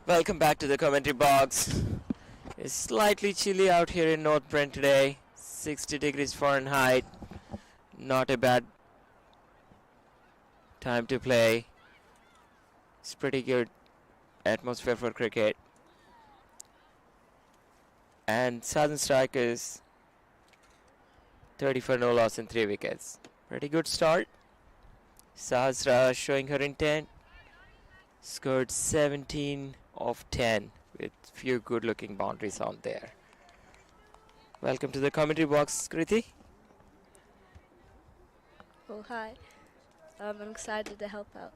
Welcome back to the commentary box. It's slightly chilly out here in North Brent today. 60 degrees Fahrenheit. Not a bad time to play. It's pretty good atmosphere for cricket. And Southern Strikers 30 for no loss and 3 wickets. Pretty good start. Sahasra showing her intent. Scored 17 of 10 with few good looking boundaries on there. Welcome to the commentary box, Kriti. Oh, hi. I'm excited to help out.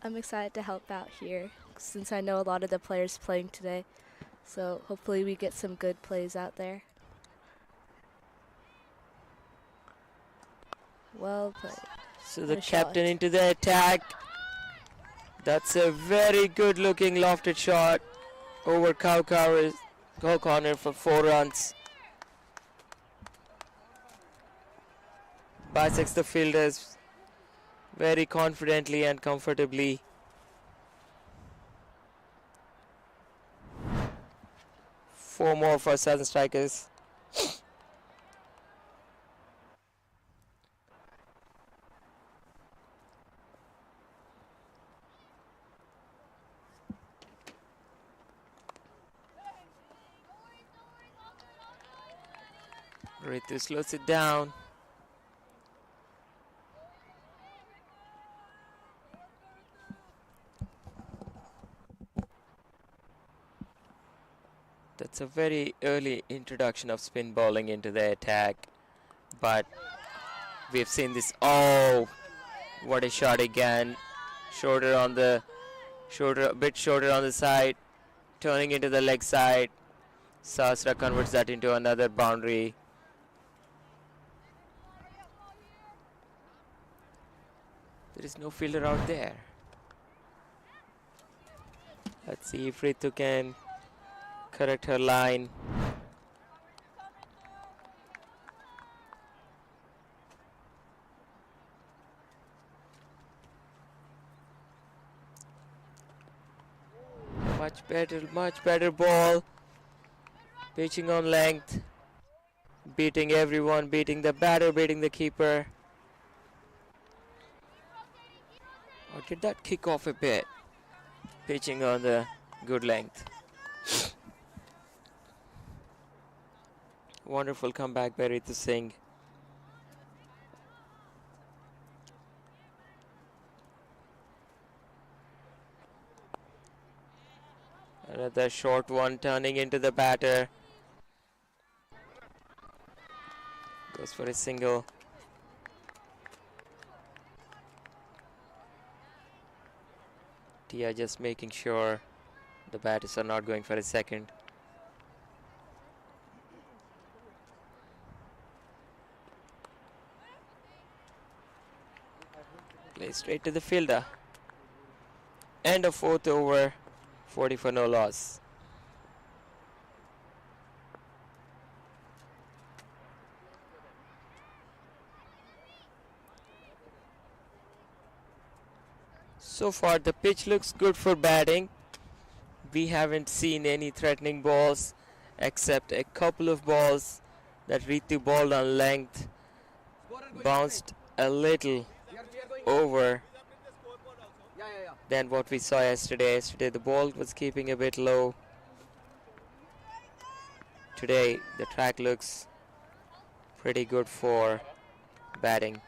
I'm excited to help out here since I know a lot of the players playing today. So hopefully we get some good plays out there. Well played. So the captain into the attack. That's a very good looking lofted shot over Cow Corner for 4 runs. Bisects the fielders very confidently and comfortably. Four more for Southern Strikers. Ritu slows it down. That's a very early introduction of spin bowling into the attack, but we've seen this. Oh, what a shot again! Shorter on the a bit shorter on the side, turning into the leg side. Sahasra converts that into another boundary. There is no fielder out there. Let's see if Ritu can correct her line. Much better ball. Pitching on length. Beating everyone, beating the batter, beating the keeper. Or did that kick off a bit? Pitching on the good length. Wonderful comeback by Ritu Singh. Another short one turning into the batter. Goes for a single. Tia just making sure the batters are not going for a second. Play straight to the fielder. End of fourth over. 40 for no loss. So far the pitch looks good for batting. We haven't seen any threatening balls except a couple of balls that Ritu bowled on length, bounced a little over than what we saw yesterday. Yesterday the ball was keeping a bit low. Today the track looks pretty good for batting.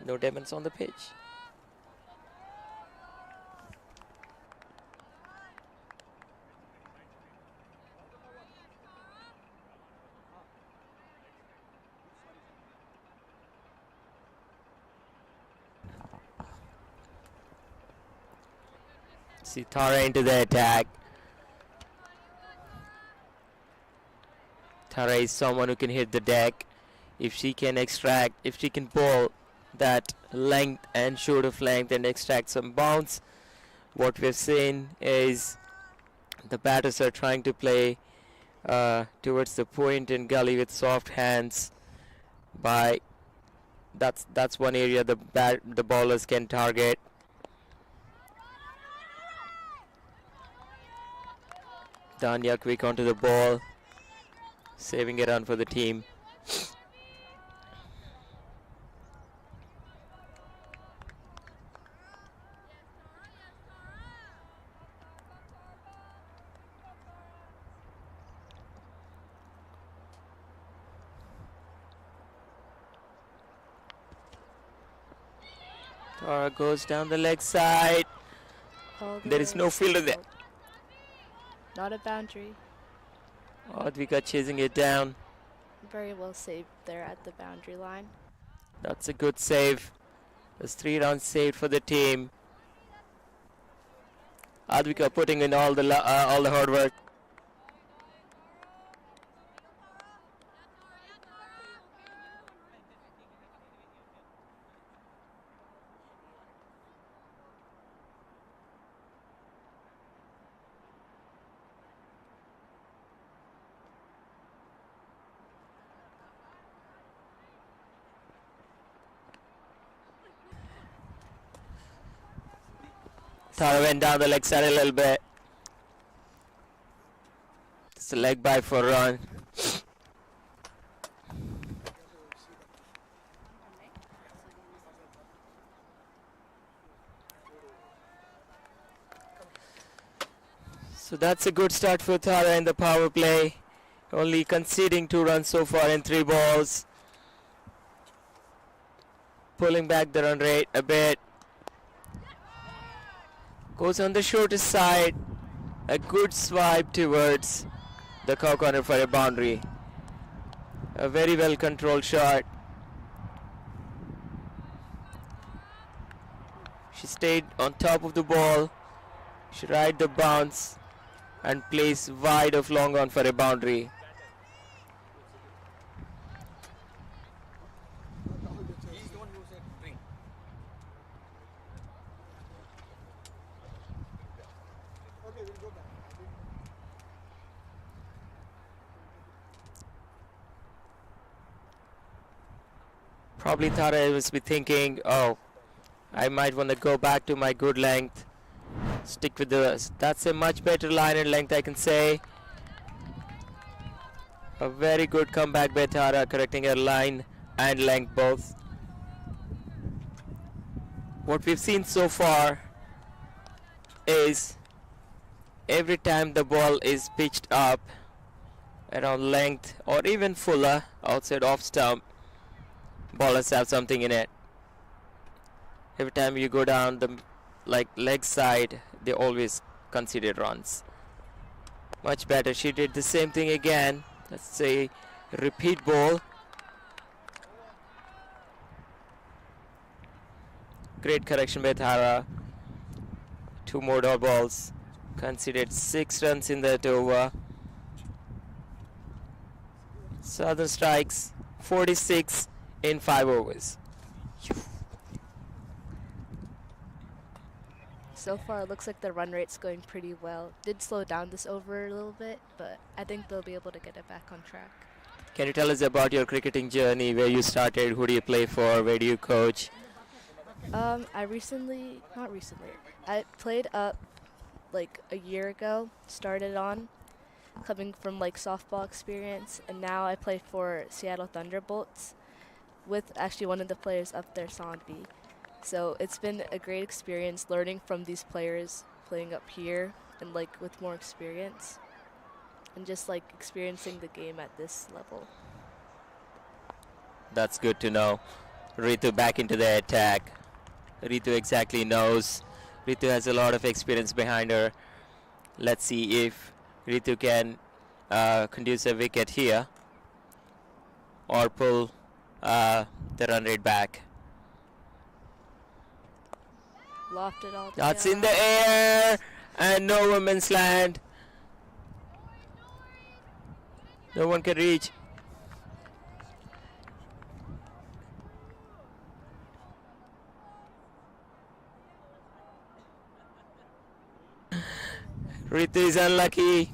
No demons on the pitch. See Tara into the attack. Tara is someone who can hit the deck. If she can bowl that length and short of length and extract some bounce, what we've seen is the batters are trying to play towards the point and gully with soft hands. That's one area the bowlers can target. Danya quick onto the ball, saving a run for the team. Tara goes down the leg side. There is no fielder there. Not a boundary. Advika chasing it down. Very well saved there at the boundary line. That's a good save. There's 3 runs saved for the team. Advika putting in all the hard work. Tara went down the leg side a little bit. It's a leg by for a run. So that's a good start for Tara in the power play. Only conceding 2 runs so far in 3 balls. Pulling back the run rate a bit. Goes on the shortest side. A good swipe towards the cow corner for a boundary. A very well controlled shot. She stayed on top of the ball. She ride the bounce and plays wide of long on for a boundary. Probably Tara was be thinking, oh, I might want to go back to my good length. Stick with the, that's a much better line and length, I can say. A very good comeback by Tara, correcting her line and length both. What we've seen so far is every time the ball is pitched up around length or even fuller outside off stump, ballers have something in it. Every time you go down the leg side, they always conceded runs. Much better. She did the same thing again. Let's say repeat ball. Great correction by Thara. 2 more dot balls. Conceded 6 runs in that over. Southern Strikes 46 in 5 overs. So far, it looks like the run rate's going pretty well. Did slow down this over a little bit, but I think they'll be able to get it back on track. Can you tell us about your cricketing journey, where you started, who do you play for, where do you coach? I played up like a year ago, started on, coming from like softball experience, and now I play for Seattle Thunderbolts with actually one of the players up there, Sanvi. So it's been a great experience learning from these players playing up here and like with more experience and just like experiencing the game at this level. That's good to know. Ritu back into the attack. Ritu exactly knows. Ritu has a lot of experience behind her. Let's see if Ritu can conduce a wicket here or pull the run rate back. Lofted all the That's way in the up. air and no women's land. No one can reach. Ritu is unlucky.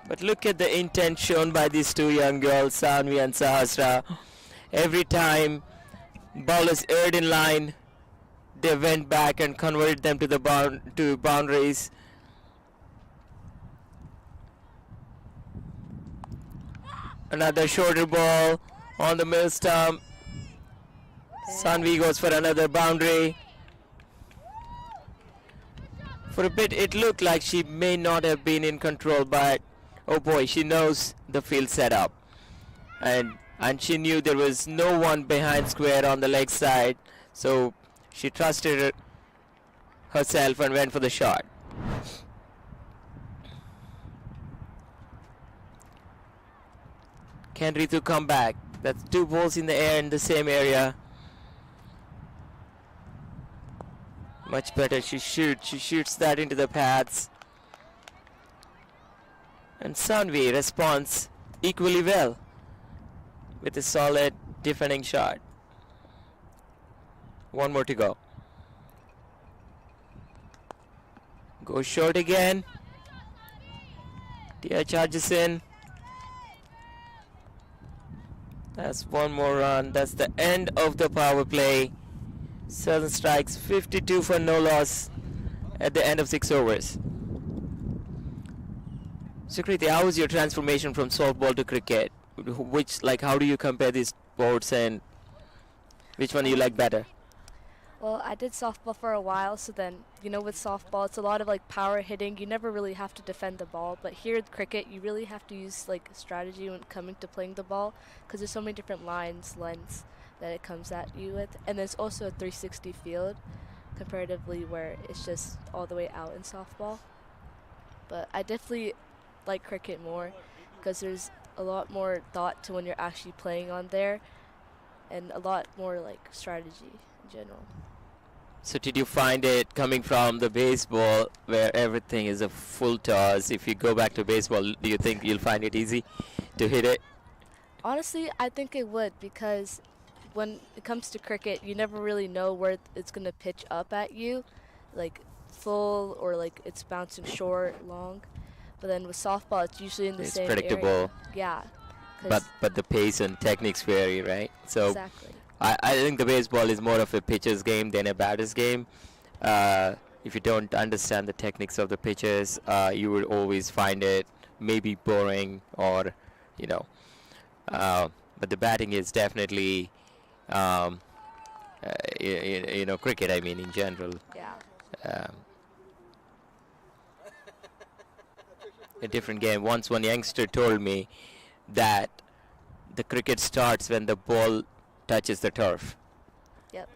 But look at the intent shown by these two young girls, Sanvi and Sahasra. Every time ball is aired in line, they went back and converted them to the boundaries. Another shorter ball on the middle stump. Sanvi goes for another boundary. For a bit it looked like she may not have been in control, but oh boy, she knows the field setup. And she knew there was no one behind square on the leg side, so she trusted herself and went for the shot. Can Ritu come back? That's 2 balls in the air in the same area. Much better. She shoots that into the paths. And Sanvi responds equally well with a solid defending shot. 1 more to go. Goes short again. Tia charges in. That's 1 more run. That's the end of the power play. Southern Strikes 52 for no loss at the end of 6 overs. Sukriti, how was your transformation from softball to cricket? How do you compare these sports and which one do you like better? Well, I did softball for a while, so then, with softball, it's a lot of like power hitting. You never really have to defend the ball, but here with cricket, you really have to use like strategy when coming to playing the ball, because there's so many different lengths that it comes at you with. And there's also a 360 field, comparatively, where it's just all the way out in softball. But I definitely like cricket more, because there's a lot more thought to when you're actually playing on there, and a lot more like strategy in general. So did you find it coming from the baseball where everything is a full toss? If you go back to baseball, do you think you'll find it easy to hit it? Honestly, I think it would, because when it comes to cricket, you never really know where it's going to pitch up at you, like full or like it's bouncing short, long. But then with softball, it's usually in the same predictable. area. Yeah. But the pace and techniques vary, right? So Exactly. I think the baseball is more of a pitcher's game than a batter's game. If you don't understand the techniques of the pitchers, you would always find it maybe boring or, but the batting is definitely, cricket, I mean, in general. Yeah. A different game. Once one youngster told me that the cricket starts when the ball touches the turf. Yep.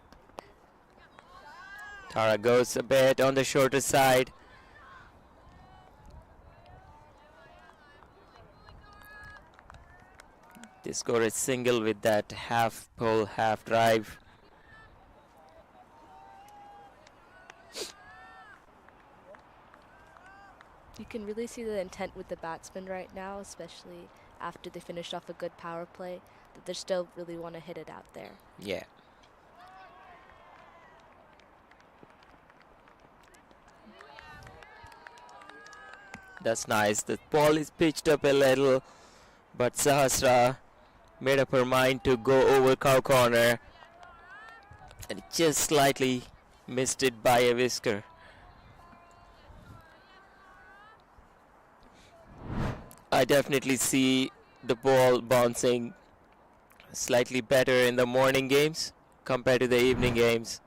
Tara goes a bit on the shorter side. They score a single with that half pull, half drive. You can really see the intent with the batsmen right now, especially after they finish off a good power play, that they still really want to hit it out there. Yeah. That's nice. The ball is pitched up a little, but Sahasra made up her mind to go over cow corner and just slightly missed it by a whisker. I definitely see the ball bouncing slightly better in the morning games compared to the evening games.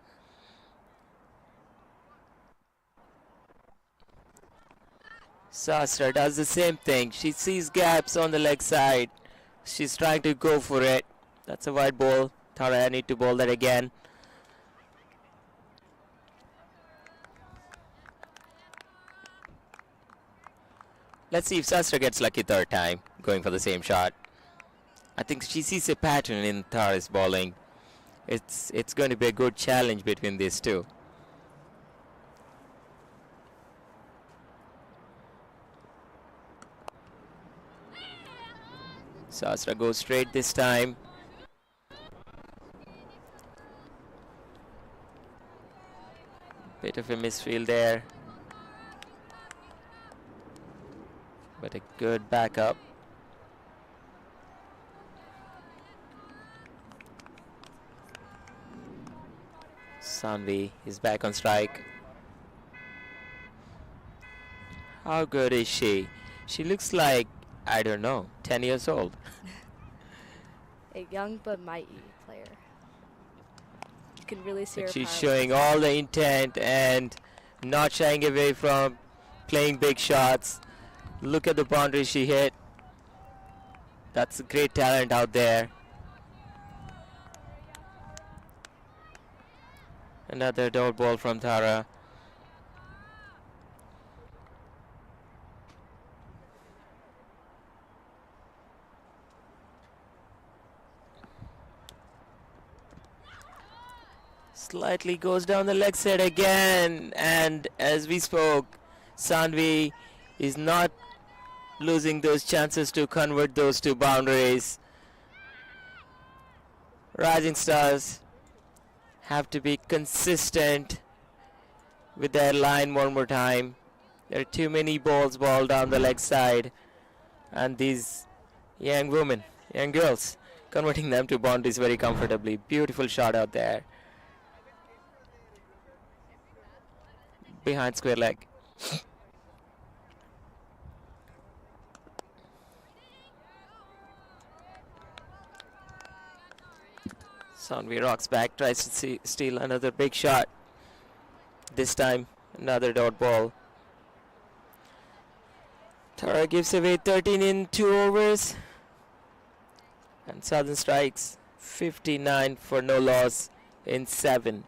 Sastra does the same thing. She sees gaps on the leg side. She's trying to go for it. That's a wide ball. Tara need to bowl that again. Let's see if Sastra gets lucky third time, going for the same shot. I think she sees a pattern in Tara's bowling. It's going to be a good challenge between these two. Sastra goes straight this time. Bit of a misfield there. But a good backup. Sanvi is back on strike. How good is she? She looks like, I don't know, 10 years old. A young but mighty player. You can really see her She's power showing with all the intent and not shying away from playing big shots. Look at the boundary she hit. That's a great talent out there. Another dot ball from Tara. Slightly goes down the leg side again, and as we spoke, Sanvi is not losing those chances to convert those two boundaries. Rising Stars have to be consistent with their line one more time. There are too many balls ball down the leg side, and these young women, young girls, converting them to boundaries very comfortably. Beautiful shot out there. Behind square leg. Sanvi rocks back, tries to steal another big shot. This time, another dot ball. Tara gives away 13 in 2 overs. And Southern strikes 59 for no loss in 7.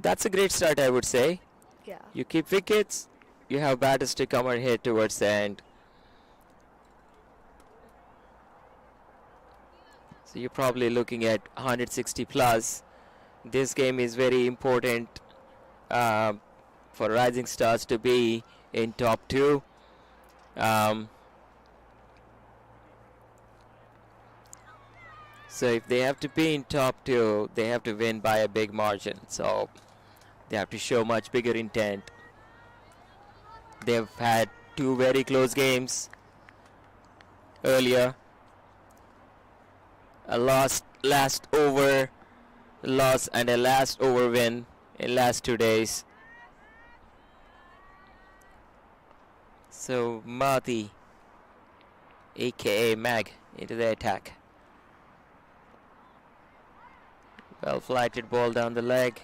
That's a great start, I would say. Yeah. You keep wickets, you have batters to come and hit towards the end. So you're probably looking at 160 plus. This game is very important for Rising Stars to be in top 2. So if they have to be in top 2, they have to win by a big margin. So they have to show much bigger intent. They've had 2 very close games earlier. A last over loss and a last over win in last 2 days. So Mati, aka Mag, into the attack. Well flighted ball down the leg.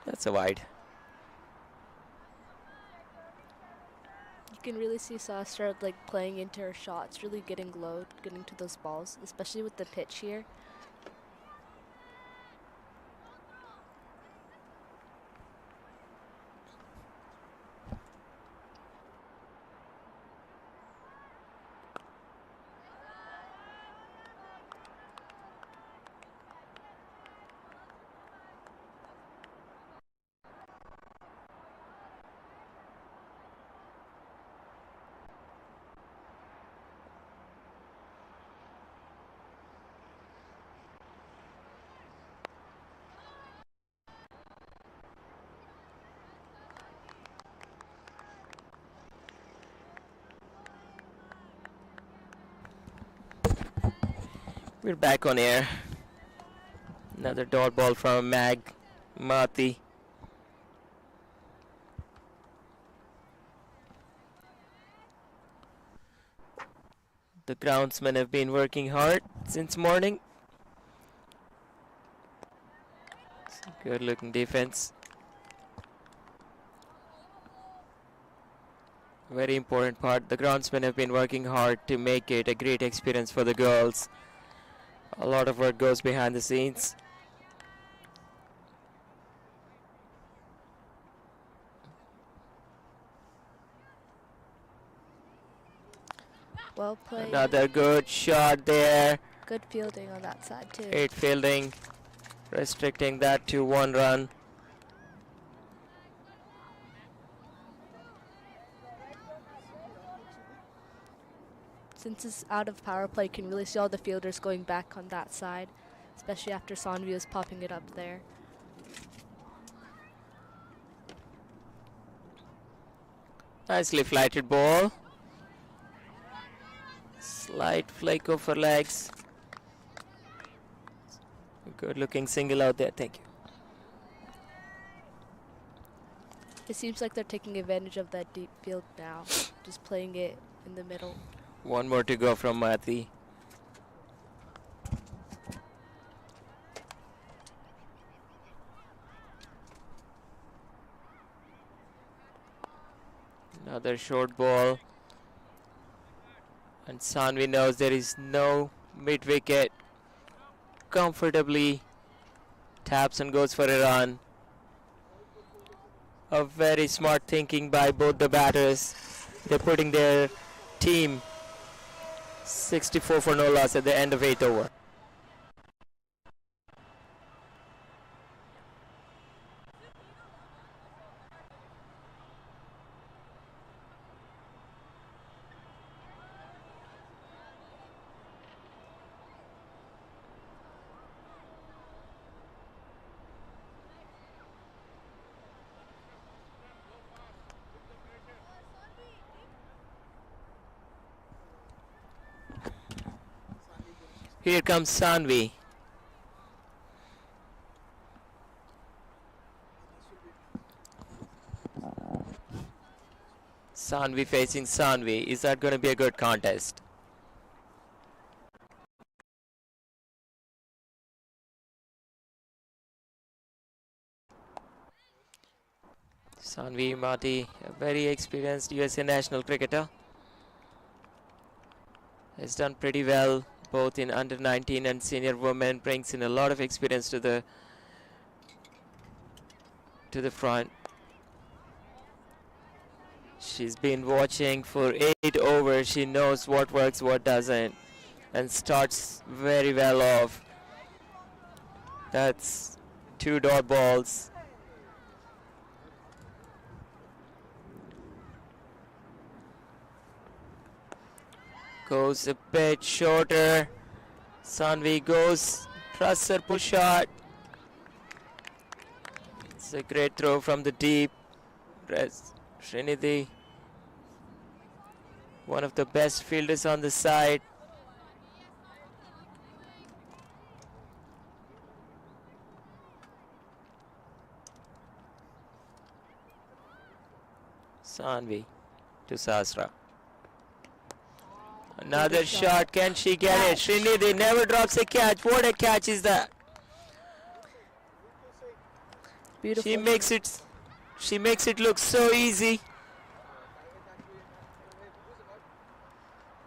That's a wide. You can really see Sastra like playing into her shots, really getting low, getting to those balls, especially with the pitch here. We're back on air. Another dot ball from Mati. The groundsmen have been working hard since morning. Good looking defense. Very important part. The groundsmen have been working hard to make it a great experience for the girls. A lot of work goes behind the scenes. Well played. Another good shot there. Good fielding on that side too. Great fielding, restricting that to 1 run. Since it's out of power play, you can really see all the fielders going back on that side, especially after Sanvi was popping it up there. Nicely flighted ball. Slight flake over legs. Good looking single out there, thank you. It seems like they're taking advantage of that deep field now, just playing it in the middle. 1 more to go from Mati. Another short ball. And Sanvi knows there is no mid wicket. Comfortably taps and goes for a run. A very smart thinking by both the batters. They're putting their team 64 for no loss at the end of 8th over. Here comes Sanvi. Sanvi facing Sanvi. Is that going to be a good contest? Sanvi Mati, a very experienced USA national cricketer, has done pretty well both in under 19 and senior women, brings in a lot of experience to the front. She's been watching for 8 overs. She knows what works, what doesn't, and starts very well off. That's 2 dot balls. Goes a bit shorter. Sanvi goes, trusts her push shot. It's a great throw from the deep. Srinidhi, one of the best fielders on the side. Sanvi to Sahasra. Another shot. Can she get it? Srinidhi never drops a catch. What a catch is that? Beautiful. She makes it look so easy.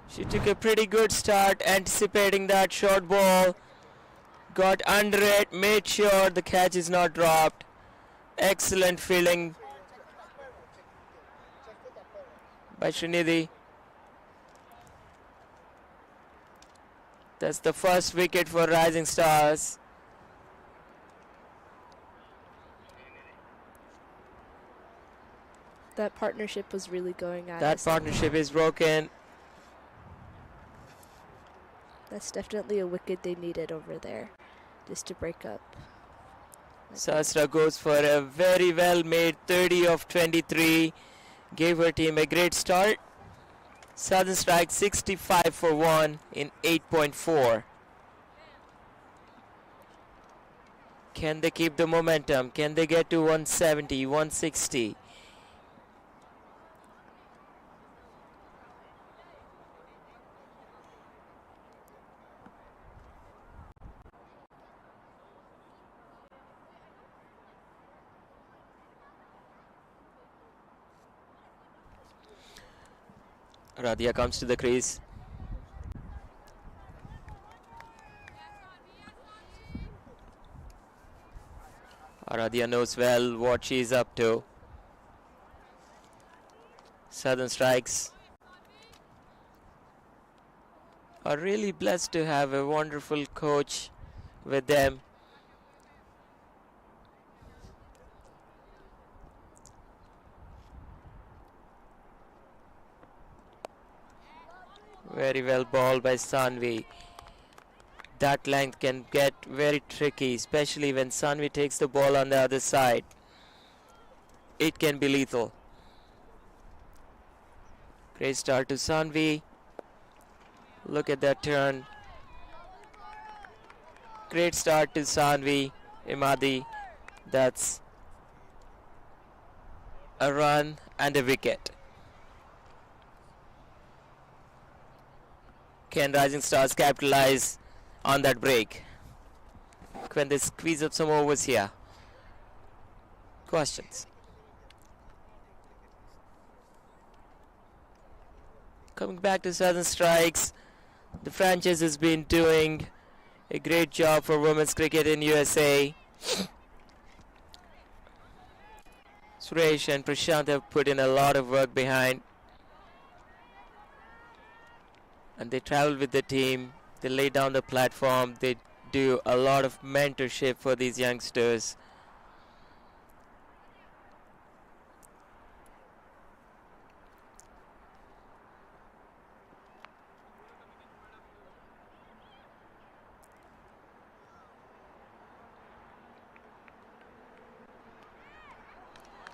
She took a pretty good start anticipating that short ball. Got under it, made sure the catch is not dropped. Excellent fielding by Srinidhi. That's the first wicket for Rising Stars. That partnership was really going at That us. partnership is broken. That's definitely a wicket they needed over there, just to break up. Sahasra goes for a very well made 30 of 23. Gave her team a great start. Southern Strike 65 for 1 in 8.4. Can they keep the momentum? Can they get to 170, 160? Radhia comes to the crease. Radhia knows well what she is up to. Southern Strikes are really blessed to have a wonderful coach with them. Very well ball by Sanvi. That length can get very tricky, especially when Sanvi takes the ball on the other side. It can be lethal. Great start to Sanvi. Look at that turn. Great start to Sanvi. Imadi. That's a run and a wicket. Can Rising Stars capitalize on that break? Can they squeeze up some overs here? Questions. Coming back to Southern Strikes, the franchise has been doing a great job for women's cricket in USA. Suresh and Prashant have put in a lot of work behind, and they travel with the team. They lay down the platform. They do a lot of mentorship for these youngsters.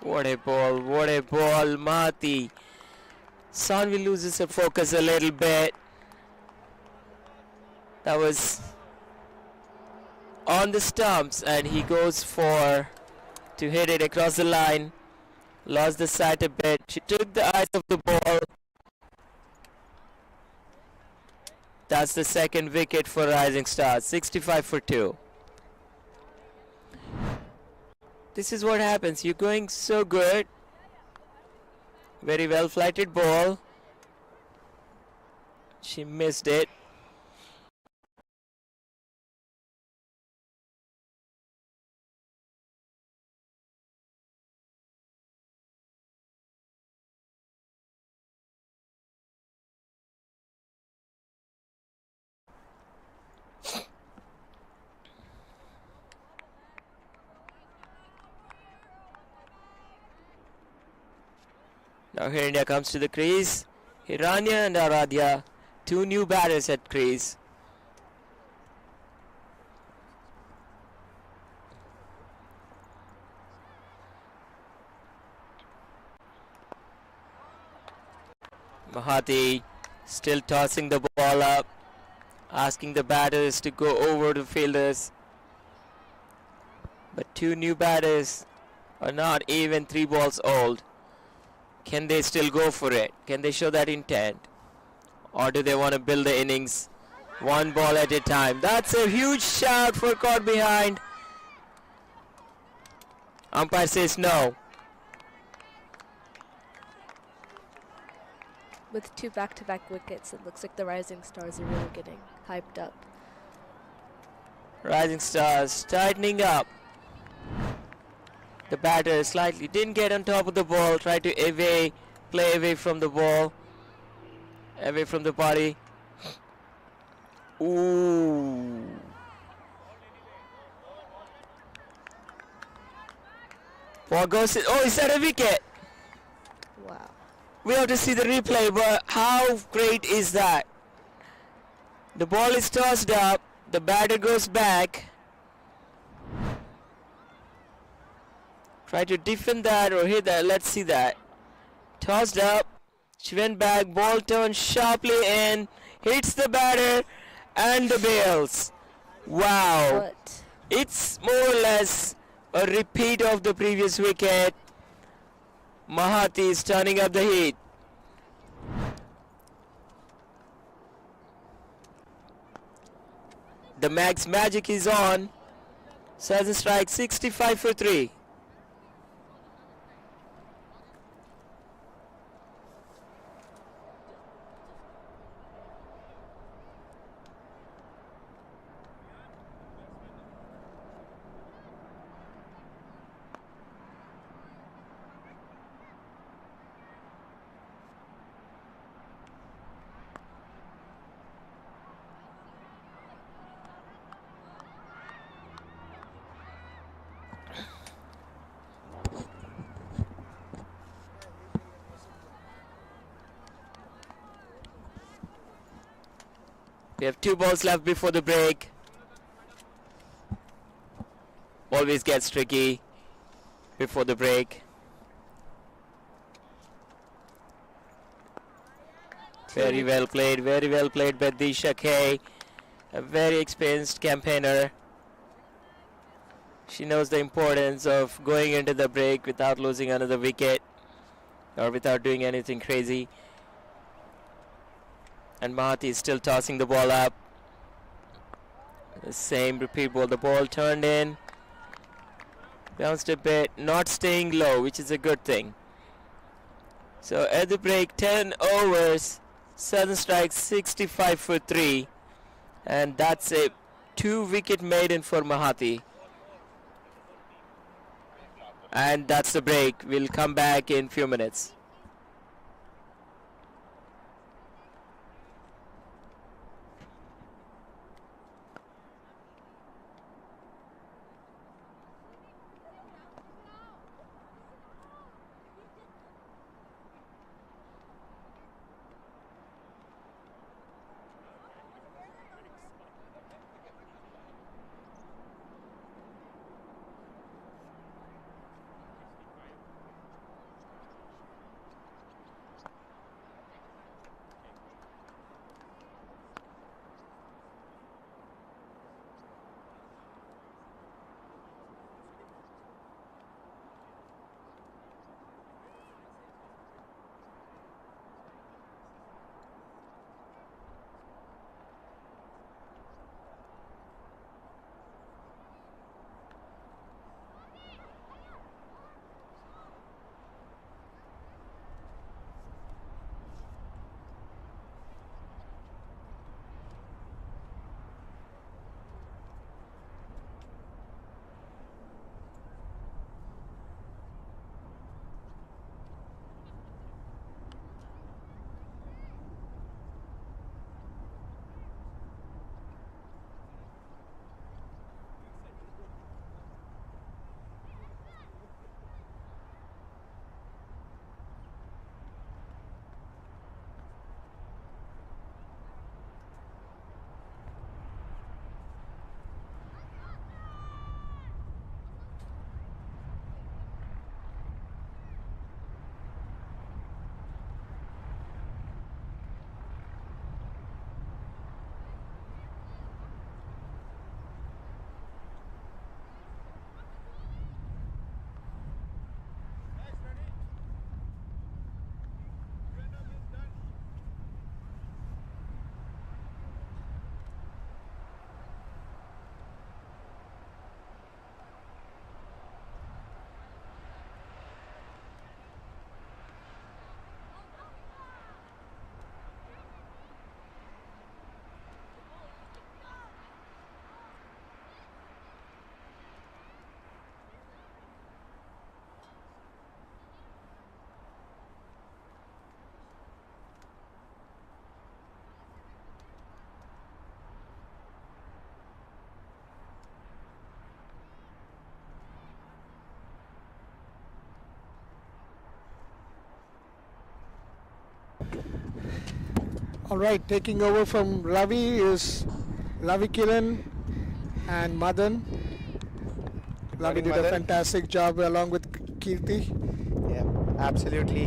What a ball, Mahati. Sanvi loses her focus a little bit. That was on the stumps, and he goes for to hit it across the line. Lost the sight a bit. She took the eyes of the ball. That's the second wicket for Rising Stars. 65 for 2. This is what happens. You're going so good. Very well flighted ball. She missed it. Now here India comes to the crease. Hiranya and Aradhya, two new batters at crease. Mahati still tossing the ball up, asking the batters to go over the fielders. But two new batters are not even 3 balls old. Can they still go for it? Can they show that intent? Or do they want to build the innings one ball at a time? That's a huge shout for caught behind. Umpire says no. With 2 back-to-back wickets, it looks like the Rising Stars are really getting hyped up. Rising Stars tightening up. The batter slightly didn't get on top of the ball, tried to play away from the ball, away from the body. Ooh. Ball goes, oh, is that a wicket? Wow. We have to see the replay, but how great is that? The ball is tossed up, the batter goes back. Try to defend that or hit that. Let's see that. Tossed up. She went back. Ball turned sharply in. Hits the batter and the bails. Wow. What? It's more or less a repeat of the previous wicket. Mahathir is turning up the heat. The Max magic is on. Sudden strike 65 for 3. We have 2 balls left before the break. Always gets tricky before the break. Very well played by Disha K, a very experienced campaigner. She knows the importance of going into the break without losing another wicket or without doing anything crazy. And Mahathir is still tossing the ball up. The same repeat ball. The ball turned in. Bounced a bit. Not staying low, which is a good thing. So at the break, 10 overs. Sudden strike 65 for 3. And that's a 2-wicket maiden for Mahathir. And that's the break. We'll come back in few minutes. All right, taking over from Ravi is Ravi Kiran and Madan. Ravi did a fantastic job along with Kirti. Yeah, absolutely.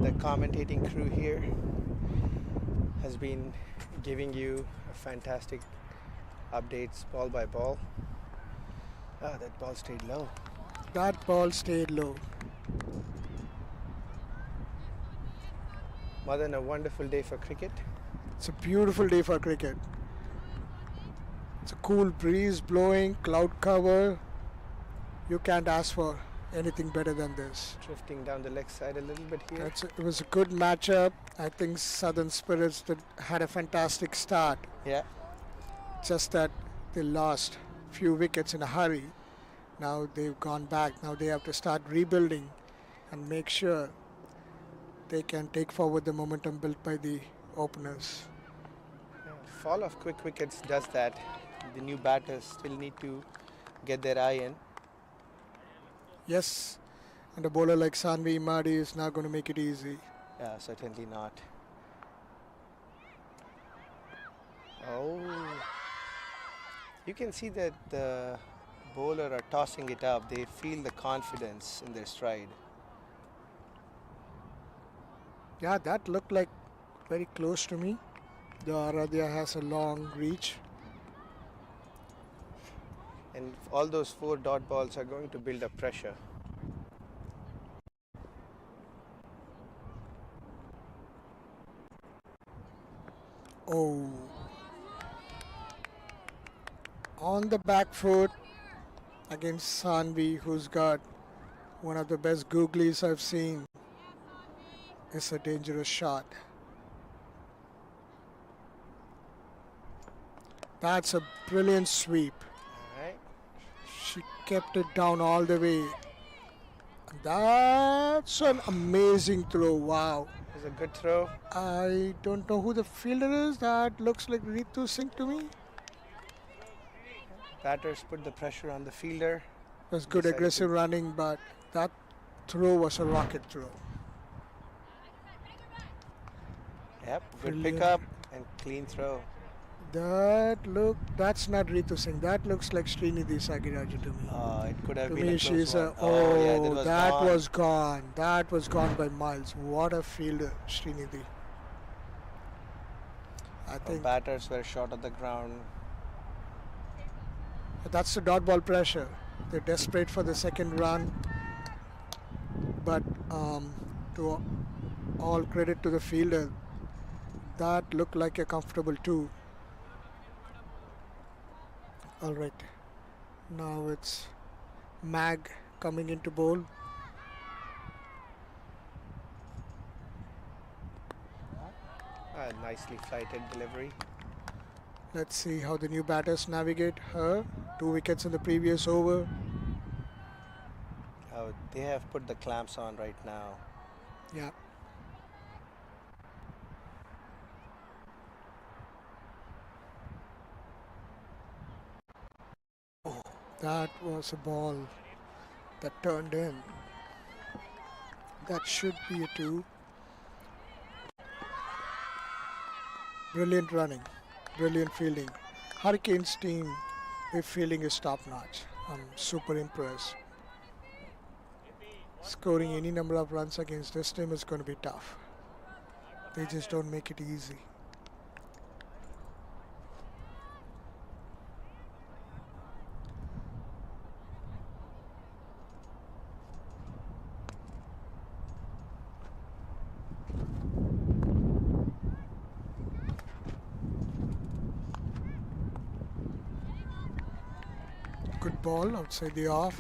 The commentating crew here has been giving you a fantastic updates ball by ball. Oh, that ball stayed low. That ball stayed low. Madan, a wonderful day for cricket. It's a beautiful day for cricket. It's a cool breeze blowing, cloud cover. You can't ask for anything better than this. Drifting down the leg side a little bit here. It was a good matchup. I think Southern Spirits had a fantastic start. Yeah. Just that they lost few wickets in a hurry. Now they've gone back. Now they have to start rebuilding and make sure they can take forward the momentum built by the openers. Fall of quick wickets does that. The new batters still need to get their eye in. Yes, and a bowler like Sanvi Imadi is not going to make it easy. Yeah, certainly not. Oh, you can see that the bowler are tossing it up. They feel the confidence in their stride. Yeah, that looked like very close to me. The Aradhya has a long reach. And all those 4 dot balls are going to build up pressure. Oh. On the back foot against Sanvi, who's got one of the best googlies I've seen. It's a dangerous shot. That's a brilliant sweep. All right. She kept it down all the way. That's an amazing throw. Wow. It's a good throw. I don't know who the fielder is. That looks like Ritu Singh to me. Batters put the pressure on the fielder. It was good Decided aggressive to- running, but that throw was a rocket throw. Yep, good Brilliant. pickup and clean throw. That's not Ritu Singh. That looks like Srinidhi Sagiraju to me. It could have To been me, a close she's one. a. Yeah, Oh, that was that gone. was gone. That was gone by miles. What a fielder, Srinidhi. I Our think batters were short of the ground. that's the dot ball pressure. They're desperate for the second run, but to all credit to the fielder, that looked like a comfortable 2. All right, now it's Mag coming into bowl. Nicely flighted delivery. Let's see how the new batters navigate her. 2 wickets in the previous over. Oh, they have put the clamps on right now. Yeah. That was a ball that turned in. That should be a 2. Brilliant running, brilliant fielding. Hurricanes team, their fielding is top notch. I'm super impressed. Scoring any number of runs against this team is going to be tough. They just don't make it easy. Good ball outside the off.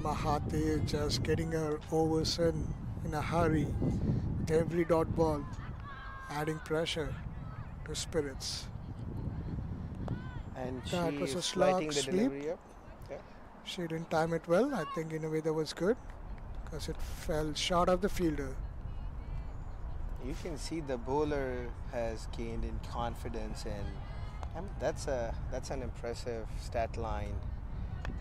Mahate just getting her overs in a hurry with every dot ball, adding pressure to Spirits. And That she was a is slog lighting the sweep. delivery up. Yeah. She didn't time it well. I think in a way that was good because it fell short of the fielder. You can see the bowler has gained in confidence, and that's an impressive stat line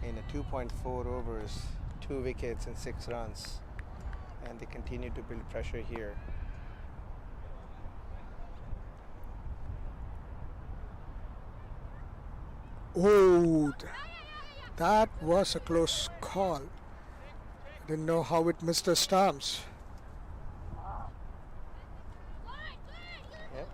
in a 2.4 overs, 2 wickets and 6 runs, and they continue to build pressure here. Oh, that was a close call. Didn't know how it missed the stumps. Yep.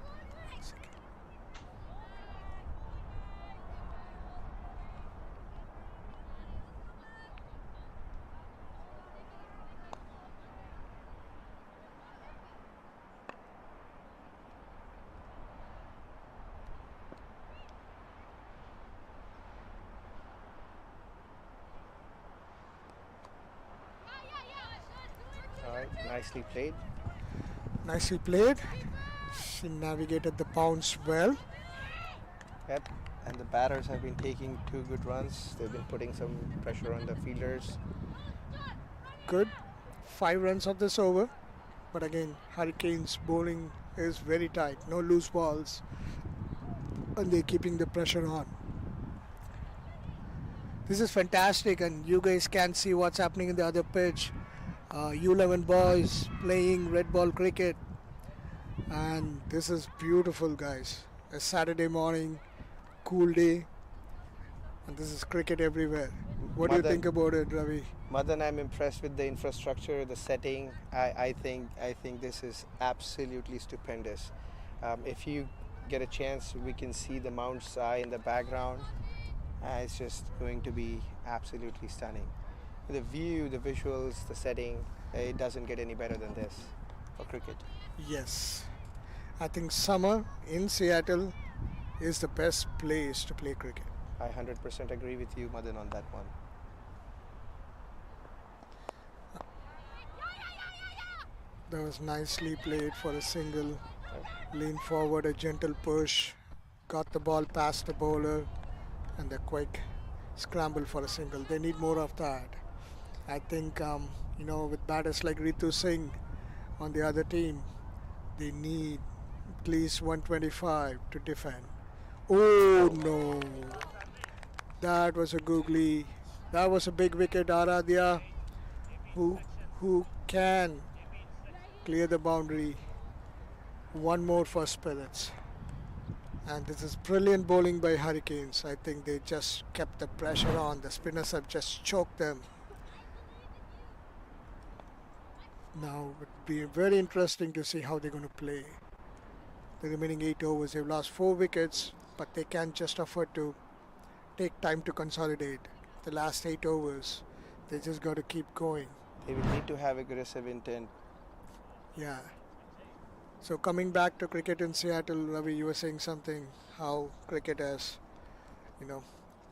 Nicely played. Nicely played. She navigated the bounce well. Yep. And the batters have been taking 2 good runs. They've been putting some pressure on the fielders. Good. 5 runs of this over. But again, Hurricanes bowling is very tight. No loose balls. And they're keeping the pressure on. This is fantastic, and you guys can see what's happening in the other pitch. U11 boys playing red ball cricket, and this is beautiful, guys. A Saturday morning, cool day, and this is cricket everywhere. What do you Madan- think about it, Ravi? Madan, I'm impressed with the infrastructure, the setting. I think this is absolutely stupendous. If you get a chance, we can see the Mount Si in the background. It's just going to be absolutely stunning. The view, the visuals, the setting, it doesn't get any better than this for cricket. Yes, I think summer in Seattle is the best place to play cricket. I 100% agree with you, Madan, on that one. That was nicely played for a single. Lean forward, a gentle push, got the ball past the bowler, and the quick scramble for a single. They need more of that. I think, with batters like Ritu Singh on the other team, they need at least 125 to defend. Oh no! That was a googly. That was a big wicket, Aradhya, who can clear the boundary. One more for Spirits. And this is brilliant bowling by Hurricanes. I think they just kept the pressure on. The spinners have just choked them. Now it would be very interesting to see how they're going to play the remaining 8 overs. They've lost 4 wickets, but they can't just afford to take time to consolidate. The last 8 overs, they just got to keep going. They will need to have aggressive intent. Yeah. So coming back to cricket in Seattle, Ravi, you were saying something, how cricket has,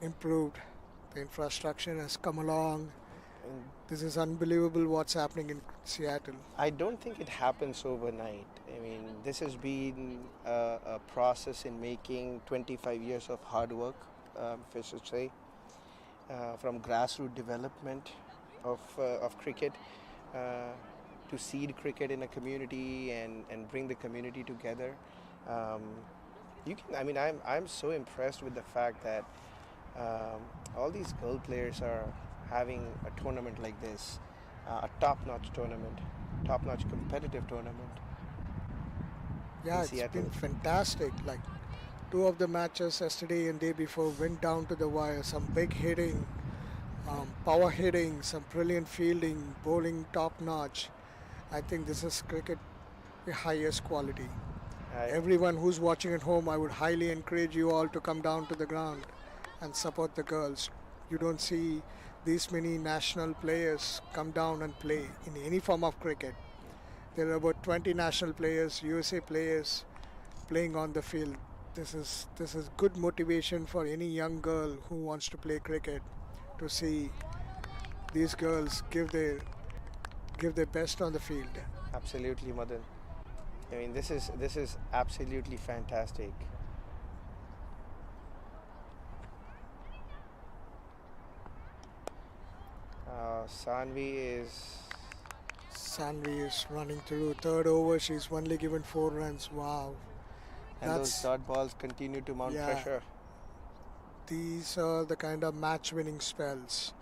improved. The infrastructure has come along. And This is unbelievable what's happening in Seattle. I don't think it happens overnight. I mean, this has been a process in making 25 years of hard work, if I should say, from grassroots development of cricket to seed cricket in a community and bring the community together. I'm so impressed with the fact that all these girl players are having a tournament like this, a top-notch tournament, top-notch competitive tournament. Yeah, In it's Seattle. been fantastic. Like 2 of the matches yesterday and day before went down to the wire. Some big hitting, power hitting, some brilliant fielding, bowling top notch. I think this is cricket the highest quality. Everyone who's watching at home, I would highly encourage you all to come down to the ground and support the girls. You don't see these many national players come down and play in any form of cricket. There are about 20 national players, USA players playing on the field. This is good motivation for any young girl who wants to play cricket to see these girls give their best on the field. Absolutely, Madan. I mean, this is absolutely fantastic. Sanvi is running through 3rd over. She's only given 4 runs. Wow. And those dot balls continue to mount Yeah. pressure. These are the kind of match-winning spells.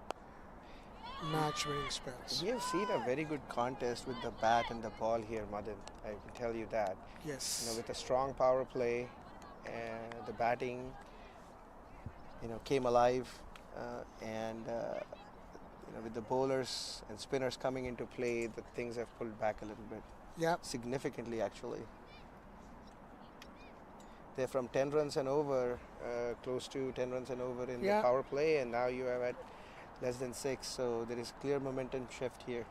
Match-winning spells. We have seen a very good contest with the bat and the ball here, Madan. I can tell you that. Yes. With a strong power play, and the batting, came alive, and with the bowlers and spinners coming into play, the things have pulled back a little bit, Yeah. significantly actually. They're from 10 runs and over, close to 10 runs and over in Yeah. the power play, and now you have at less than 6. So there is clear momentum shift here.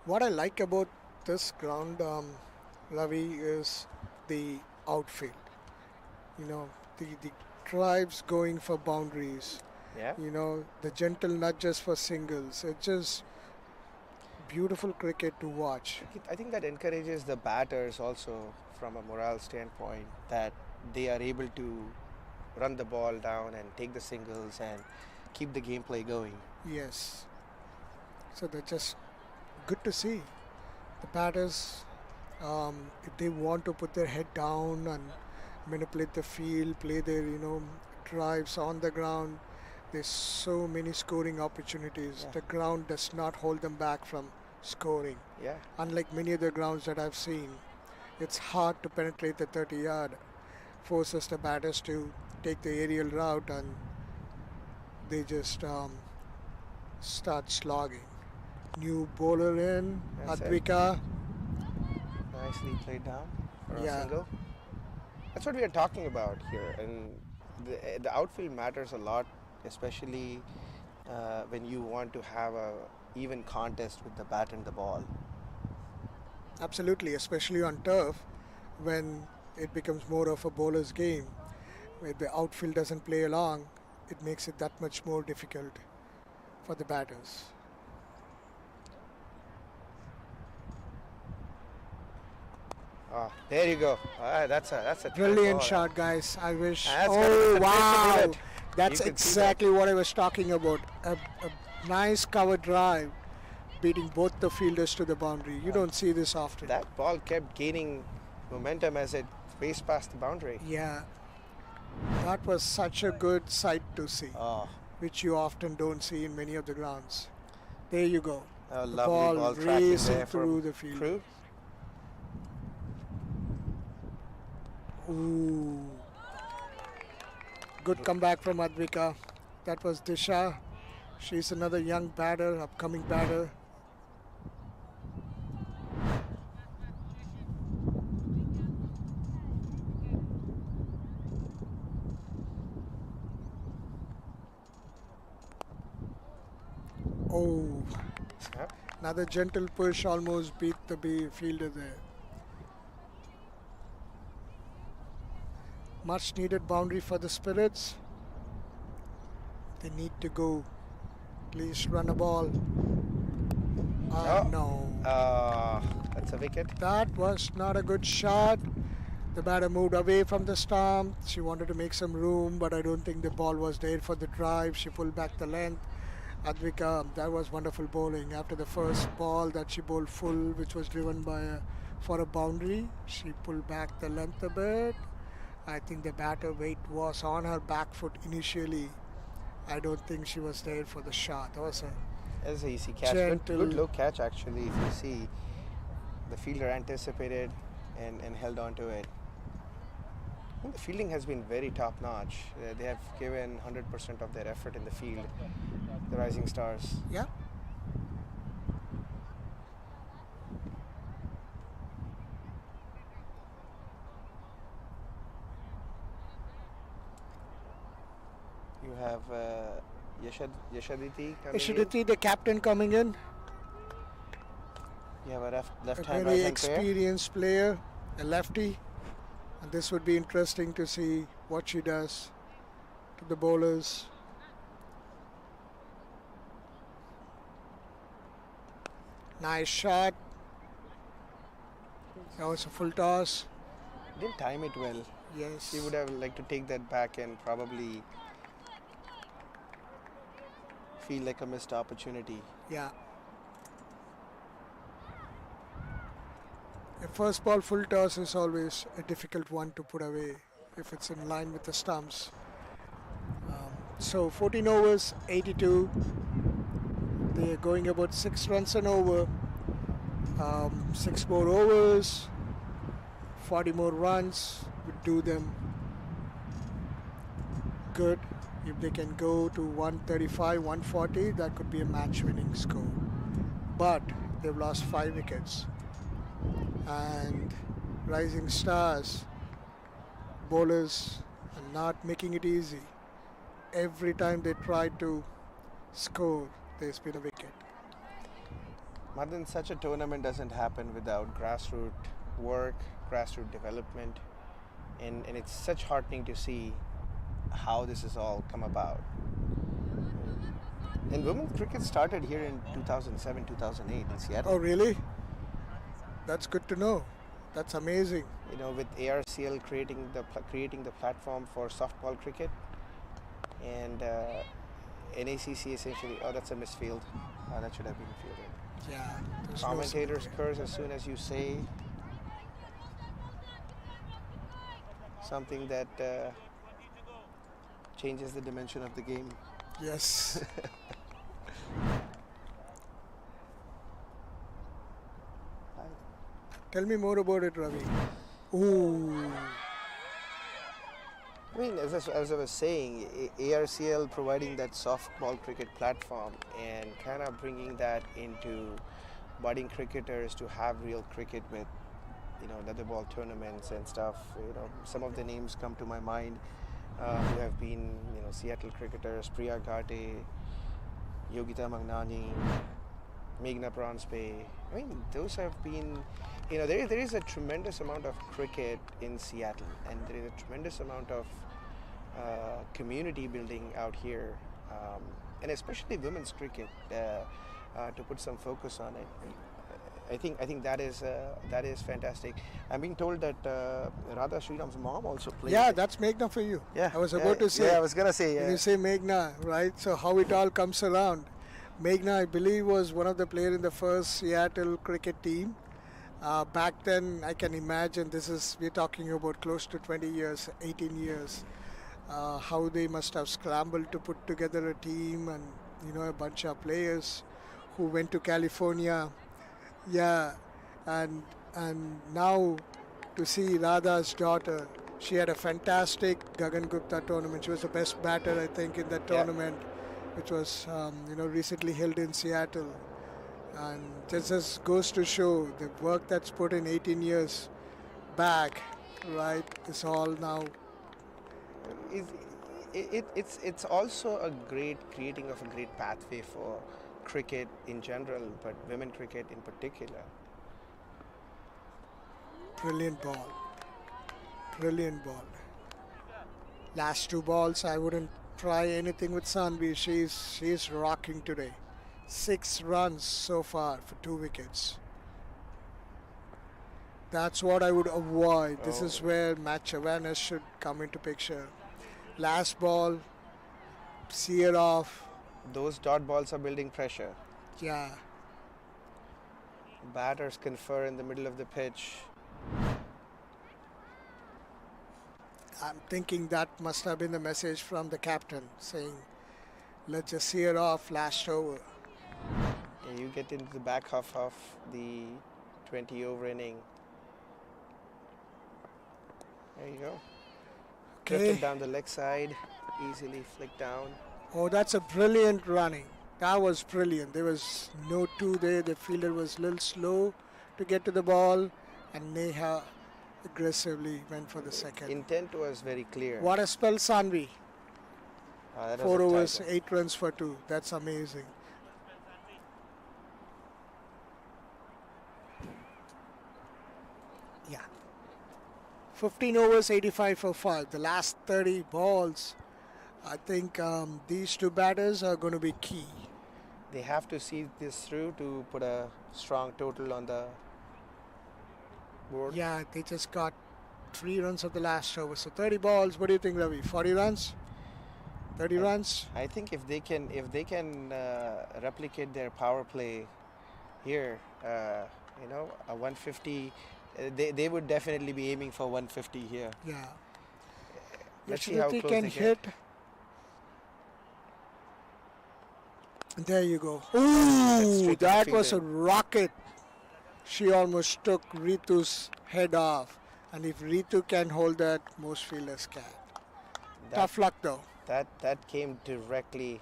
What I like about this ground, Ravi, is the outfield. The drives going for boundaries. Yeah. The gentle nudges for singles. It just beautiful cricket to watch. I think that encourages the batters also from a morale standpoint, that they are able to run the ball down and take the singles and keep the gameplay going. Yes. So they're just good to see. The batters, if they want to put their head down and manipulate the field, play their, drives on the ground, there's so many scoring opportunities. Yeah. The ground does not hold them back from scoring. Yeah. Unlike many other grounds that I've seen, it's hard to penetrate the 30-yard. Forces the batters to take the aerial route and they just start slogging. New bowler in, That's it. Advika. Nicely played down for a Yeah. single. That's what we are talking about here, and the outfield matters a lot, especially when you want to have a even contest with the bat and the ball. Absolutely, especially on turf when it becomes more of a bowler's game. Where the outfield doesn't play along, it makes it that much more difficult for the batters. There you go. That's a tough Brilliant ball. shot, guys. I wish. That's Oh, a wow. bullet. That's You could see that. exactly what I was talking about. A nice cover drive beating both the fielders to the boundary. You don't see this often. That ball kept gaining momentum as it raced past the boundary. Yeah. That was such a good sight to see, Oh, which you often don't see in many of the grounds. There you go. a The lovely ball ball tracking racing there through from the field. Crew. Ooh. Good comeback from Advika. That was Disha. She's another young batter, upcoming batter. Oh, Yep. another gentle push almost beat the fielder there. Much needed boundary for the Spirits. They need to go. At least run a ball. Oh. No. That's a wicket. That was not a good shot. The batter moved away from the stump. She wanted to make some room, but I don't think the ball was there for the drive. She pulled back the length. Advika, that was wonderful bowling. After the first ball that she bowled full, which was driven for a boundary, she pulled back the length a bit. I think the batter weight was on her back foot initially. I don't think she was there for the shot. That was a That's an easy catch. Gentle. Good low catch actually. If you see, the fielder anticipated and held on to it. I think the fielding has been very top notch. They have given 100% of their effort in the field. The Rising Stars. yeah. You have Yashaditi coming in. Ishidati, the captain, coming in. You have a A left hand, very right hand pair. experienced player, a lefty. And this would be interesting to see what she does to the bowlers. Nice shot. That was a full toss. Didn't time it well. Yes. He would have liked to take that back and probably feel like a missed opportunity. Yeah. A first ball full toss is always a difficult one to put away if it's in line with the stumps. So 14 overs, 82. They are going about 6 runs an over. 6 more overs, 40 more runs would do them good. If they can go to 135, 140, that could be a match-winning score. But they've lost 5 wickets. And Rising Stars bowlers are not making it easy. Every time they try to score, there's been a wicket. Madan, such a tournament doesn't happen without grassroots work, grassroots development, and it's such heartening to see how this has all come about. And women's cricket started here in 2007, 2008 in Seattle. Oh, really? That's good to know. That's amazing. You know, with ARCL creating the platform for softball cricket, and NACC essentially. Oh, that's a misfield. That should have been fielded. Yeah. there's no Commentators something. curse as soon as you say something that changes the dimension of the game. Yes. Tell me more about it, Ravi. Ooh. I mean, as I was saying, ARCL providing that softball cricket platform and kind of bringing that into budding cricketers to have real cricket with, you know, leather ball tournaments and stuff. You know, some of the names come to my mind who have been, you know, Seattle cricketers: Priya Ghate, Yogita Magnani, Meghna Pranspe. I mean, those have been, you know, there is a tremendous amount of cricket in Seattle, and there is a tremendous amount of community building out here, and especially women's cricket. To put some focus on it, I think that is fantastic. I'm being told that Radha Sriram's mom also played. Yeah, that's Meghna for you. Yeah, I was about to say. Yeah, I was gonna say. When you say Meghna, right? So how it all comes around. Meghna, I believe, was one of the players in the first Seattle cricket team. Back then, I can imagine we're talking about close to 20 years, 18 years. How they must have scrambled to put together a team and, you know, a bunch of players who went to California. Yeah, and now to see Radha's daughter, she had a fantastic Gagan Gupta tournament. She was the best batter, I think, in that Yeah. tournament, which was recently held in Seattle. And just goes to show the work that's put in 18 years back, right, is all now. It's also a great creating of a great pathway for cricket in general, but women cricket in particular. Brilliant ball. Brilliant ball. Last two balls, I wouldn't try anything with Sanvi. She's rocking today. 6 runs so far for 2 wickets. That's what I would avoid. This is where match awareness should come into picture. Last ball, see it off. Those dot balls are building pressure. Yeah, Batters confer in the middle of the pitch. I'm thinking that must have been the message from the captain saying, let's just see it off last over. And you get into the back half of the 20 over inning. There you go. Drifted Okay. down the leg side, easily flicked down. Oh, that's a brilliant running. That was brilliant. There was no two there. The fielder was a little slow to get to the ball, and Neha aggressively went for the second. Intent was very clear. What a spell, Sanvi. That was 4 a overs, tiger. 8 runs for 2. That's amazing. Yeah. 15 overs, 85 for 5. The last 30 balls, I think these two batters are going to be key. They have to see this through to put a strong total on the board. Yeah, they just got 3 runs of the last over. So 30 balls. What do you think, Ravi? 40 runs? 30 runs? I think if they can replicate their power play here, you know, a 150, they would definitely be aiming for 150 here. Yeah. Let's see how Yashwati close can they hit. get. There you go. That's Ooh, straight to the that was a fielder. rocket. She almost took Ritu's head off. And if Ritu can hold that, most fielders can. Tough luck though. That came directly.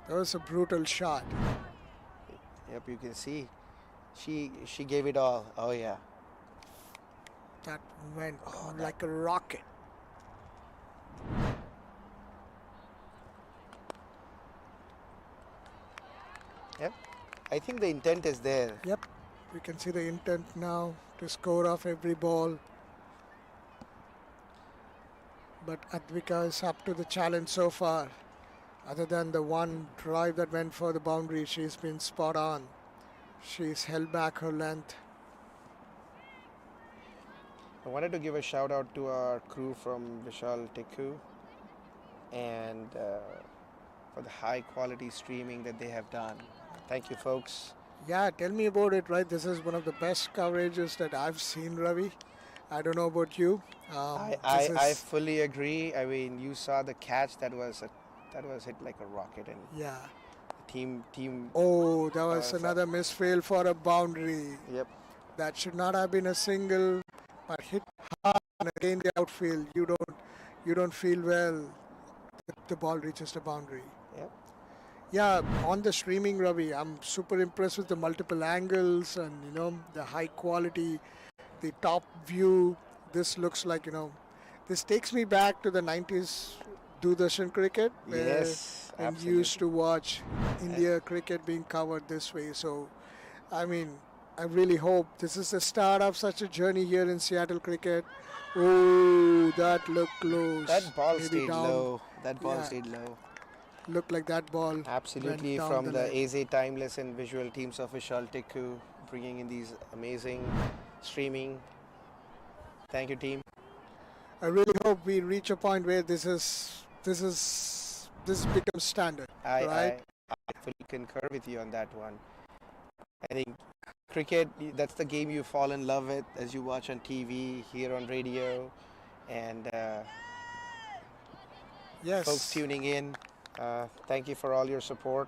That was a brutal shot. Yep, you can see. She gave it all. Oh yeah. That went like a rocket. Yep. I think the intent is there. Yep. You can see the intent now to score off every ball. But Advika is up to the challenge so far. Other than the one drive that went for the boundary, she's been spot on. She's held back her length. I wanted to give a shout out to our crew from Vishal Tikku and for the high quality streaming that they have done. Thank you, folks. Yeah, tell me about it, right? This is one of the best coverages that I've seen, Ravi. I don't know about you. I fully agree. I mean, you saw the catch that was hit like a rocket, and Yeah. team. Oh, that was another misfield for a boundary. Yep. That should not have been a single, but hit hard and again the outfield. You don't feel well. The ball reaches the boundary. Yep. Yeah, on the streaming, Ravi, I'm super impressed with the multiple angles and the high quality, the top view. This looks like this takes me back to the 90s Doordarshan cricket, where Yes, I absolutely. used to watch India cricket being covered this way. So, I mean, I really hope this is the start of such a journey here in Seattle cricket. Oh, that looked close. That ball Maybe stayed down. low. That ball Yeah. stayed low. Looked like that ball Absolutely, went down from the the leg. AZ Timeless and Visual teams of Vishal Tikku, bringing in these amazing streaming. Thank you, team. I really hope we reach a point where this becomes standard. Right. I fully concur with you on that one. I think cricket, that's the game you fall in love with as you watch on TV, hear on radio, and Yes. folks tuning in. Thank you for all your support.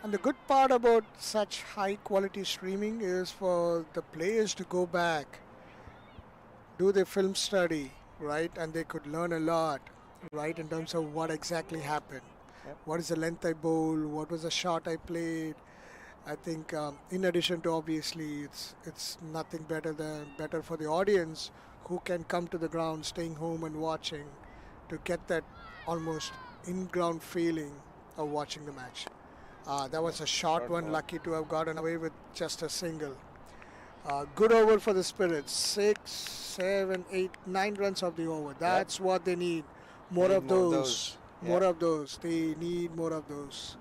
And the good part about such high quality streaming is for the players to go back, do their film study, right? And they could learn a lot, right, in terms of what exactly happened. Yep. What is the length I bowled? What was the shot I played? I think, in addition to obviously, it's nothing better for the audience who can come to the ground, staying home and watching, to get that almost in-ground feeling of watching the match. That was a short Short one, ball. lucky to have gotten away with just a single. Good over for the Spirits. 6, 7, 8, 9 runs of the over. That's what they need. More Need of more of those. those. More Yeah. of those. They need more of those.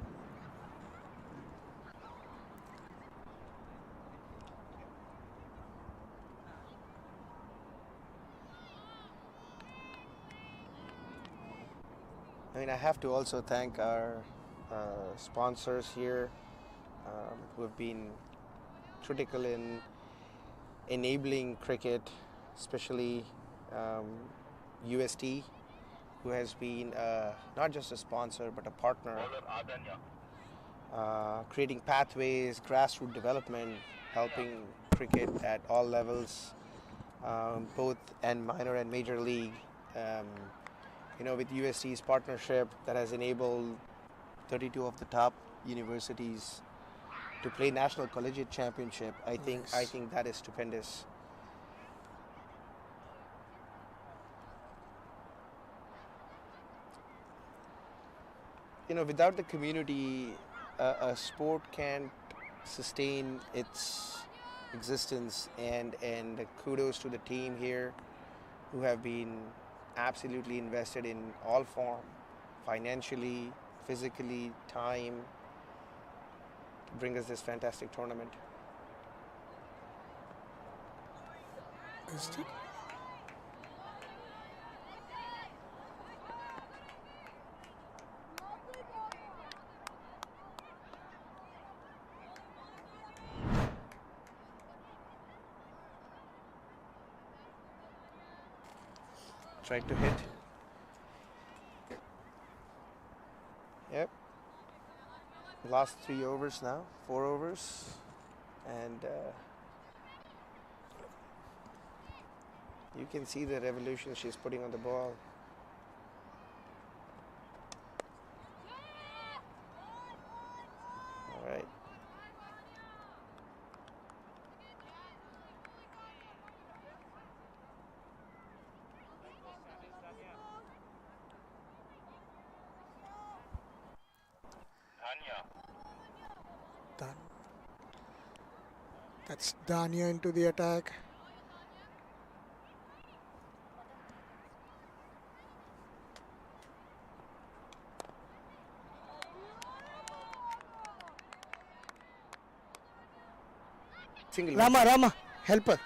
I mean, I have to also thank our sponsors here who have been critical in enabling cricket, especially UST, who has been not just a sponsor but a partner, creating pathways, grassroots development, helping cricket at all levels, both and minor and major league. With UST's partnership that has enabled 32 of the top universities to play national collegiate championship, I think that is stupendous. Without the community, a sport can't sustain its existence, and kudos to the team here who have been absolutely invested in all form, financially, physically, time, to bring us this fantastic tournament. Is it? Tried to hit. Yep. Last 3 overs now, 4 overs, and you can see the revolution she's putting on the ball. All right. Done. That's Dania into the attack. finger. Rama, Rama, help her.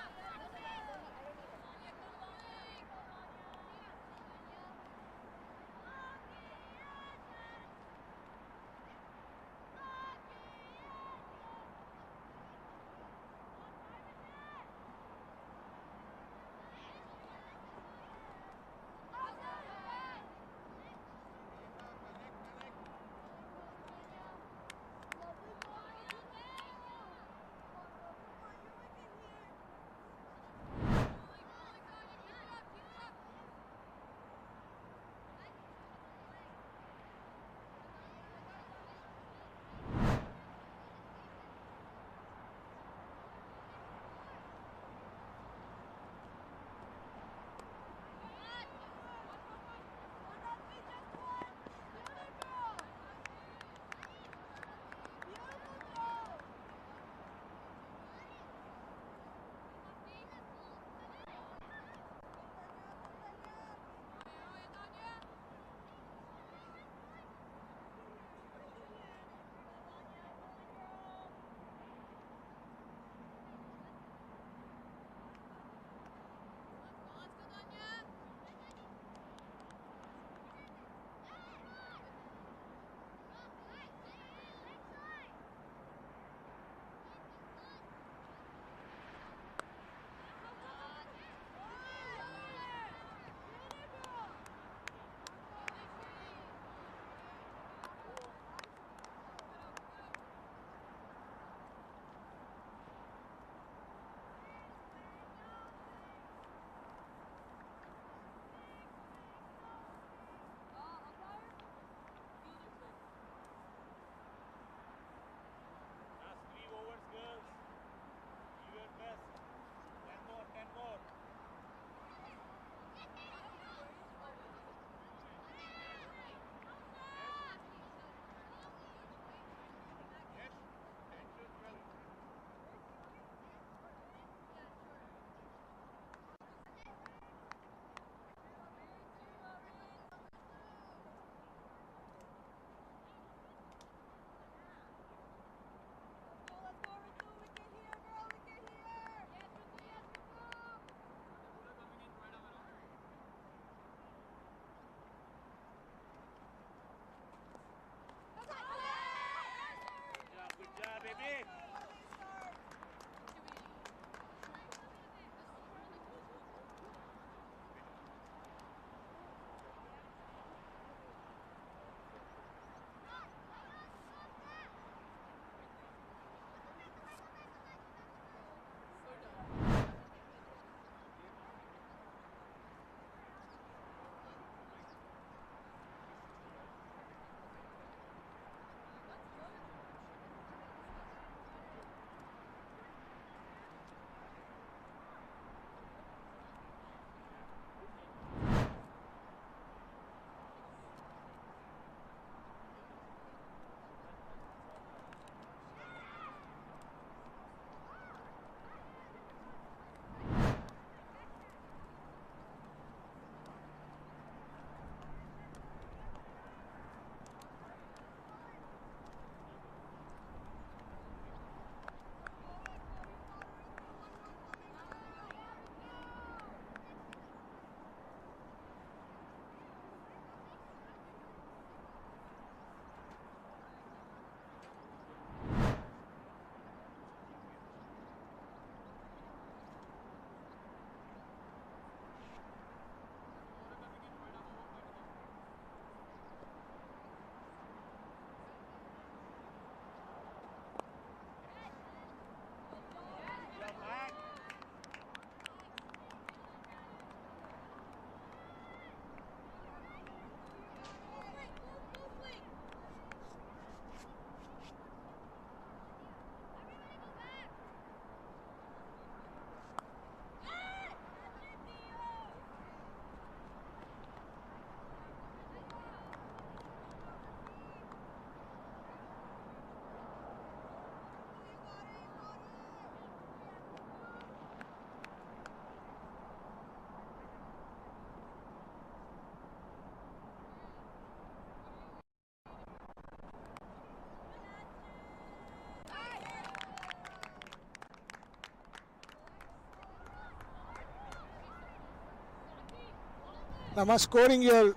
Nama scoring you're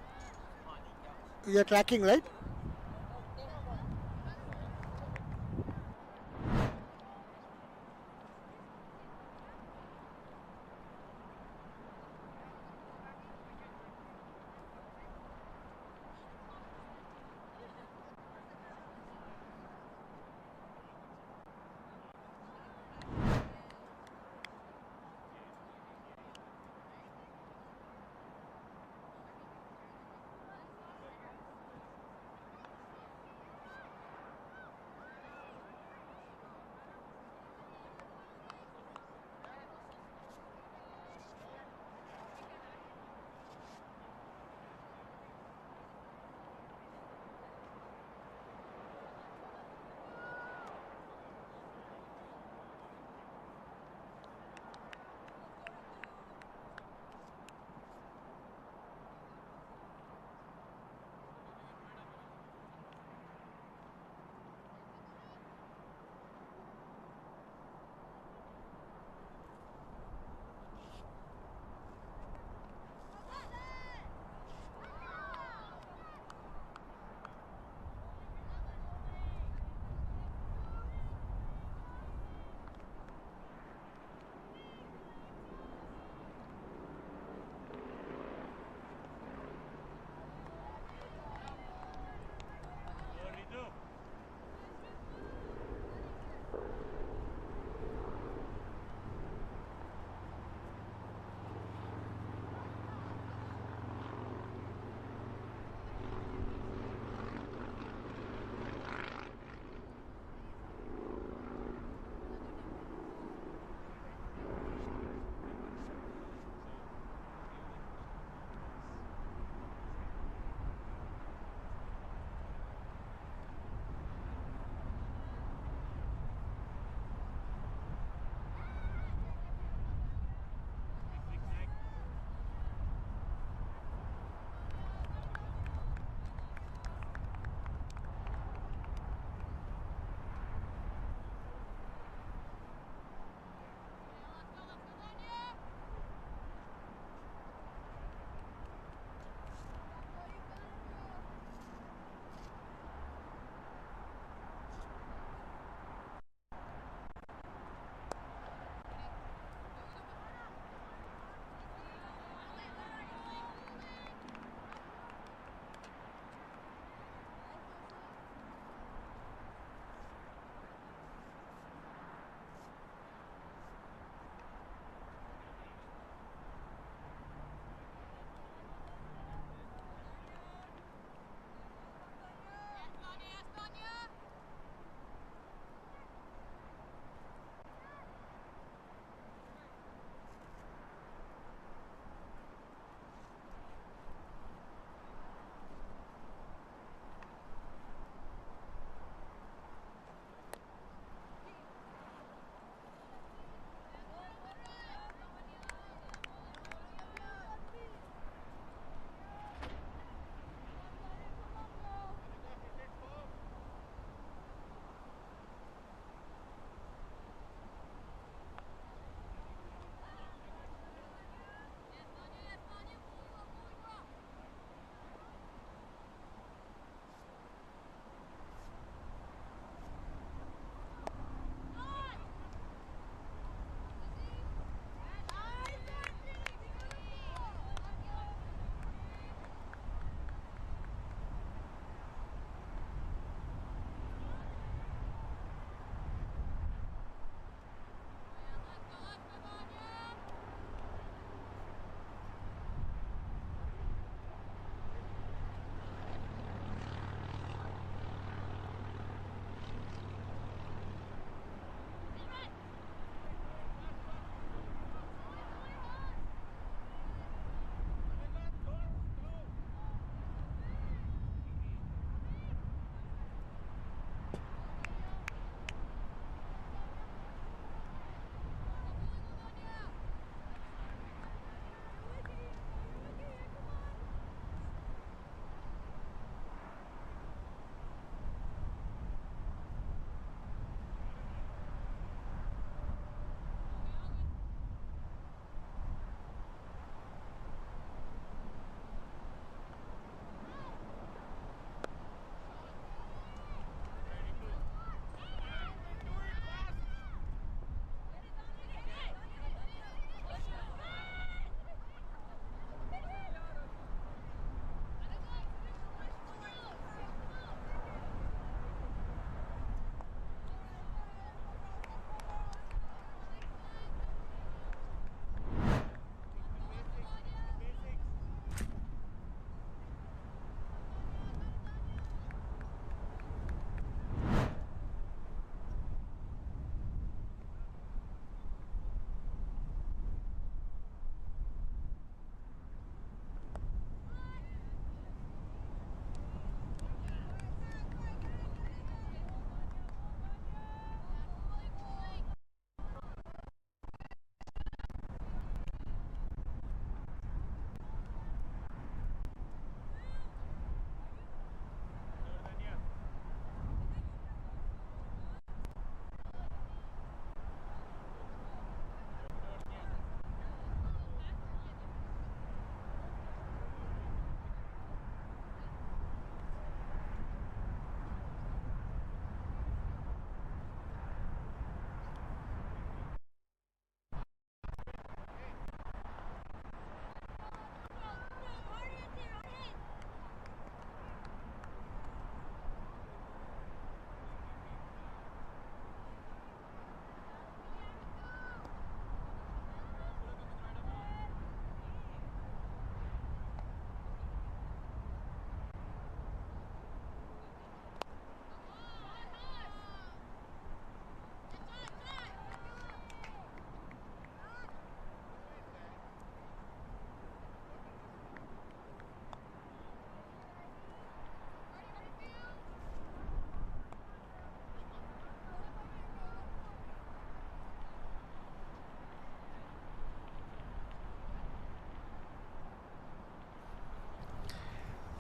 tracking, right?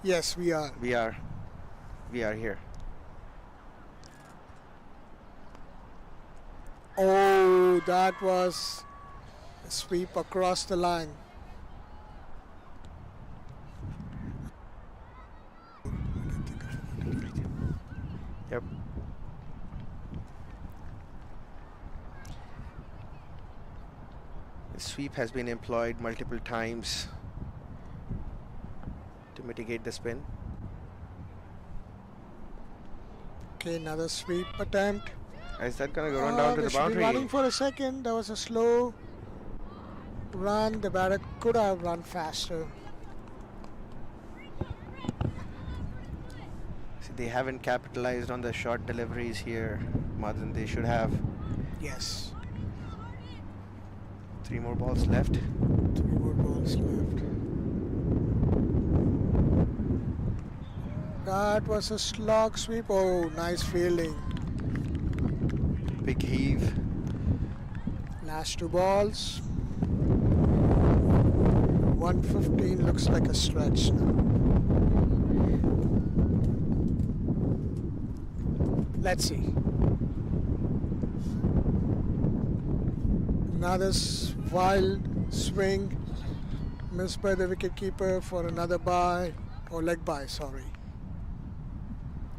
Yes, we are. We are here. Oh, that was a sweep across the line. Yep. The sweep has been employed multiple times to mitigate the spin. Okay, another sweep attempt. Is that gonna go run down to They the should be boundary? running for a second. That was a slow run. The batter could have run faster. See, they haven't capitalized on the short deliveries here more than they should have. Yes. 3 more balls left. 3 more balls left. That was a slog sweep. Oh, nice fielding. Big heave. Last 2 balls. 115 looks like a stretch now. Let's see. Another wild swing missed by the wicketkeeper for another bye, or leg bye, sorry.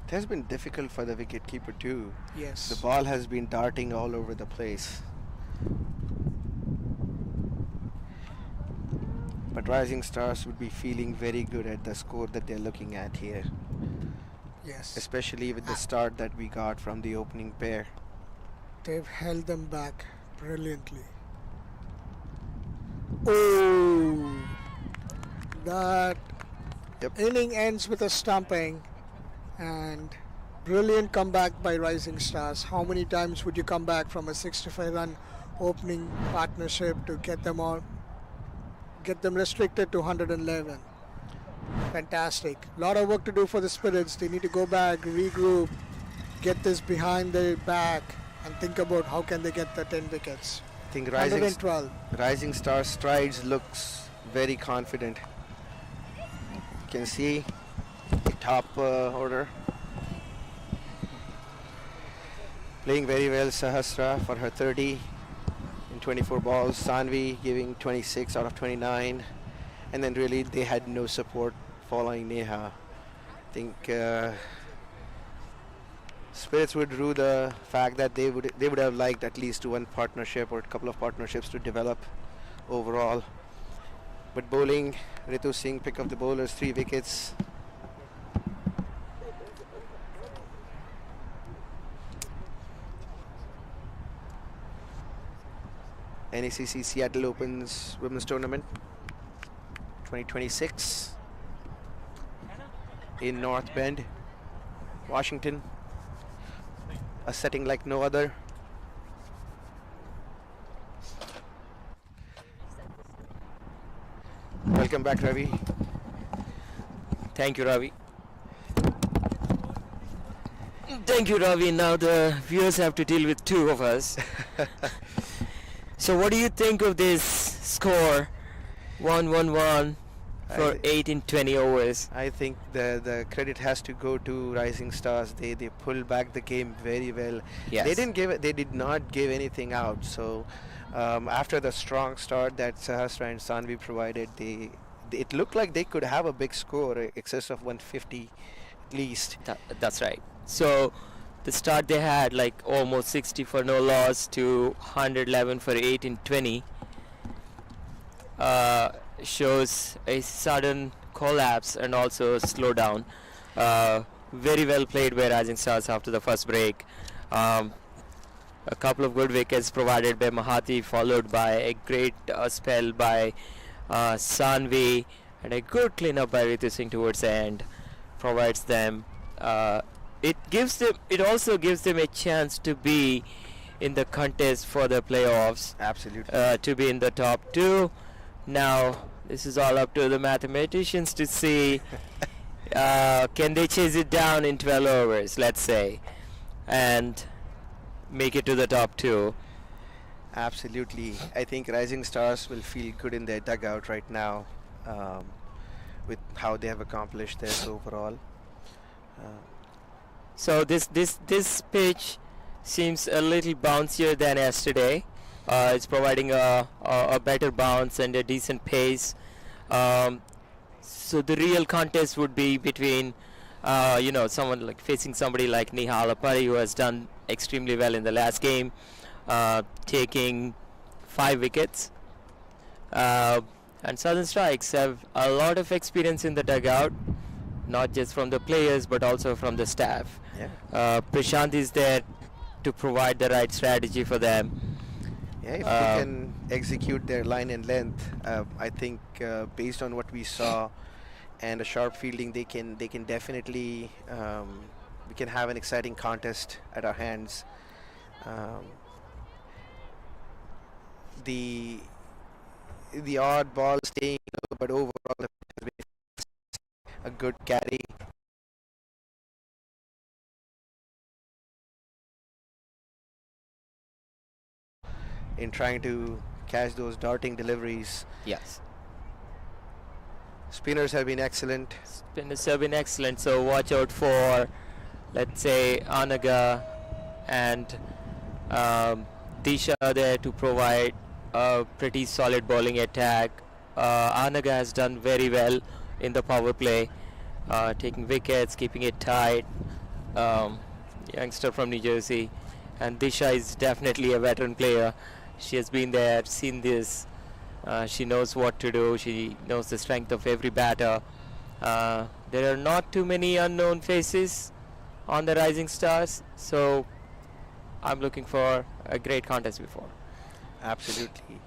It has been difficult for the wicketkeeper too. Yes. The ball has been darting all over the place. But Rising Stars would be feeling very good at the score that they're looking at here, Yes. especially with the start that we got from the opening pair. They've held them back brilliantly. Oh, that Yep. inning ends with a stumping, and brilliant comeback by Rising Stars. How many times would you come back from a 65-run opening partnership to get them restricted to 111? Fantastic. Lot of work to do for the Spirits. They need to go back, regroup, get this behind their back, and think about how can they get the 10 wickets. I think 112. Rising Star strides looks very confident. You can see the top order. Playing very well, Sahasra for her 30 in 24 balls. Sanvi giving 26 out of 29. And then really they had no support following Neha. I think Spirits would rue the fact that they would have liked at least one partnership or a couple of partnerships to develop overall. But bowling, Ritu Singh pick up the bowlers, 3 wickets. NECC Seattle Opens Women's Tournament 2026 in North Bend, Washington. A setting like no other. Welcome back, Ravi. Thank you, Ravi. Thank you, Ravi. Now the viewers have to deal with 2 of us. So what do you think of this score? 1-1-1 for I- 8 in 20 overs. I think the credit has to go to Rising Stars. They pulled back the game very well. Yes. They did not give anything out. So after the strong start that Sahasra and Sanvi provided, it looked like they could have a big score, excess of 150 at least. That's right. So the start they had, like almost 60 for no loss to 111 for 8 in 20, shows a sudden collapse and also slowdown. Very well played by Rising Stars after the first break. A couple of good wickets provided by Mahati, followed by a great spell by Sanvi, and a good cleanup by Ritu Singh towards the end provides them. It also gives them a chance to be in the contest for the playoffs, Absolutely. to be in the top 2. Now this is all up to the mathematicians to see can they chase it down in 12 overs, let's say, and make it to the top 2. Absolutely. I think Rising Stars will feel good in their dugout right now. with how they have accomplished this overall. So this pitch seems a little bouncier than yesterday. It's providing a better bounce and a decent pace. So the real contest would be between, someone like facing somebody like Nihal Appari, who has done extremely well in the last game, taking 5 wickets. And Southern Strikes have a lot of experience in the dugout, not just from the players but also from the staff. Yeah. Prashant is there to provide the right strategy for them. Yeah, if they can execute their line and length, I think based on what we saw and a sharp fielding, they can definitely we can have an exciting contest at our hands. The odd ball staying, but overall it has been a good carry. In trying to catch those darting deliveries. Yes. Spinners have been excellent. Spinners have been excellent, so watch out for, let's say, Anaga and Disha there to provide a pretty solid bowling attack. Anaga has done very well in the power play, taking wickets, keeping it tight. Youngster from New Jersey. And Disha is definitely a veteran player. She has been there, seen this. She knows what to do. She knows the strength of every batter. There are not too many unknown faces on the Rising Stars, so I'm looking for a great contest before. Absolutely.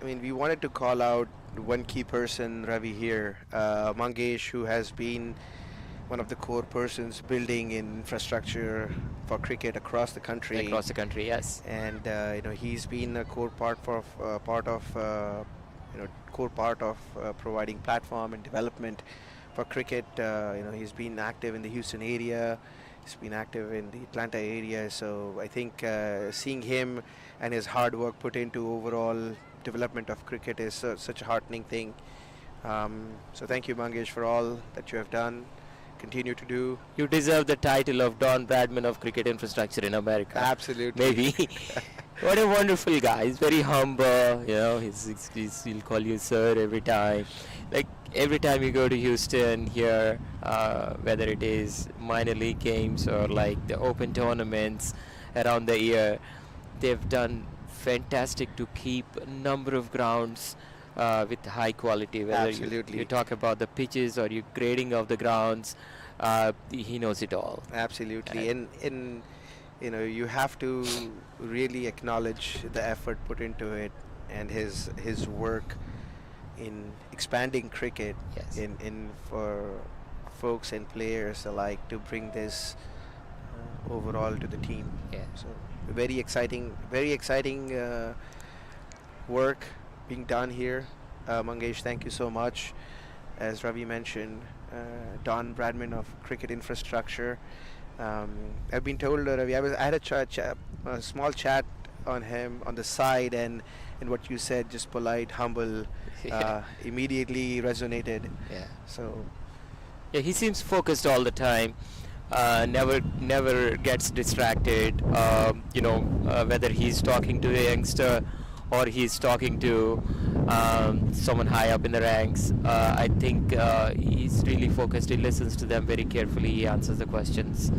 I mean, we wanted to call out one key person, Ravi, here, Mangesh, who has been one of the core persons building infrastructure for cricket across the country. Across the country, yes. And he's been a core part of providing platform and development for cricket. He's been active in the Houston area. He's been active in the Atlanta area. So I think seeing him and his hard work put into overall development of cricket is such a heartening thing. So thank you, Mangesh, for all that you have done. Continue to do. You deserve the title of Don Bradman of cricket infrastructure in America. Absolutely. Maybe. What a wonderful guy. He's very humble. He'll call you sir every time. Like every time you go to Houston here, whether it is minor league games or like the open tournaments around the year, they've done fantastic to keep a number of grounds with high quality. Whether you talk about the pitches or you grading of the grounds, he knows it all. Absolutely. And you have to really acknowledge the effort put into it and his work in expanding cricket. Yes. in for folks and players alike to bring this overall to the team. Yeah. So very exciting work being done here. Mangesh, thank you so much. As Ravi mentioned, Don Bradman of Cricket Infrastructure. I've been told, Ravi, I had a small chat on him on the side, and what you said, just polite, humble, immediately resonated. Yeah. So. Yeah, he seems focused all the time. Never gets distracted. Whether he's talking to a youngster or he's talking to someone high up in the ranks, I think he's really focused. He listens to them very carefully. He answers the questions.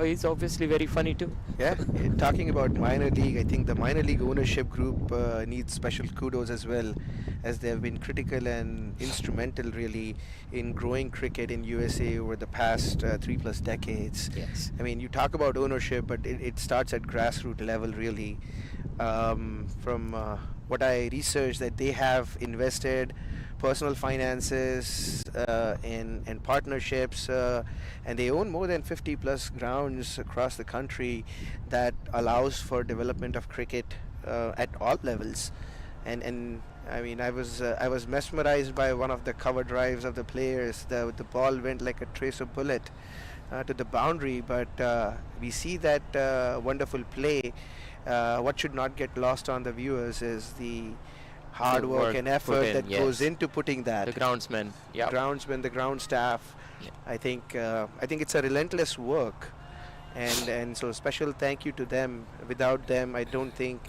He's obviously very funny too. Yeah, talking about minor league, I think the minor league ownership group needs special kudos as well, as they have been critical and instrumental really in growing cricket in USA over the past 3+ decades. Yes. I mean, you talk about ownership, but it starts at grassroots level really. From what I researched, that they have invested personal finances and partnerships, and they own more than 50+ grounds across the country that allows for development of cricket at all levels. And I mean, I was mesmerized by one of the cover drives of the players. The ball went like a tracer bullet to the boundary, but we see that wonderful play what should not get lost on the viewers is the hard The work work and put effort in, that goes yes. into putting that. The groundsman. Yeah. Groundsmen, the ground staff. Yeah. I think it's a relentless work, and so special thank you to them. Without them, I don't think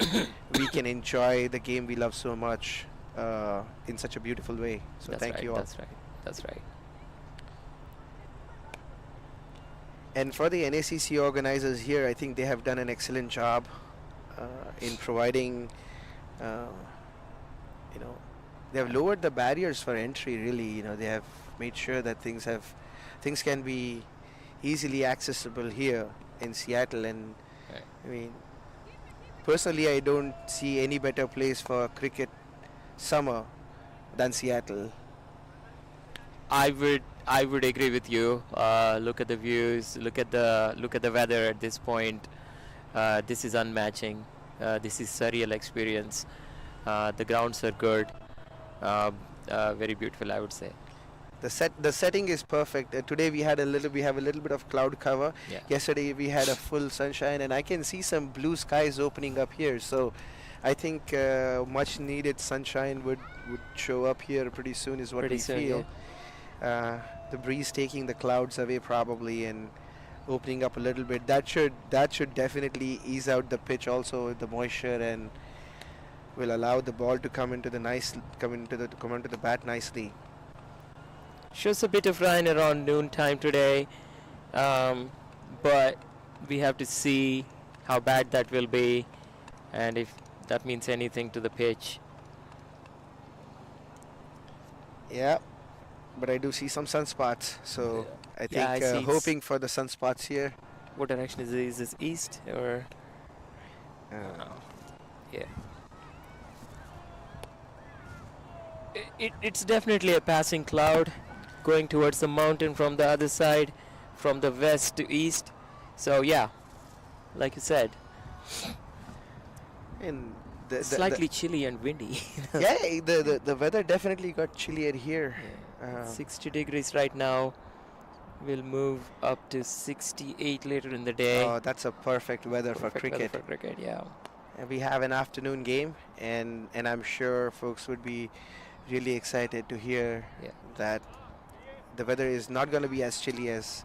we can enjoy the game we love so much in such a beautiful way. So That's thank right. you all. That's right. That's right. And for the NACC organizers here, I think they have done an excellent job in providing, you know, they have lowered the barriers for entry. Really, you know, they have made sure that things can be easily accessible here in Seattle. And Right. I mean, personally, I don't see any better place for cricket summer than Seattle. I would agree with you. Look at the views. Look at the weather at this point. This is unmatching. This is surreal experience. The grounds are good. Very beautiful, I would say. The setting is perfect. Today we have a little bit of cloud cover. Yeah. Yesterday we had a full sunshine, and I can see some blue skies opening up here. So I think much needed sunshine would show up here pretty soon is what Pretty we soon, feel. The breeze taking the clouds away probably and opening up a little bit. That should definitely ease out the pitch also with the moisture, and will allow the ball to come into the bat nicely. Shows a bit of rain around noon time today, but we have to see how bad that will be, and if that means anything to the pitch. Yeah, but I do see some sunspots, so I Yeah, I think see it's- hoping for the sunspots here. What direction is it? Is this east or? Uh, Yeah. It's definitely a passing cloud going towards the mountain from the other side, from the west to east. So yeah, like you said, and the slightly chilly and windy. yeah, the weather definitely got chillier here. 60 degrees right now. We'll move up to 68 later in the day. Oh, that's a perfect weather for Perfect weather cricket. for cricket, yeah. And we have an afternoon game, and I'm sure folks would be really excited to hear Yeah. that the weather is not going to be as chilly as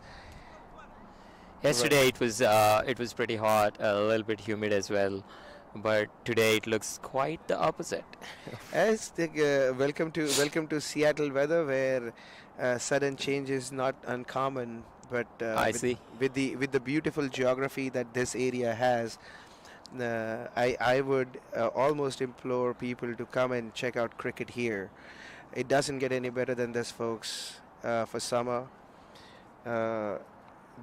Yesterday it was pretty hot, a little bit humid as well, but today it looks quite the opposite. as the welcome to Seattle weather, where sudden change is not uncommon. But I see. with the beautiful geography that this area has, I would almost implore people to come and check out cricket here. It doesn't get any better than this, folks. For summer,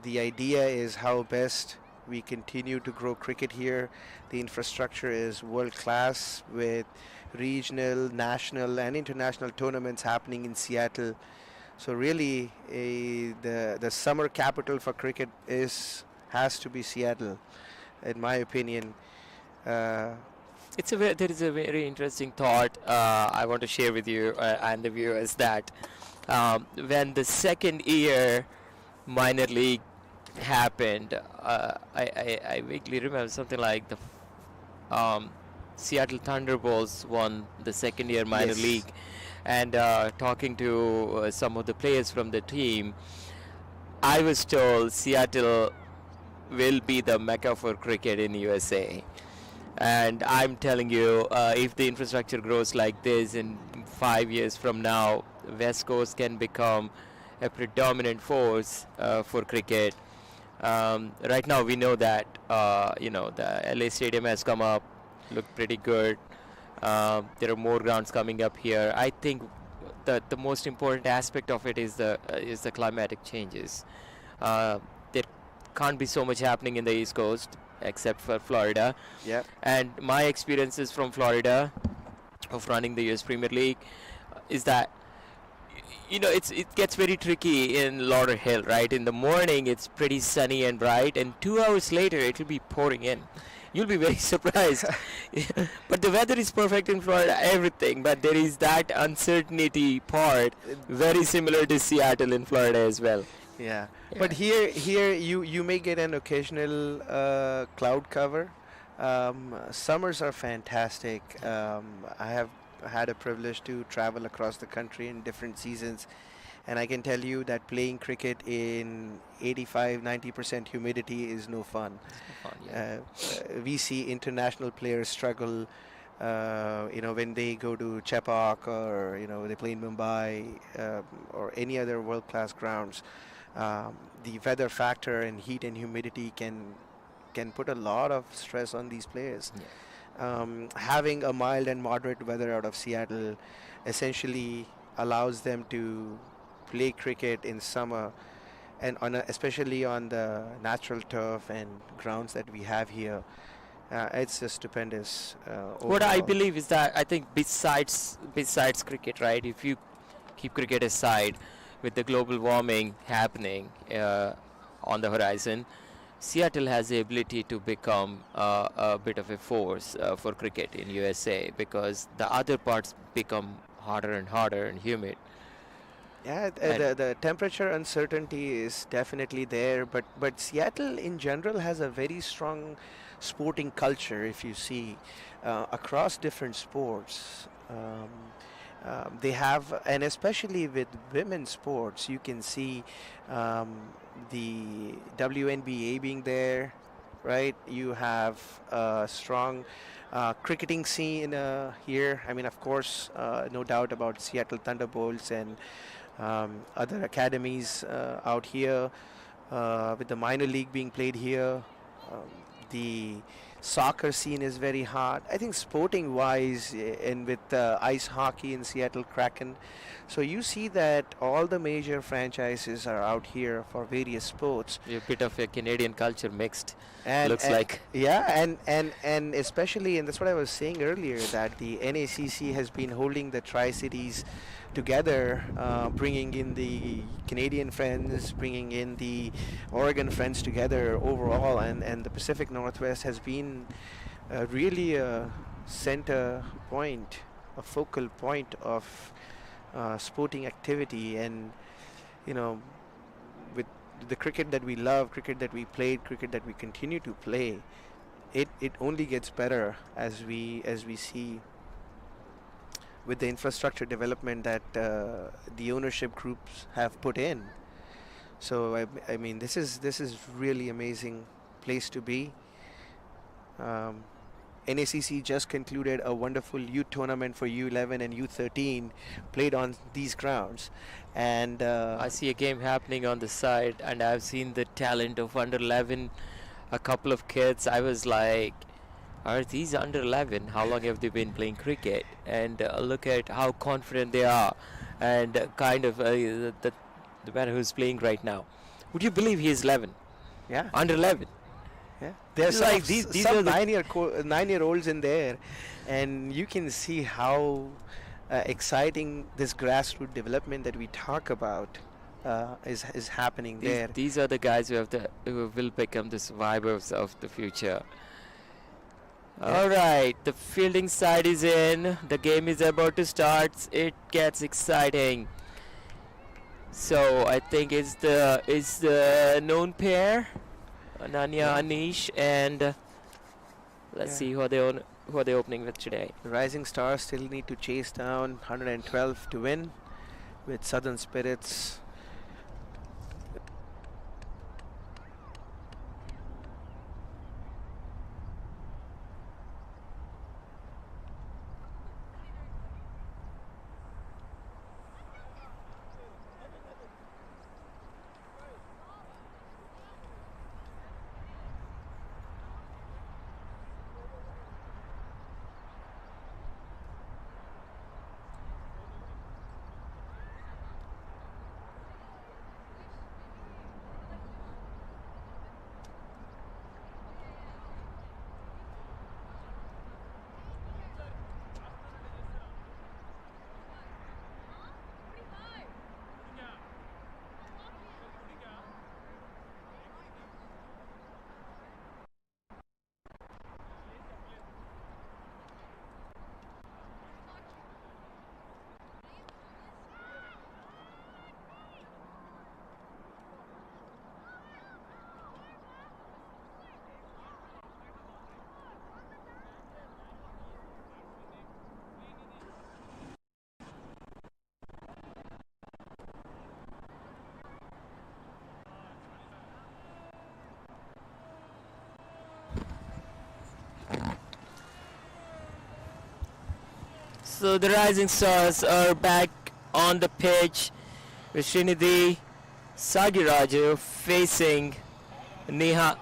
the idea is how best we continue to grow cricket here. The infrastructure is world class with regional, national, and international tournaments happening in Seattle. So really, the summer capital for cricket has to be Seattle, in my opinion. There is a very interesting thought I want to share with you and the viewers that when the second year minor league happened, I vaguely remember something like the Seattle Thunderbolts won the second year minor Yes. league, and talking to some of the players from the team, I was told Seattle will be the mecca for cricket in USA. And I'm telling you, if the infrastructure grows like this in 5 years from now, West Coast can become a predominant force for cricket. Right now, we know that the LA Stadium has come up, looked pretty good. There are more grounds coming up here. I think the most important aspect of it is the climatic changes. There can't be so much happening in the East Coast except for Florida. Yeah. And my experiences from Florida of running the US Premier League is that it gets very tricky in Lauderhill, right? In the morning it's pretty sunny and bright, and 2 hours later it will be pouring in. You'll be very surprised. But the weather is perfect in Florida, everything, but there is that uncertainty part, very similar to Seattle in Florida as well. Yeah. Yeah. But here you may get an occasional cloud cover, Summers are fantastic. I have had a privilege to travel across the country in different seasons, and I can tell you that playing cricket in 85-90% humidity is no fun. It's no fun, yeah. We see international players struggle, when they go to Chepauk or they play in Mumbai or any other world-class grounds. The weather factor and heat and humidity can put a lot of stress on these players. Yeah. Having a mild and moderate weather out of Seattle essentially allows them to play cricket in summer and especially on the natural turf and grounds that we have here. It's just stupendous. What I Overall. believe is that I think besides cricket, right? If you keep cricket aside, with the global warming happening on the horizon, Seattle has the ability to become a bit of a force for cricket in USA because the other parts become hotter and hotter and humid. Yeah, And the temperature uncertainty is definitely there, but Seattle in general has a very strong sporting culture. If you see across different sports, they have, and especially with women's sports, you can see um, the WNBA being there, right? You have a strong cricketing scene here. I mean, of course, no doubt about Seattle Thunderbolts and other academies out here, with the minor league being played here. Um, the soccer scene is very hot. I think sporting wise, and with ice hockey in Seattle Kraken. So you see that all the major franchises are out here for various sports. a bit of a Canadian culture mixed, And, looks and like. yeah, and especially, and that's what I was saying earlier, that the NACC has been holding the Tri-Cities together, bringing in the Canadian friends, bringing in the Oregon friends together overall, and the Pacific Northwest has been really a center point, a focal point of sporting activity, and you know, with the cricket that we love, cricket that we played, cricket that we continue to play, it only gets better as we see with the infrastructure development that the ownership groups have put in. So I mean, this is really amazing place to be. Um, NACC just concluded a wonderful youth tournament for U11 and U13, played on these grounds, and I see a game happening on the side, and I've seen the talent of under 11. A couple of kids. I was like, are these under 11? How long have they been playing cricket? And look at how confident they are, and kind of the man who's playing right now. Would you believe he is 11? yeah, Under 11. yeah, there's Like some, these some are the 9-year-olds in there, and you can see how exciting this grassroots development that we talk about is happening there. these are the guys who will become the survivors of the future. Yeah. All right, the fielding side is in. The game is about to start. It gets exciting. So I think it's the known pair, Ananya Yeah. Anish, and let's Yeah. see who are they opening with today. The Rising Stars still need to chase down 112 to win, with Southern Spirits. So the Rising Stars are back on the pitch with Srinidhi Sagiraju facing Neha.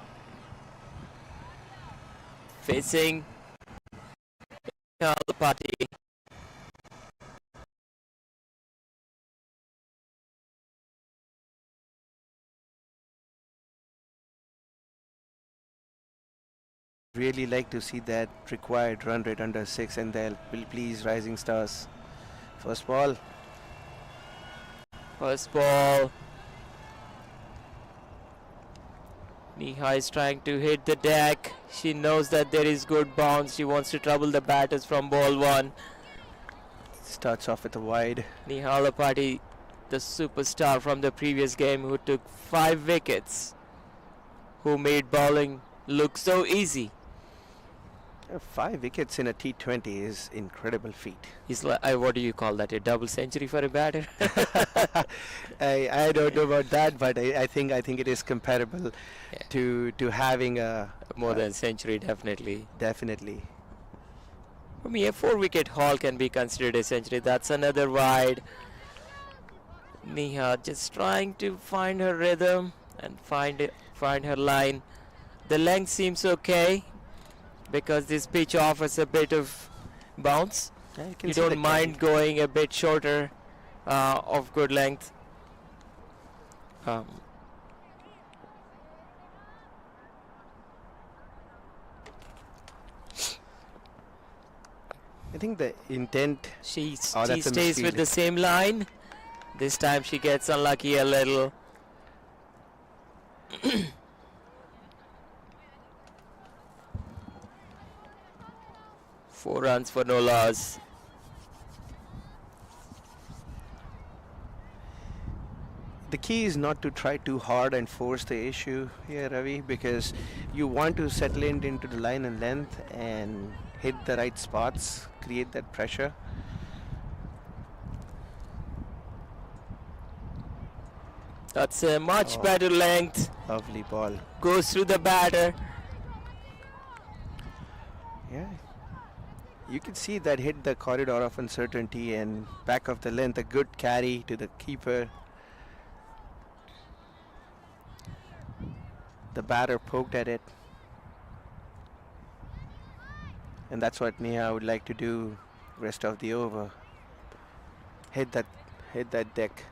Facing Neha Alapati. Really like to see that required run rate under 6, and that will please Rising Stars. First ball. First ball. Neha is trying to hit the deck. She knows that there is good bounce. She wants to trouble the batters from ball 1. Starts off with a wide. Neha Alapati, the superstar from the previous game who took 5 wickets, who made bowling look so easy. 5 wickets in a T20 is incredible feat. He's like, what do you call that? A double century for a batter? I don't know about that, but I think it is comparable Yeah. to having a More than century, definitely. definitely. For me, a 4-wicket haul can be considered a century. That's another wide. Neha just trying to find her rhythm and find her line. The length seems okay because this pitch offers a bit of bounce. Yeah, can You see the don't mind going a bit shorter of good length. I think the intent. She Oh, that's a stays with misfield. the same line. This time she gets unlucky a little. 4 runs for no loss. The key is not to try too hard and force the issue here, Ravi, because you want to settle into the line and length and hit the right spots, create that pressure. That's a much Oh. better length. Lovely ball. Goes through the batter. Yeah. You can see that hit the corridor of uncertainty and back of the length, a good carry to the keeper. The batter poked at it. And that's what Neha would like to do rest of the over. Hit that deck.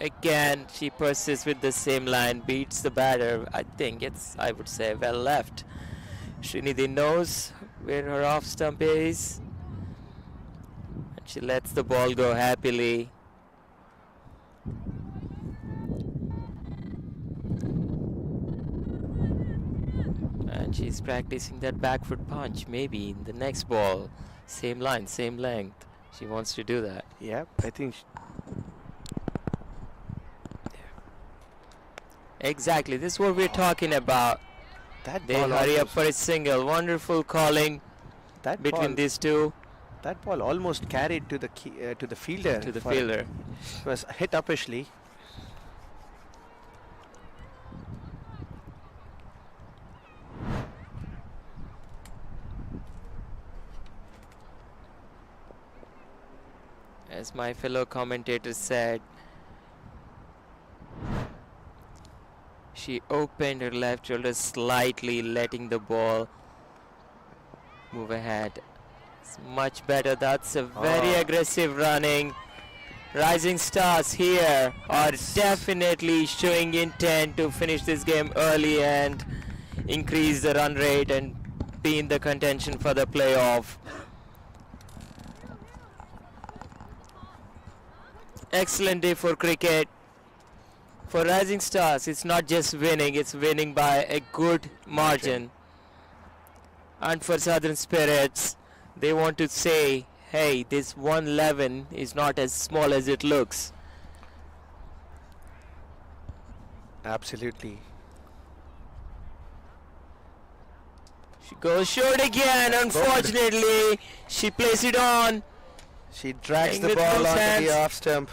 Again, she persists with the same line, beats the batter. I think I would say, well left. Srinidhi knows where her off stump is. And she lets the ball go happily. And she's practicing that back foot punch. Maybe in the next ball, same line, same length. She wants to do that. Yep, I think Exactly, this is what we're talking about. that They ball hurry up almost- for a single. Wonderful calling that between ball, these two that ball almost carried to the to the fielder. to the for- fielder. It was hit uppishly. As my fellow commentator said, she opened her left shoulder slightly, letting the ball move ahead. It's much better. That's a very Oh. aggressive running. Rising Stars here are definitely showing intent to finish this game early and increase the run rate and be in the contention for the playoff. Excellent day for cricket. For Rising Stars, it's not just winning, it's winning by a good margin. And for Southern Spirits, they want to say, hey, this 111 is not as small as it looks. Absolutely. She goes short again, unfortunately. She plays it on. She drags Playing the with ball both onto hands. the off stump.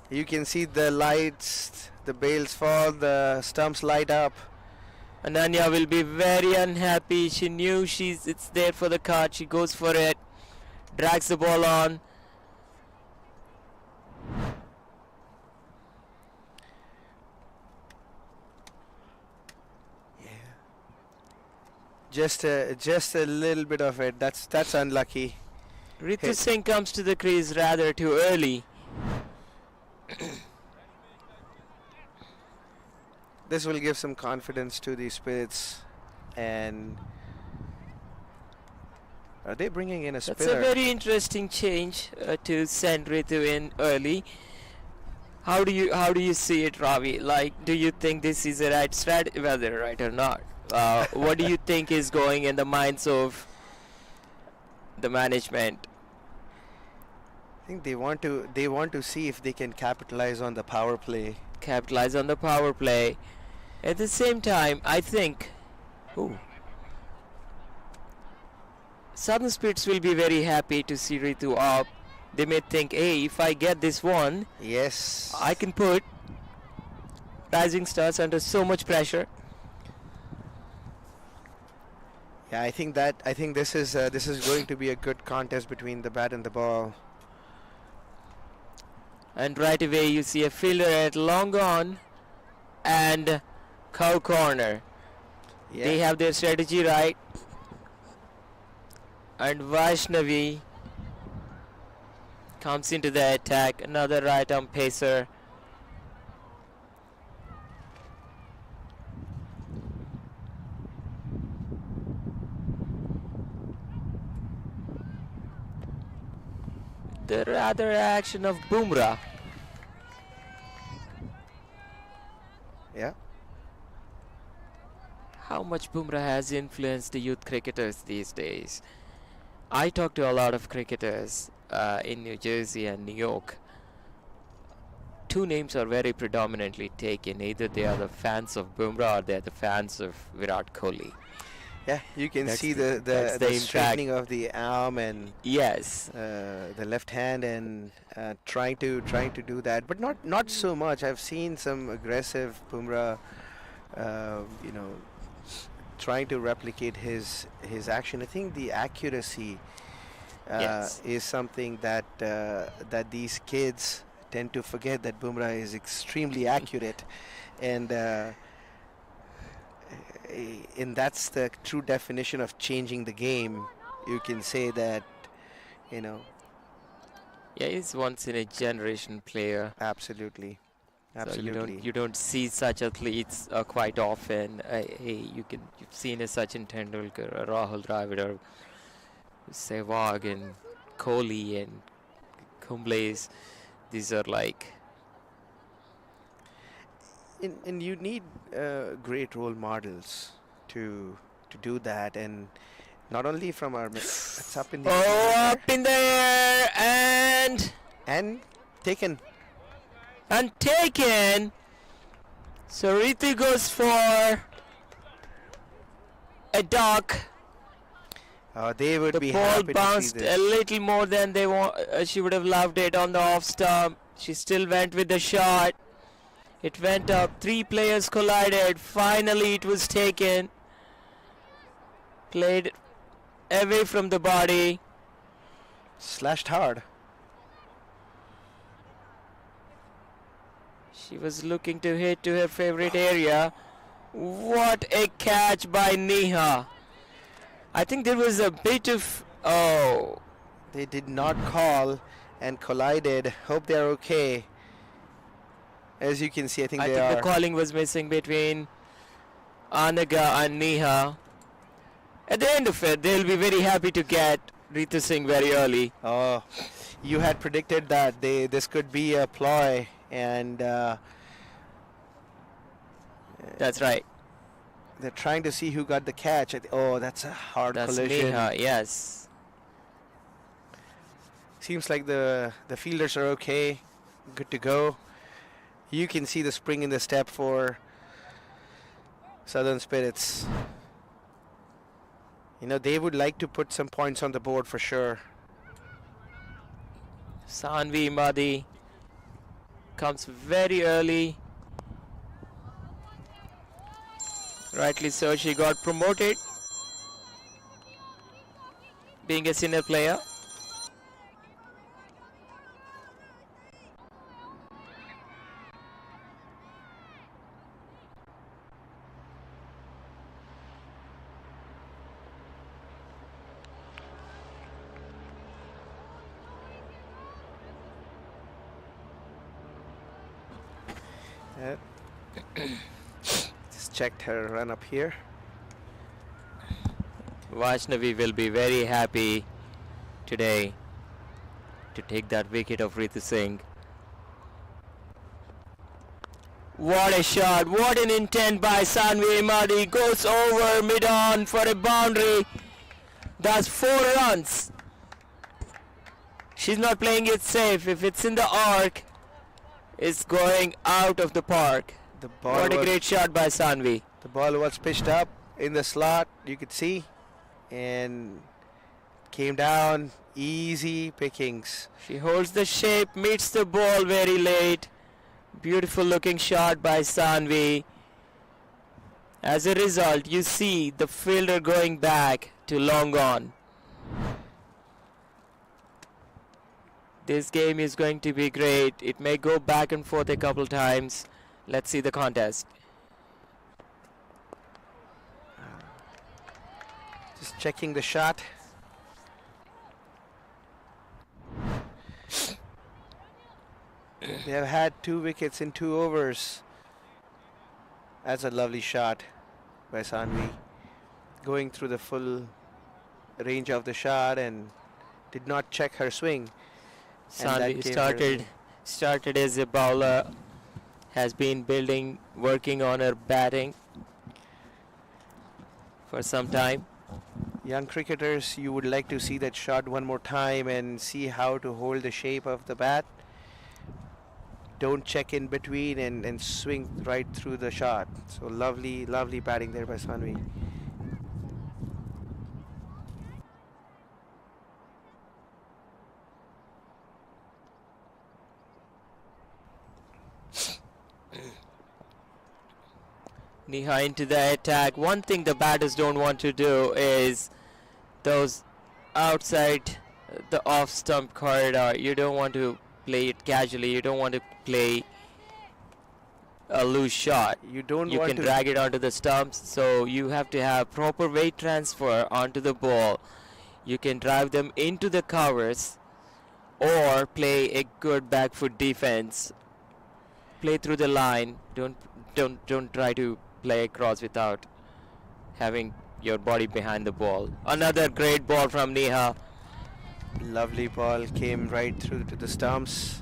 You can see the lights, the bails fall, the stumps light up. Ananya will be very unhappy. She knew it's there for the cut. She goes for it. Drags the ball on. Just a little bit of it. That's unlucky. Ritu Hit. Singh comes to the crease rather too early. This will give some confidence to the Spirits. And are they bringing in a That's a spinner? very interesting change to send Ritu in early. How do you see it, Ravi? Like, do you think this is a right strategy, whether right or not? What do you think is going in the minds of the management? I think they want to see if they can capitalize on the power play. Capitalize on the power play. At the same time, I think Southern Spirits will be very happy to see Ritu up. They may think, hey, if I get this one, Yes. I can put Rising Stars under so much pressure. Yeah, I think this is going to be a good contest between the bat and the ball. And right away you see a fielder at long on and cow corner. Yeah. They have their strategy right. And Vaishnavi comes into the attack. Another right arm pacer. The rather action of Bumrah. Yeah. How much Bumrah has influenced the youth cricketers these days. I talk to a lot of cricketers in New Jersey and New York. Two names are very predominantly taken. Either they are the fans of Bumrah or they are the fans of Virat Kohli. Yeah, you can That's see the- that's the the impact. straightening of the arm and Yes. the left hand and trying to do that, but not so much. I've seen some aggressive Bumrah, trying to replicate his action. I think the accuracy Yes. is something that these kids tend to forget, that Bumrah is extremely accurate, and that's the true definition of changing the game. You can say that, Yeah, he's once in a generation player. absolutely. So Absolutely. you don't see such athletes quite often. You've seen a Sachin Tendulkar, a Rahul Dravid, Sehwag and Kohli and Kumble's. These are like And you need great role models to do that, and not only from our it's up in the up in the air and taken. and taken. So Ritu goes for a duck. They would The be ball happy to see bounced a this. little more than she would have loved it on the off stump. She still went with the shot. It went up. Three players collided. Finally, it was taken. Played away from the body. Slashed hard. She was looking to hit to her favorite area. What a catch by Neha. I think there was a bit of... Oh, They did not call and collided. Hope they're okay. As you can see, I think I they think are. the calling was missing between Anaga and Neha. At the end of it, they'll be very happy to get Ritu Singh very early. Oh, you had predicted that this could be a ploy, and That's right. they're trying to see who got the catch. Oh, that's a hard That's collision. Neha, yes. Seems like the fielders are okay, good to go. You can see the spring in the step for Southern Spirits. They would like to put some points on the board for sure. Sanvi Madi comes very early. Rightly so, she got promoted being a senior player. Yep. Just checked her run up here. Vaishnavi will be very happy today to take that wicket of Ritu Singh. What a shot, what an intent by Sanvi Imadi, goes over mid-on for a boundary. That's 4 runs. She's not playing it safe. If it's in the arc, it's going out of the park. The ball What a was, great shot by Sanvi. the ball was pitched up in the slot, you could see, and came down. Easy pickings. She holds the shape, meets the ball very late. Beautiful looking shot by Sanvi. As a result, you see the fielder going back to long on. This game is going to be great. It may go back and forth a couple times. Let's see the contest. Just checking the shot. They have had 2 wickets in 2 overs. That's a lovely shot by Sanvi. Going through the full range of the shot and did not check her swing. And that Sanvi gave her started as a bowler, has been working on her batting for some time. Young cricketers, you would like to see that shot one more time and see how to hold the shape of the bat. Don't check in between and swing right through the shot. So lovely, lovely batting there by Sanvi. Neha into the attack. One thing the batters don't want to do is those outside the off stump corridor. You don't want to play it casually. You don't want to play a loose shot. You don't You want can to drag it onto the stumps, so you have to have proper weight transfer onto the ball. You can drive them into the covers or play a good back foot defense. Play through the line. Don't try to play across without having your body behind the ball. Another great ball from Neha. Lovely ball came right through to the stumps.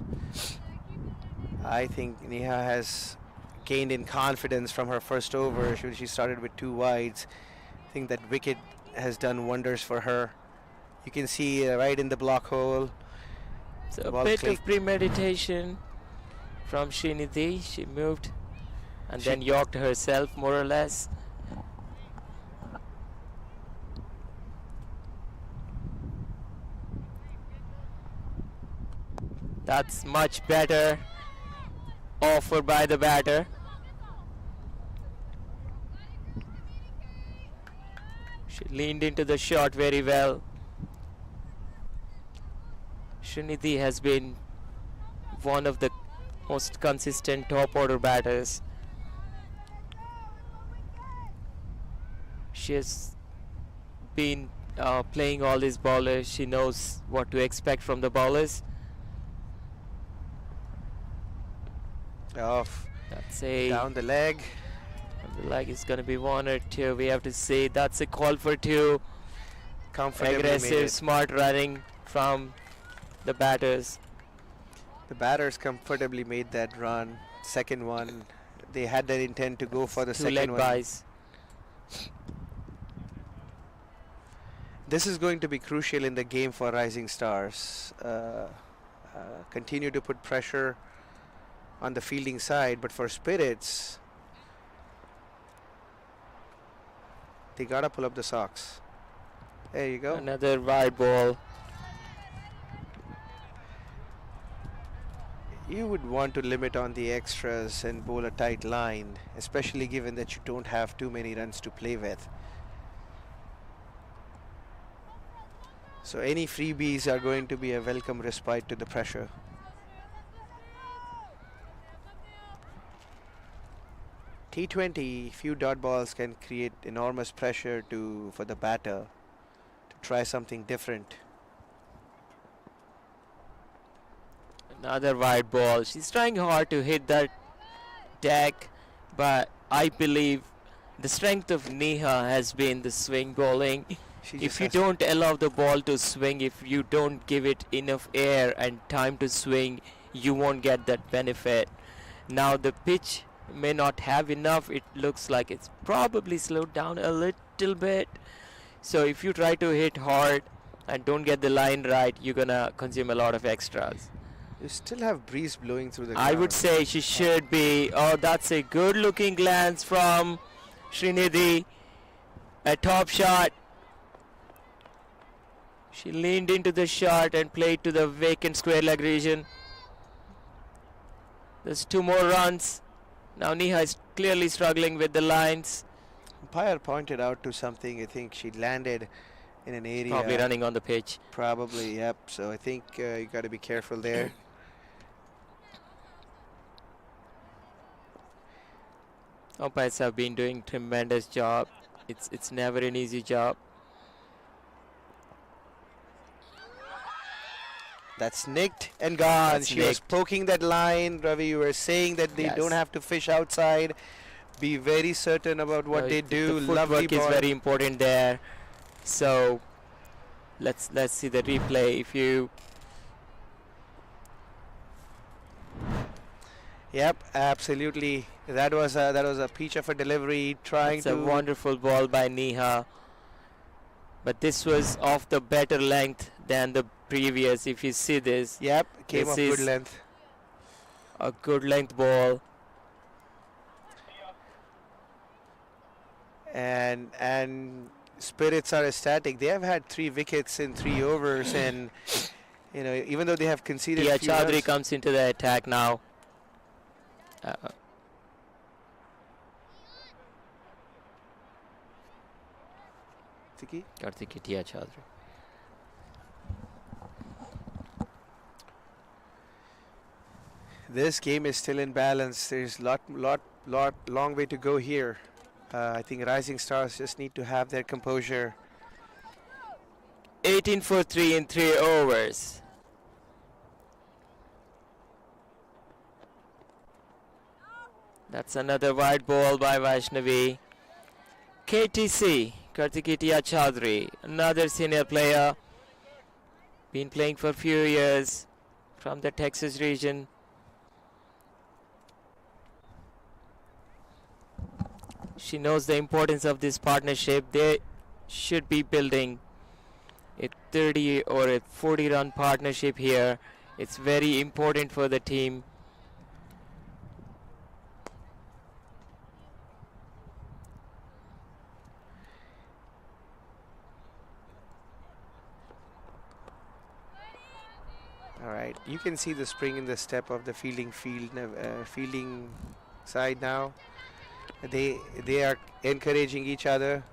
I think Neha has gained in confidence from her first over. She started with 2 wides. I think that wicket has done wonders for her. You can see right in the block hole. So The a ball bit clicked. of premeditation from Srinidhi. She moved and then yorked herself more or less. That's much better offer by the batter. She leaned into the shot very well. Srinidhi has been one of the most consistent top order batters. She has been playing all these bowlers. She knows what to expect from the bowlers. Off That's a down the leg. the leg is gonna be 1 or 2. We have to say that's a call for 2. Comfortably made Aggressive, it. smart running from the batters. The batters comfortably made that run. Second one, they had that intent to go for the 2 second leg one. buys. This is going to be crucial in the game for Rising Stars. Continue to put pressure on the fielding side, but for Spirits, they gotta pull up the socks. There you go. Another wide ball. You would want to limit on the extras and bowl a tight line, especially given that you don't have too many runs to play with. So any freebies are going to be a welcome respite to the pressure. T20, few dot balls can create enormous pressure for the batter to try something different. Another wide ball. She's trying hard to hit that deck, but I believe the strength of Neha has been the swing bowling. She If just you has- don't allow the ball to swing, if you don't give it enough air and time to swing, you won't get that benefit. Now the pitch may not have enough. It looks like it's probably slowed down a little bit. So if you try to hit hard and don't get the line right, you're gonna consume a lot of extras. You still have breeze blowing through the I would ground. say she should be. Oh, that's a good looking glance from Srinidhi. A top shot. She leaned into the shot and played to the vacant square leg region. There's 2 more runs. Now Neha is clearly struggling with the lines. Umpire pointed out to something. I think she landed in an area. Probably running on the pitch. Probably, yep. So I think you got to be careful there. Umpires have been doing tremendous job. It's never an easy job. That's nicked and gone. That's She was nicked. poking that line. Ravi, you were saying that they don't Yes. have to fish outside. Be very certain about what they do. The Lovely footwork is ball. very important there. So let's see the replay. If you Yep, absolutely. That was a peach of a delivery. Trying It's to a wonderful ball by Neha. But this was of the better length than the previous. If you see this, Yep, came This off good is- length. a good length ball. And spirits are ecstatic. They have had 3 wickets in 3 overs, and you know, even though they have conceded Tia few Chaudhary runs, comes into the attack now. Tiki? Kartiki Tia Chaudhary. This game is still in balance. There's long way to go here. I think Rising Stars just need to have their composure. 18 for 3 in 3 overs. That's another wide ball by Vaishnavi. KTC, Kartiki Tia Chaudhary, another senior player. Been playing for a few years from the Texas region. She knows the importance of this partnership. They should be building a 30 or a 40 run partnership here. It's very important for the team. All right, you can see the spring in the step of the fielding side now. They are encouraging each other.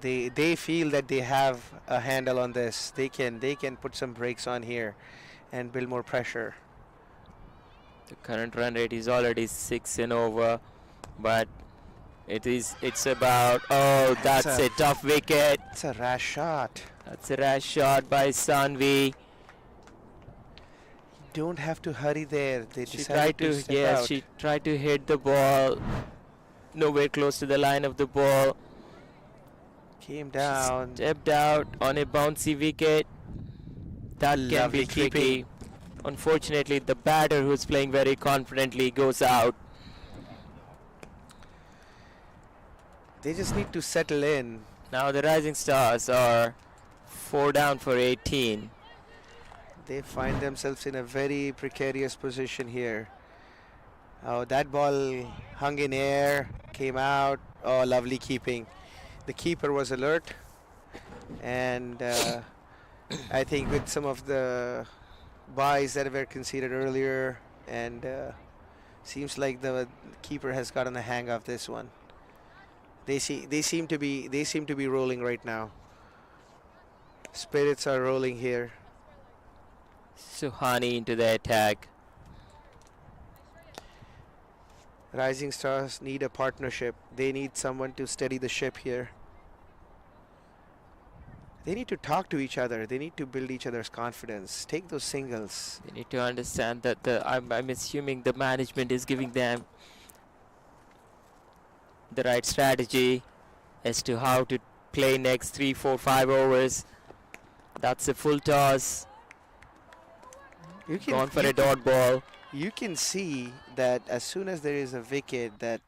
They feel that they have a handle on this. They can put some brakes on here and build more pressure. The current run rate is already 6 and over, but it's about, oh, That's that's a- a tough wicket. It's a rash shot. That's a rash shot by Sanvi. Don't have to hurry there. They She decided tried to, step yes, out. she tried to hit the ball. Nowhere close to the line of the ball. Came down. Stepped out on a bouncy wicket. That can Lovely be tricky. keeping. Unfortunately, the batter who's playing very confidently goes out. They just need to settle in. Now the Rising Stars are 4 down for 18. They find themselves in a very precarious position here. Oh, that ball hung in air, came out. Oh, lovely keeping. The keeper was alert, and I think with some of the buys that were conceded earlier, and seems like the keeper has gotten the hang of this one. They seem to be rolling right now. Spirits are rolling here. Suhani into the attack. Rising Stars need a partnership. They need someone to steady the ship here. They need to talk to each other. They need to build each other's confidence. Take those singles. They need to understand that I'm assuming the management is giving them the right strategy as to how to play next 3, 4, 5 overs. That's a full toss. Gone for a dot ball. You can see that as soon as there is a wicket, that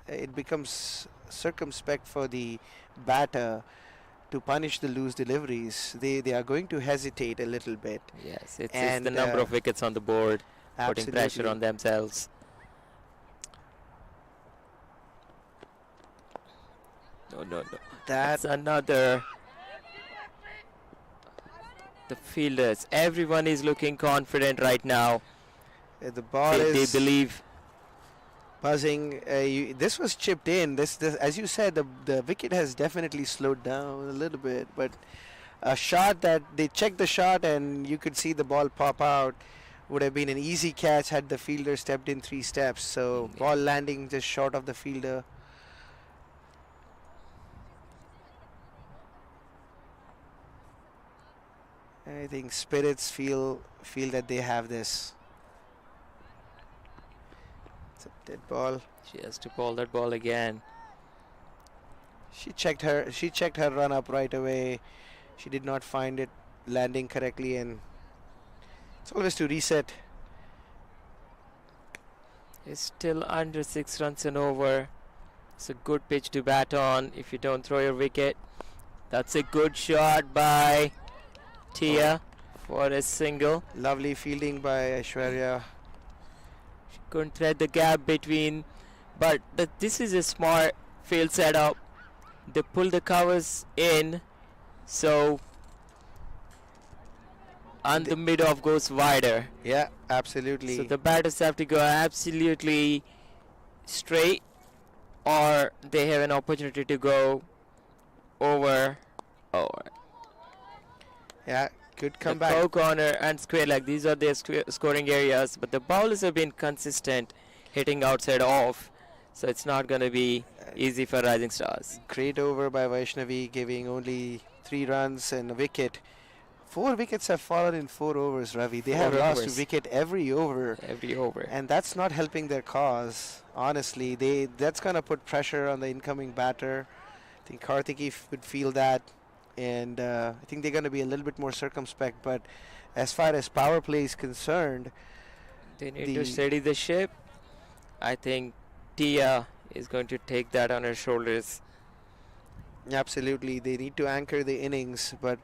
it becomes circumspect for the batter to punish the loose deliveries. They are going to hesitate a little bit. Yes, it's the number of wickets on the board, putting pressure on themselves. No. That's another. The fielders, everyone is looking confident right now. The ball They is believe. buzzing. This was chipped in. This, as you said, the wicket has definitely slowed down a little bit. But a shot that they checked the shot and you could see the ball pop out would have been an easy catch had the fielder stepped in 3 steps. So ball landing just short of the fielder. I think Spirits feel that they have this. It's a dead ball. She has to ball that ball again. She checked her run up right away. She did not find it landing correctly, and it's always to reset. It's still under 6 runs and over. It's a good pitch to bat on if you don't throw your wicket. That's a good shot by Tia for a single. Lovely fielding by Aishwarya. She couldn't thread the gap between, but this is a smart field setup. They pull the covers in, so and the mid-off goes wider. Yeah, absolutely. So the batters have to go absolutely straight, or they have an opportunity to go over. Yeah, good The comeback. four corner and square leg, these are their scoring areas, but the bowlers have been consistent, hitting outside off, so it's not going to be easy for Rising Stars. Great over by Vaishnavi, giving only 3 runs and a wicket. 4 wickets have fallen in 4 overs, Ravi. They have lost a wicket every over. And that's not helping their cause, honestly. That's going to put pressure on the incoming batter. I think Karthiki would feel that. And I think they're going to be a little bit more circumspect. But as far as power play is concerned, they need to steady the ship. I think Tia is going to take that on her shoulders. Absolutely. They need to anchor the innings. But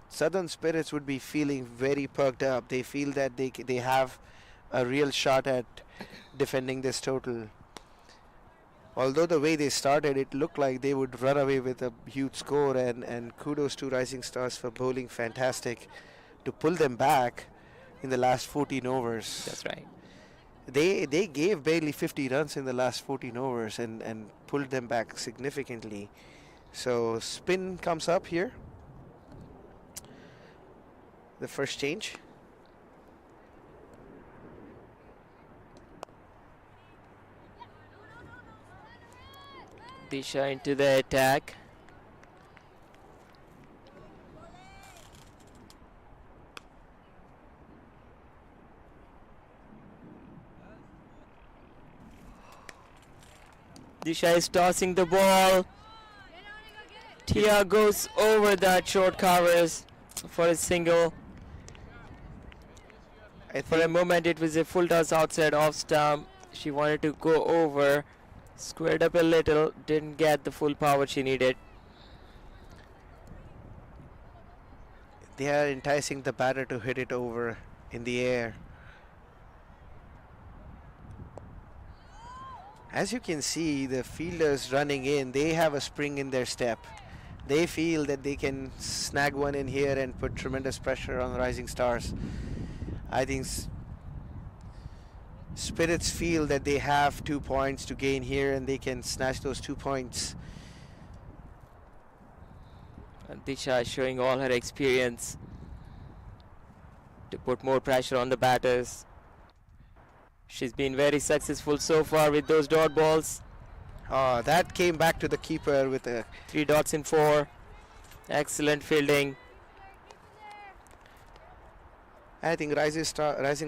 Southern Spirits would be feeling very perked up. They feel that they have a real shot at defending this total. Although the way they started, it looked like they would run away with a huge score, and kudos to Rising Stars for bowling fantastic to pull them back in the last 14 overs. That's right. They gave barely 50 runs in the last 14 overs and pulled them back significantly. So spin comes up here. The first change. Disha into the attack. Disha is tossing the ball. Tia goes over that short covers for a single. For a moment it was a full toss outside off stump. She wanted to go over. Squared up a little, didn't get the full power she needed. They are enticing the batter to hit it over in the air. As you can see, the fielders running in, they have a spring in their step. They feel that they can snag one in here and put tremendous pressure on the Rising Stars. I think Spirits feel that they have 2 points to gain here and they can snatch those 2 points. And Disha is showing all her experience to put more pressure on the batters. She's been very successful so far with those dot balls. That came back to the keeper with a 3 dots in 4. Excellent fielding. I think Rising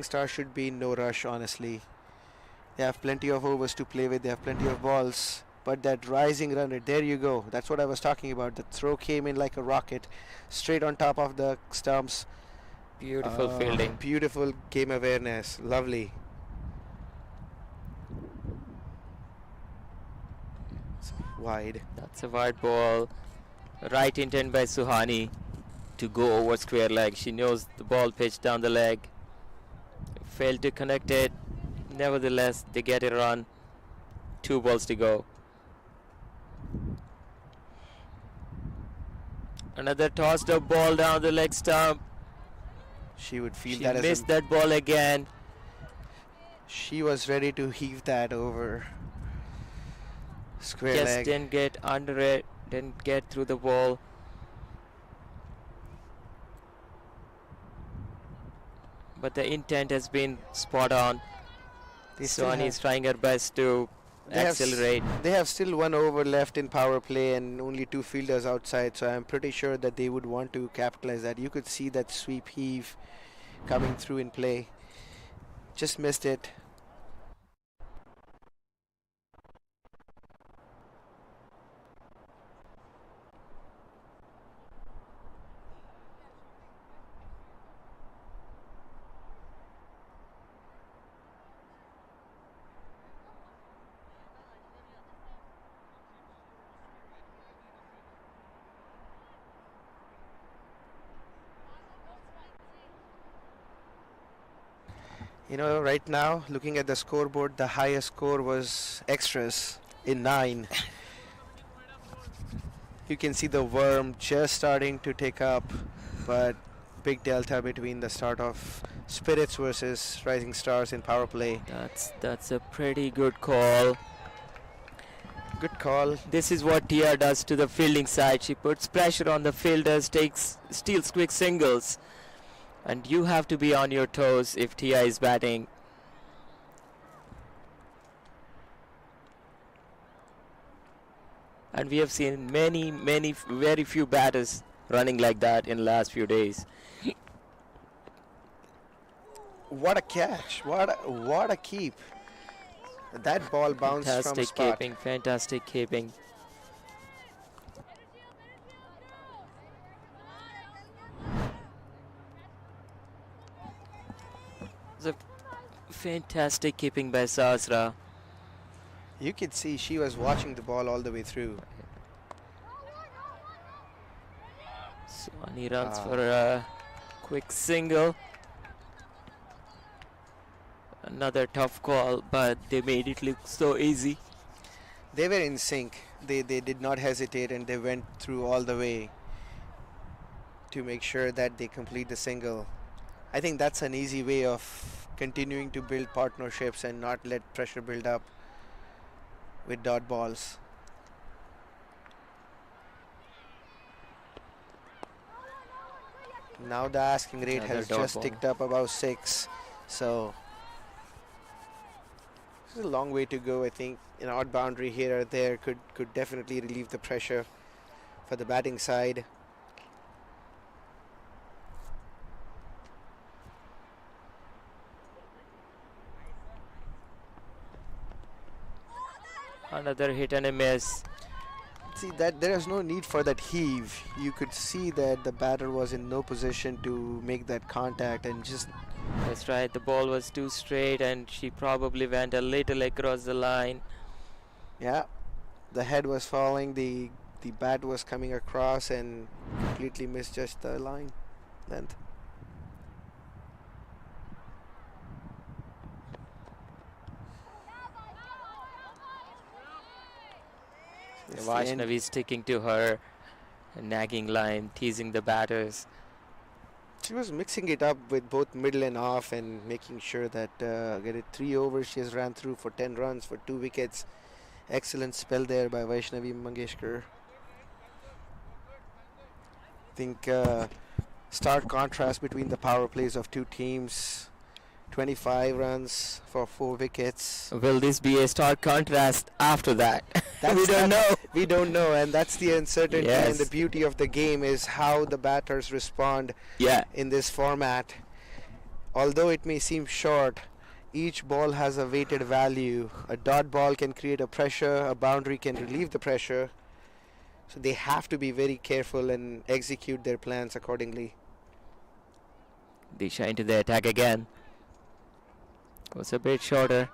Star should be in no rush, honestly. They have plenty of overs to play with, they have plenty of balls. But that rising runner, there you go. That's what I was talking about. The throw came in like a rocket, straight on top of the stumps. Beautiful fielding. Beautiful game awareness. Lovely. It's wide. That's a wide ball. Right intent by Suhani to go over square leg. She knows the ball pitched down the leg. Failed to connect it. Nevertheless, they get a run. 2 balls to go. Another tossed up ball down the leg stump. She would feel She that as missed that ball again. she was ready to heave that over square Just leg. didn't get under it. Didn't get through the ball. But the intent has been spot on. They still Suhani have- is trying her best to They have s- accelerate. They have still 1 over left in power play and only 2 fielders outside, so I'm pretty sure that they would want to capitalize that. You could see that sweep heave coming through in play. Just missed it. You know, right now, looking at the scoreboard, the highest score was extras in 9. You can see the worm just starting to take up, but big delta between the start of Spirits versus Rising Stars in power play. That's a pretty good call. Good call. This is what Tia does to the fielding side. She puts pressure on the fielders, steals quick singles. And you have to be on your toes if Tia is batting. And we have seen very few batters running like that in the last few days. What a catch. What a keep. That ball bounced from Fantastic spot. keeping, fantastic keeping. It was a fantastic keeping by Sahasra. You could see she was watching the ball all the way through. Suhani runs for a quick single. Another tough call, but they made it look so easy. They were in sync. They did not hesitate and they went through all the way to make sure that they complete the single. I think that's an easy way of continuing to build partnerships and not let pressure build up with dot balls. Now the asking rate Another has dot just ball. ticked up about 6, so this is a long way to go. I think an odd boundary here or there could definitely relieve the pressure for the batting side. Another hit and a miss. See that there is no need for that heave. You could see that the batter was in no position to make that contact and just That's right, the ball was too straight and she probably went a little across the line. yeah, the head was falling, the bat was coming across and completely misjudged the line length. It's the end. Vaishnavi sticking to her nagging line, teasing the batters. She was mixing it up with both middle and off and making sure that get it 3 overs. She has ran through for 10 runs for 2 wickets. Excellent spell there by Vaishnavi Mangeshkar. I think stark contrast between the power plays of two teams. 25 runs for 4 wickets. Will this be a stark contrast after that? We don't know. We don't know, and that's the uncertainty and the Yes. beauty of the game is how the batters respond Yeah. in this format. Although it may seem short, each ball has a weighted value. A dot ball can create a pressure, a boundary can relieve the pressure. So they have to be very careful and execute their plans accordingly. Disha into the attack again. Goes a bit shorter.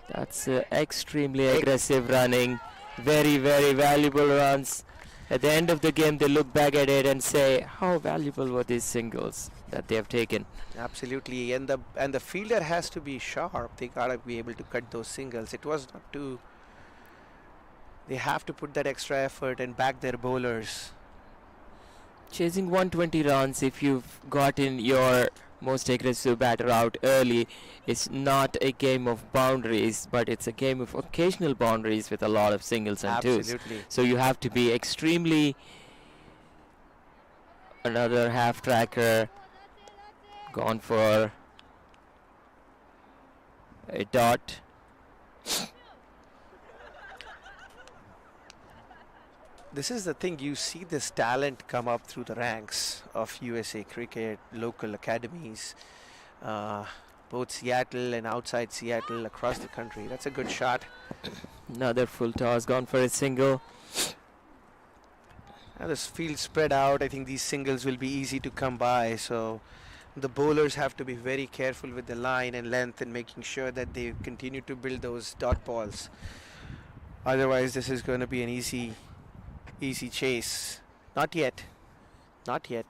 That's extremely aggressive running. Very, very valuable runs. At the end of the game, they look back at it and say, how valuable were these singles that they have taken? Absolutely, and the fielder has to be sharp. They gotta be able to cut those singles. It was not too. They have to put that extra effort and back their bowlers. Chasing 120 runs, if you've gotten your most aggressive batter out early, it's not a game of boundaries, but it's a game of occasional boundaries with a lot of singles and twos. Absolutely. So you have to be extremely. Another half tracker gone for a dot. This is the thing, you see this talent come up through the ranks of USA Cricket, local academies, both Seattle and outside Seattle, across the country. That's a good shot. Another full toss gone for a single. Now this field spread out. I think these singles will be easy to come by. So the bowlers have to be very careful with the line and length and making sure that they continue to build those dot balls. Otherwise, this is going to be an easy chase. Not yet. Not yet.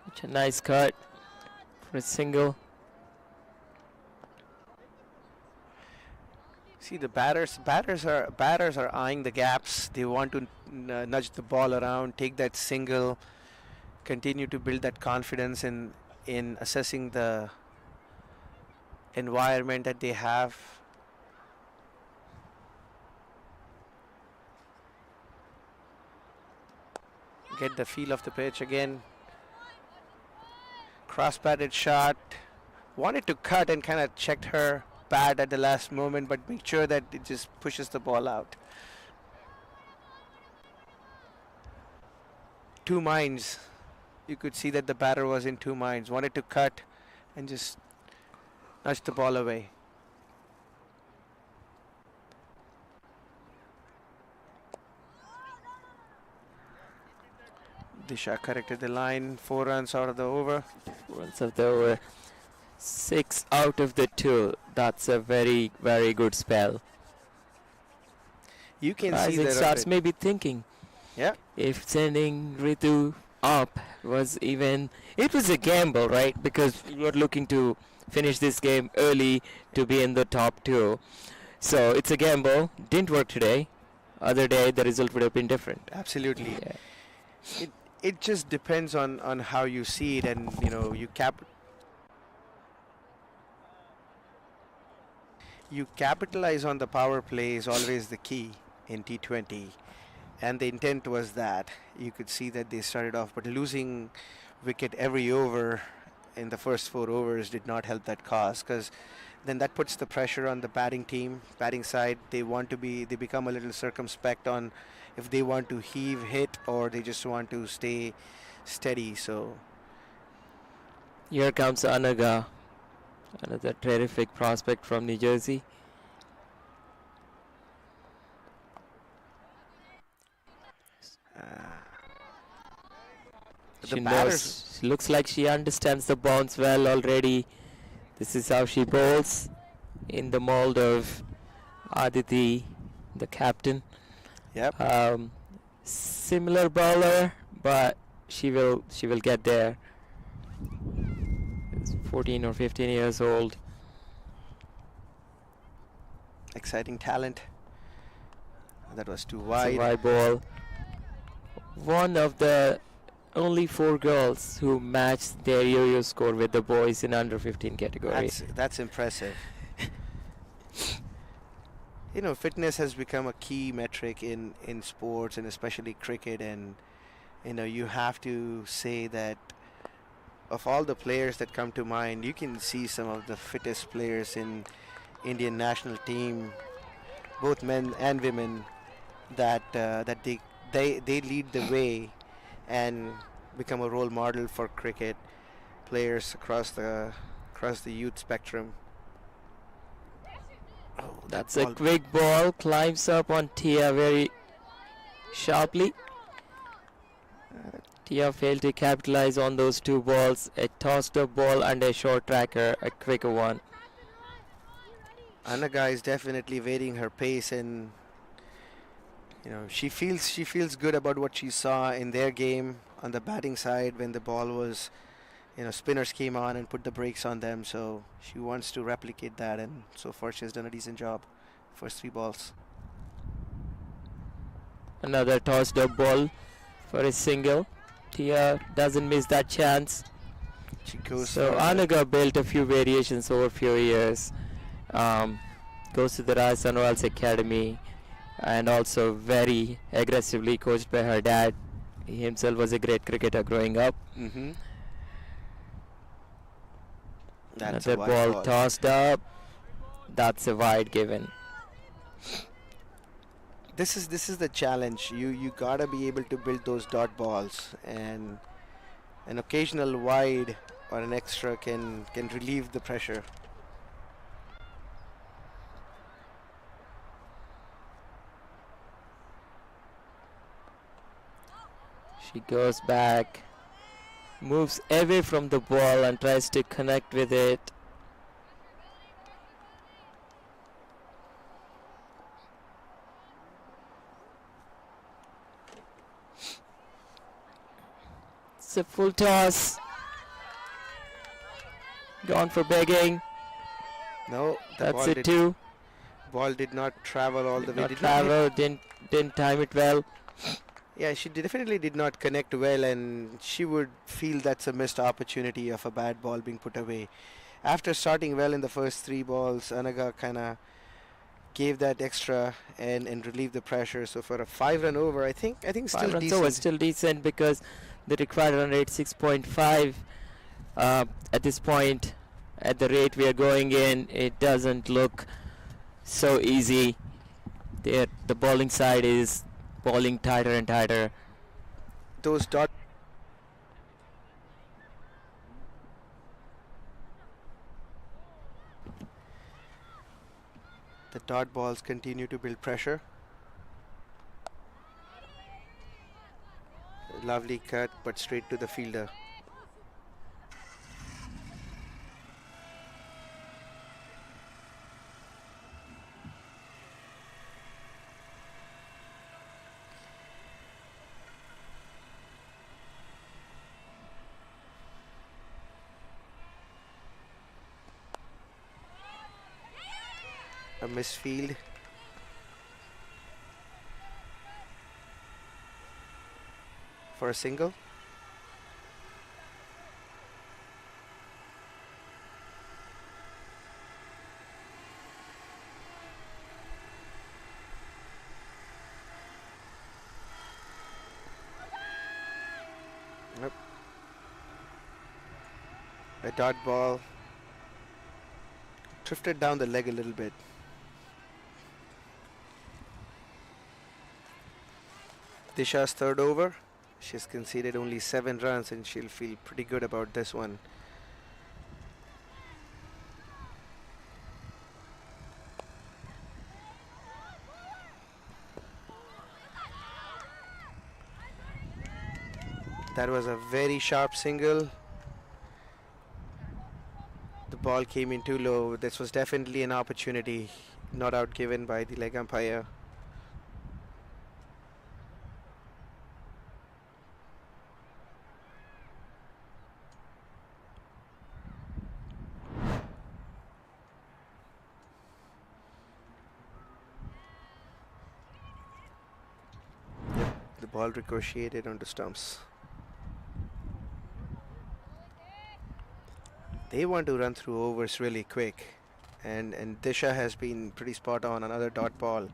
Such a nice cut for a single. See, the batters are eyeing the gaps. They want to nudge the ball around, take that single, continue to build that confidence in assessing the environment that they have. Get the feel of the pitch again. Cross-batted shot. Wanted to cut and kind of checked her pad at the last moment, but make sure that it just pushes the ball out. Two minds. You could see that the batter was in two minds. Wanted to cut and just nudge the ball away. Disha corrected the line. 4 runs out of the over. Runs of the over. 6 out of the 2. That's a very, very good spell. You can see Isaac that. starts maybe thinking, Yeah. if sending Ritu up was even, it was a gamble, right? Because you were looking to finish this game early to be in the top 2. So it's a gamble. Didn't work today. Other day the result would have been different. Absolutely. Yeah. It just depends on how you see it, and you capitalize on the power play is always the key in T20, and the intent was that. You could see that they started off, but losing wicket every over in the first 4 overs did not help that cause, because then that puts the pressure on the batting side. They become a little circumspect on if they want to heave, hit, or they just want to stay steady. So Here comes Anaga, another terrific prospect from New Jersey. the batters, Looks like she understands the bounce well already. This is how she bowls, in the mold of Aditi, the captain. yep, Similar bowler, but she will get there. It's 14 or 15 years old. exciting talent. That was too It's a wide. wide ball. One of the only 4 girls who matched their yo-yo score with the boys in under 15 category. That's impressive. You know, fitness has become a key metric in sports and especially cricket, and you know, you have to say that of all the players that come to mind, you can see some of the fittest players in Indian national team, both men and women, that they lead the way and become a role model for cricket players across the youth spectrum. Oh, that That's a ball. quick ball. Climbs up on Tia very sharply. Tia failed to capitalize on those 2 balls. A tossed up ball and a short tracker, a quicker one. Anaga is definitely varying her pace, and you know, she feels good about what she saw in their game on the batting side when the ball was, you know, spinners came on and put the brakes on them. So she wants to replicate that, and so far she has done a decent job. First 3 balls. Another tossed up ball for a single. Tia doesn't miss that chance. She goes So for Anaga built a few variations over a few years. Goes to the Rajasthan Royals Academy and also very aggressively coached by her dad. He himself was a great cricketer growing up. Mm-hmm. That's a Another wide ball ball. tossed up. That's a wide given. This is the challenge. You gotta be able to build those dot balls, and an occasional wide or an extra can relieve the pressure. She goes back, moves away from the ball and tries to connect with it. It's a full toss. Gone for begging. No, the That's it too. ball did not travel all the Did way. not Did not hit. travel, didn't time it well. Yeah, she definitely did not connect well, and she would feel that's a missed opportunity of a bad ball being put away. After starting well in the first 3 balls, Anaga kind of gave that extra and relieved the pressure. So for a 5-run over, I think Five still runs decent. over, still decent because the required run rate 6.5. At this point, at the rate we are going in, it doesn't look so easy. The bowling side is bowling tighter and tighter. Those dot the dot balls continue to build pressure. Lovely cut, but straight to the fielder. A misfield. For a single. Yep. A dot ball drifted down the leg a little bit. Disha's third over. She's conceded only 7 runs, and she'll feel pretty good about this one. That was a very sharp single. The ball came in too low. This was definitely an opportunity, not out given by the leg umpire. ball ricocheted onto stumps. They want to run through overs really quick, and Disha has been pretty spot on. Another dot ball.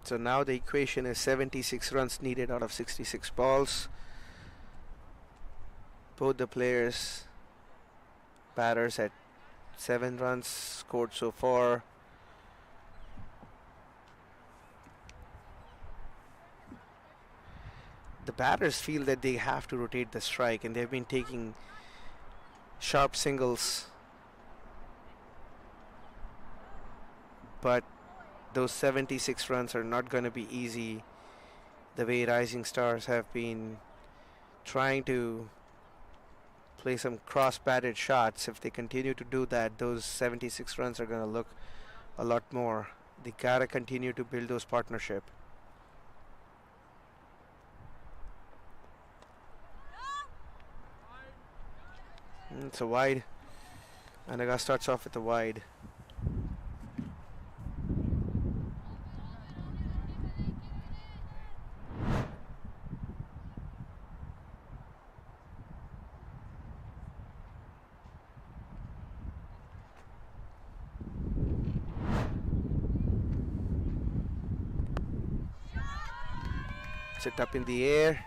So now the equation is 76 runs needed out of 66 balls. Both the players, batters at 7 runs scored so far. The batters feel that they have to rotate the strike, and they've been taking sharp singles. But those 76 runs are not going to be easy, the way Rising Stars have been trying to play some cross-batted shots. If they continue to do that, those 76 runs are going to look a lot more. They gotta continue to build those partnership. It's a wide. Anaga starts off with a wide. It up in the air.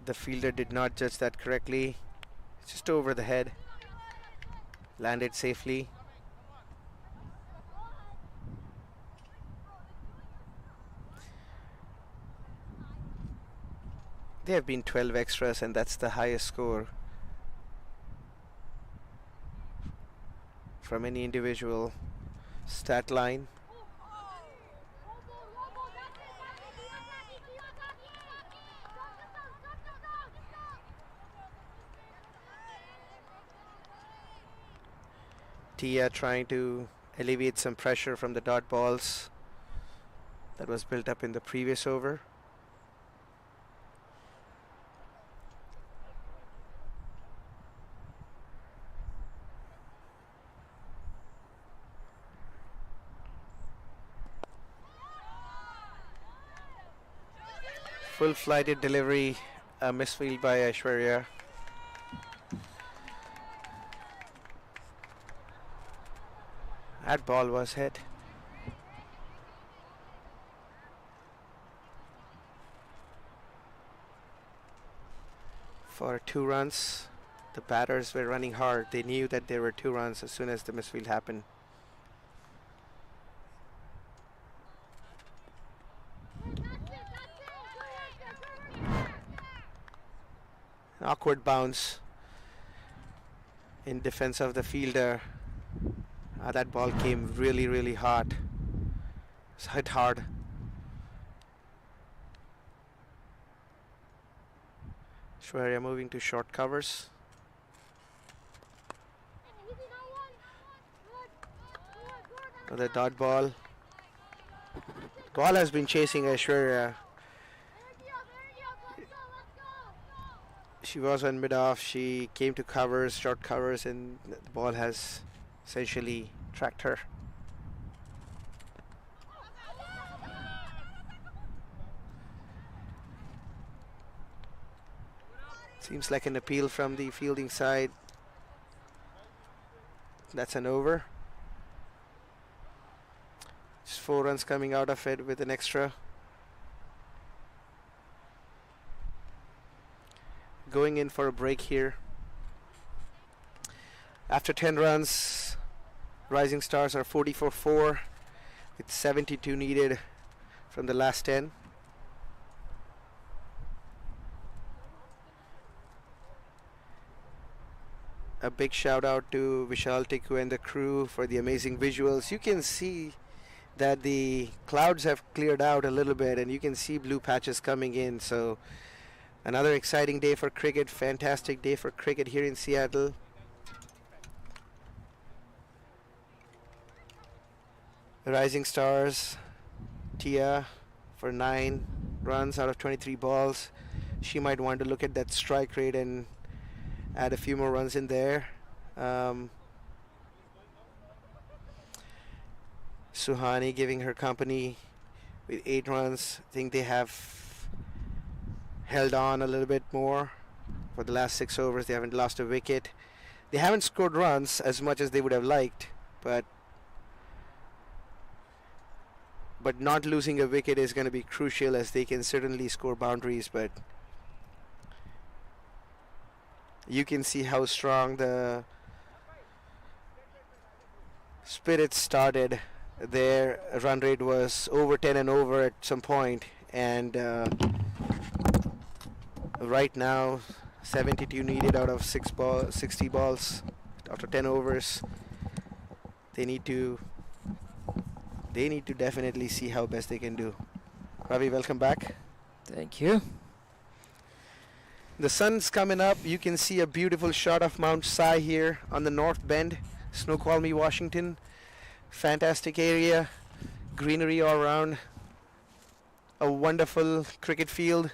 The fielder did not judge that correctly. It's just over the head. Landed safely. There have been 12 extras, and that's the highest score from any individual stat line. Tia trying to alleviate some pressure from the dot balls that was built up in the previous over. Full flighted delivery, a misfield by Aishwarya. That ball was hit. For 2 runs, the batters were running hard. They knew that there were 2 runs as soon as the misfield happened. An awkward bounce in defense of the fielder. That ball came really, really hard. It's hit hard. Shwarya moving to short covers. Another dot ball. Ball has been chasing Aishwarya. She was on mid-off. She came to covers, short covers, and the ball has essentially tracked her. Seems like an appeal from the fielding side. That's an over. Just 4 runs coming out of it with an extra. Going in for a break here. After 10 runs, Rising Stars are 44-4 with 72 needed from the last 10. A big shout out to Vishal Tikku and the crew for the amazing visuals. You can see that the clouds have cleared out a little bit and you can see blue patches coming in. So another exciting day for cricket, fantastic day for cricket here in Seattle. Rising Stars, Tia for 9 runs out of 23 balls. She might want to look at that strike rate and add a few more runs in there. Suhani giving her company with 8 runs. I think they have held on a little bit more for the last 6 overs. They haven't lost a wicket. They haven't scored runs as much as they would have liked, but not losing a wicket is going to be crucial, as they can certainly score boundaries. But you can see how strong the Spirits started. Their run rate was over 10 and over at some point, and right now 72 needed out of 60 balls after 10 overs. They need to definitely see how best they can do. Ravi, welcome back. Thank you. The sun's coming up. You can see a beautiful shot of Mount Si here on the north bend, Snoqualmie, Washington. Fantastic area, greenery all around, a wonderful cricket field.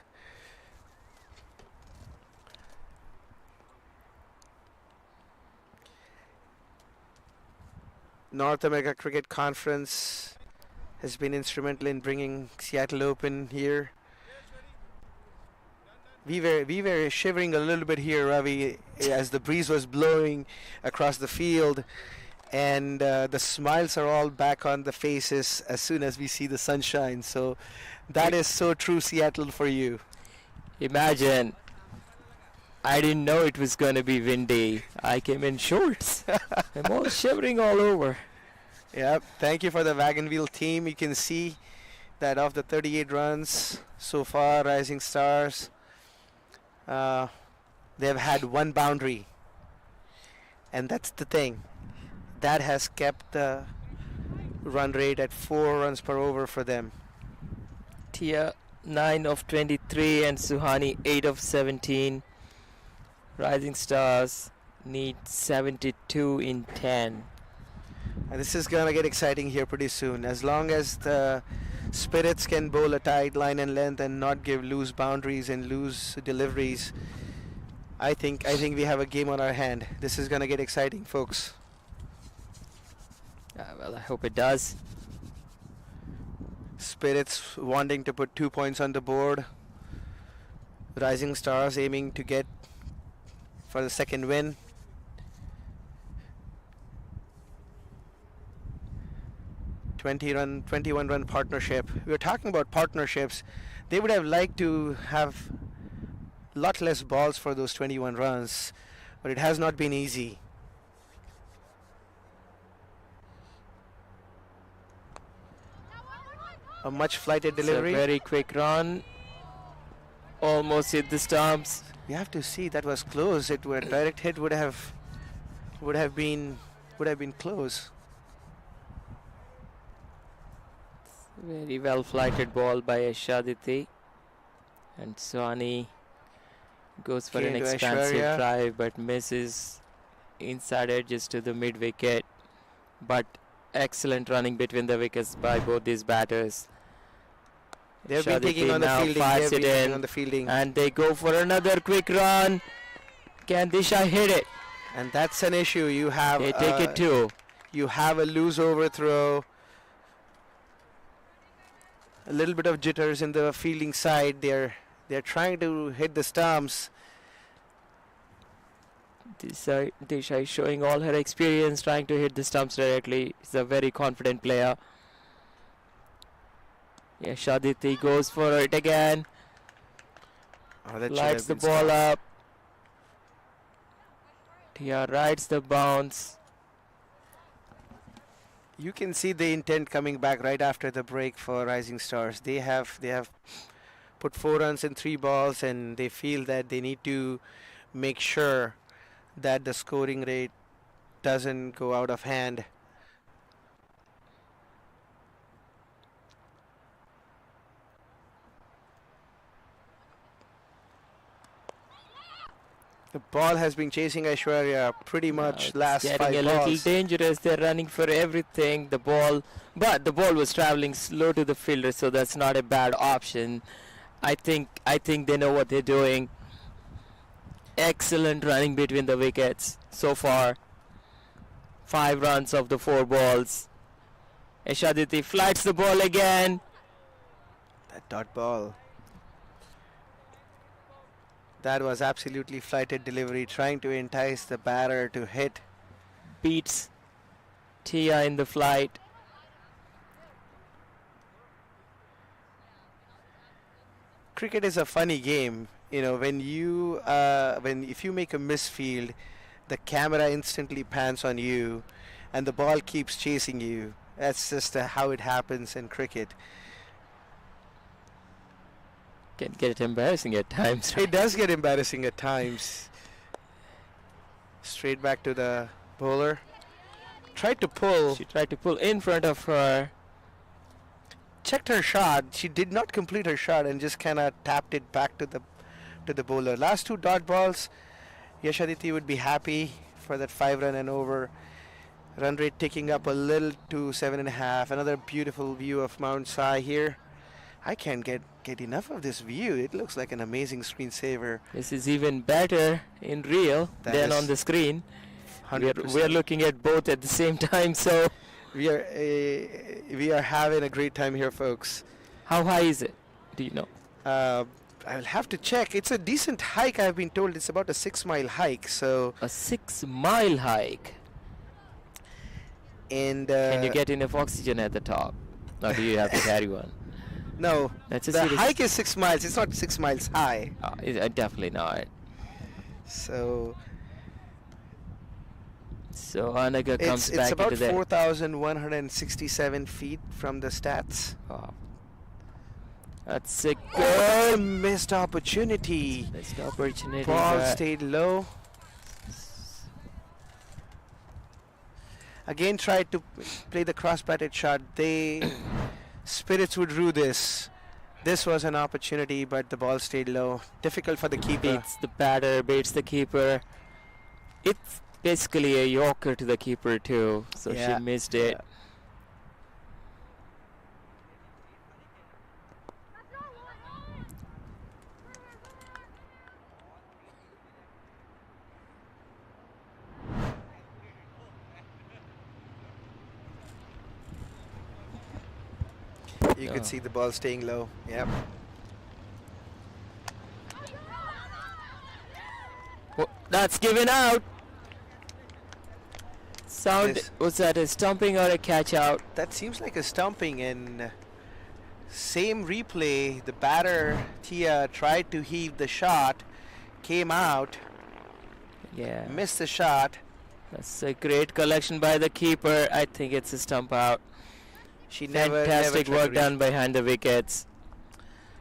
North America Cricket Conference has been instrumental in bringing Seattle Open here. We were shivering a little bit here, Ravi, as the breeze was blowing across the field, and the smiles are all back on the faces as soon as we see the sunshine. So that is so true Seattle for you. Imagine, I didn't know it was going to be windy. I came in shorts. I'm all shivering all over. Yep. Thank you for the Wagon Wheel team. You can see that of the 38 runs so far, Rising Stars, they've had 1 boundary, and that's the thing. That has kept the run rate at 4 runs per over for them. Tia 9 of 23 and Suhani 8 of 17. Rising Stars need 72 in 10. And this is going to get exciting here pretty soon. As long as the Spirits can bowl a tight line and length and not give loose boundaries and loose deliveries, I think we have a game on our hand. This is going to get exciting, folks. Well, I hope it does. Spirits wanting to put 2 points on the board. Rising Stars aiming to get for the second win. /21 run partnership. We were talking about partnerships. They would have liked to have a lot less balls for those 21 runs, but it has not been easy. A much flighted delivery. It's a very quick run. Almost hit the stumps. You have to see, that was close. It would direct hit would have been close. Very well flighted ball by Ashaditi. And Suhani goes for an Came to expansive Aishwarya. drive but misses inside edges to the mid wicket. But excellent running between the wickets by both these batters. They've been taking Ashaditi on the now fielding. fires They've been it taking in. on the fielding. And they go for another quick run. Can Disha hit it? And that's an issue. You have They take it too. you have a loose overthrow. A little bit of jitters in the fielding side. They're trying to hit the stumps. Disha is showing all her experience trying to hit the stumps directly. She's a very confident player. Yeah, Shaditi goes for it again. Oh, that should Lights have the been ball stopped. up. Tia rides the bounce. You can see the intent coming back right after the break for Rising Stars. They have put 4 runs in 3 balls, and they feel that they need to make sure that the scoring rate doesn't go out of hand. The ball has been chasing Aishwarya pretty Now much it's last getting 5 a little balls. dangerous. They're running for everything. But the ball was traveling slow to the fielder, so that's not a bad option. I think they know what they're doing. Excellent running between the wickets so far. 5 runs of the 4 balls. Ishaditi flights the ball again. That dot ball. That was absolutely flighted delivery, trying to entice the batter to hit. Beats Tia in the flight. Cricket is a funny game. You know, if you make a misfield, the camera instantly pans on you, and the ball keeps chasing you. That's just how it happens in cricket. Can get embarrassing at times. It does get embarrassing at times. Straight back to the bowler. Tried to pull. She tried to pull in front of her. Checked her shot. She did not complete her shot and just kind of tapped it back to the bowler. Last 2 dot balls. Yashaditi would be happy for that 5 run and over. Run rate ticking up a little to 7.5. Another beautiful view of Mount Si here. I can't get enough of this view. It looks like an amazing screensaver. This is even better in real That than is on the screen. We 100%. are looking at both at the same time. So We are having a great time here, folks. how high is it? Do you know? I'll have to check. It's a decent hike. I've been told it's about a 6-mile hike. So, A 6-mile hike. and Can you get enough oxygen at the top? Or do you have to carry one? no, That's a the serious. hike is 6 miles. It's not 6 miles high. Definitely not. So So Anaga comes it's back about into that. 4,167 feet from the stats. Oh. That's a Oh, that's a good missed opportunity. missed opportunity. Ball but stayed low. Again tried to play the cross-batted shot. Spirits would rue this. This was an opportunity, but the ball stayed low. Difficult for the keeper. beats the batter, beats the keeper. It's basically a yorker to the keeper too, so Yeah, she missed it. yeah. You Yeah. could see the ball staying low. Yep. That's given out. Sound, Yes. was that a stumping or a catch out? That seems like a stumping, and same replay. The batter Tia tried to heave the shot, came out, Yeah, missed the shot. that's a great collection by the keeper. I think it's a stump out. She never Fantastic tried to work reach. done behind the wickets.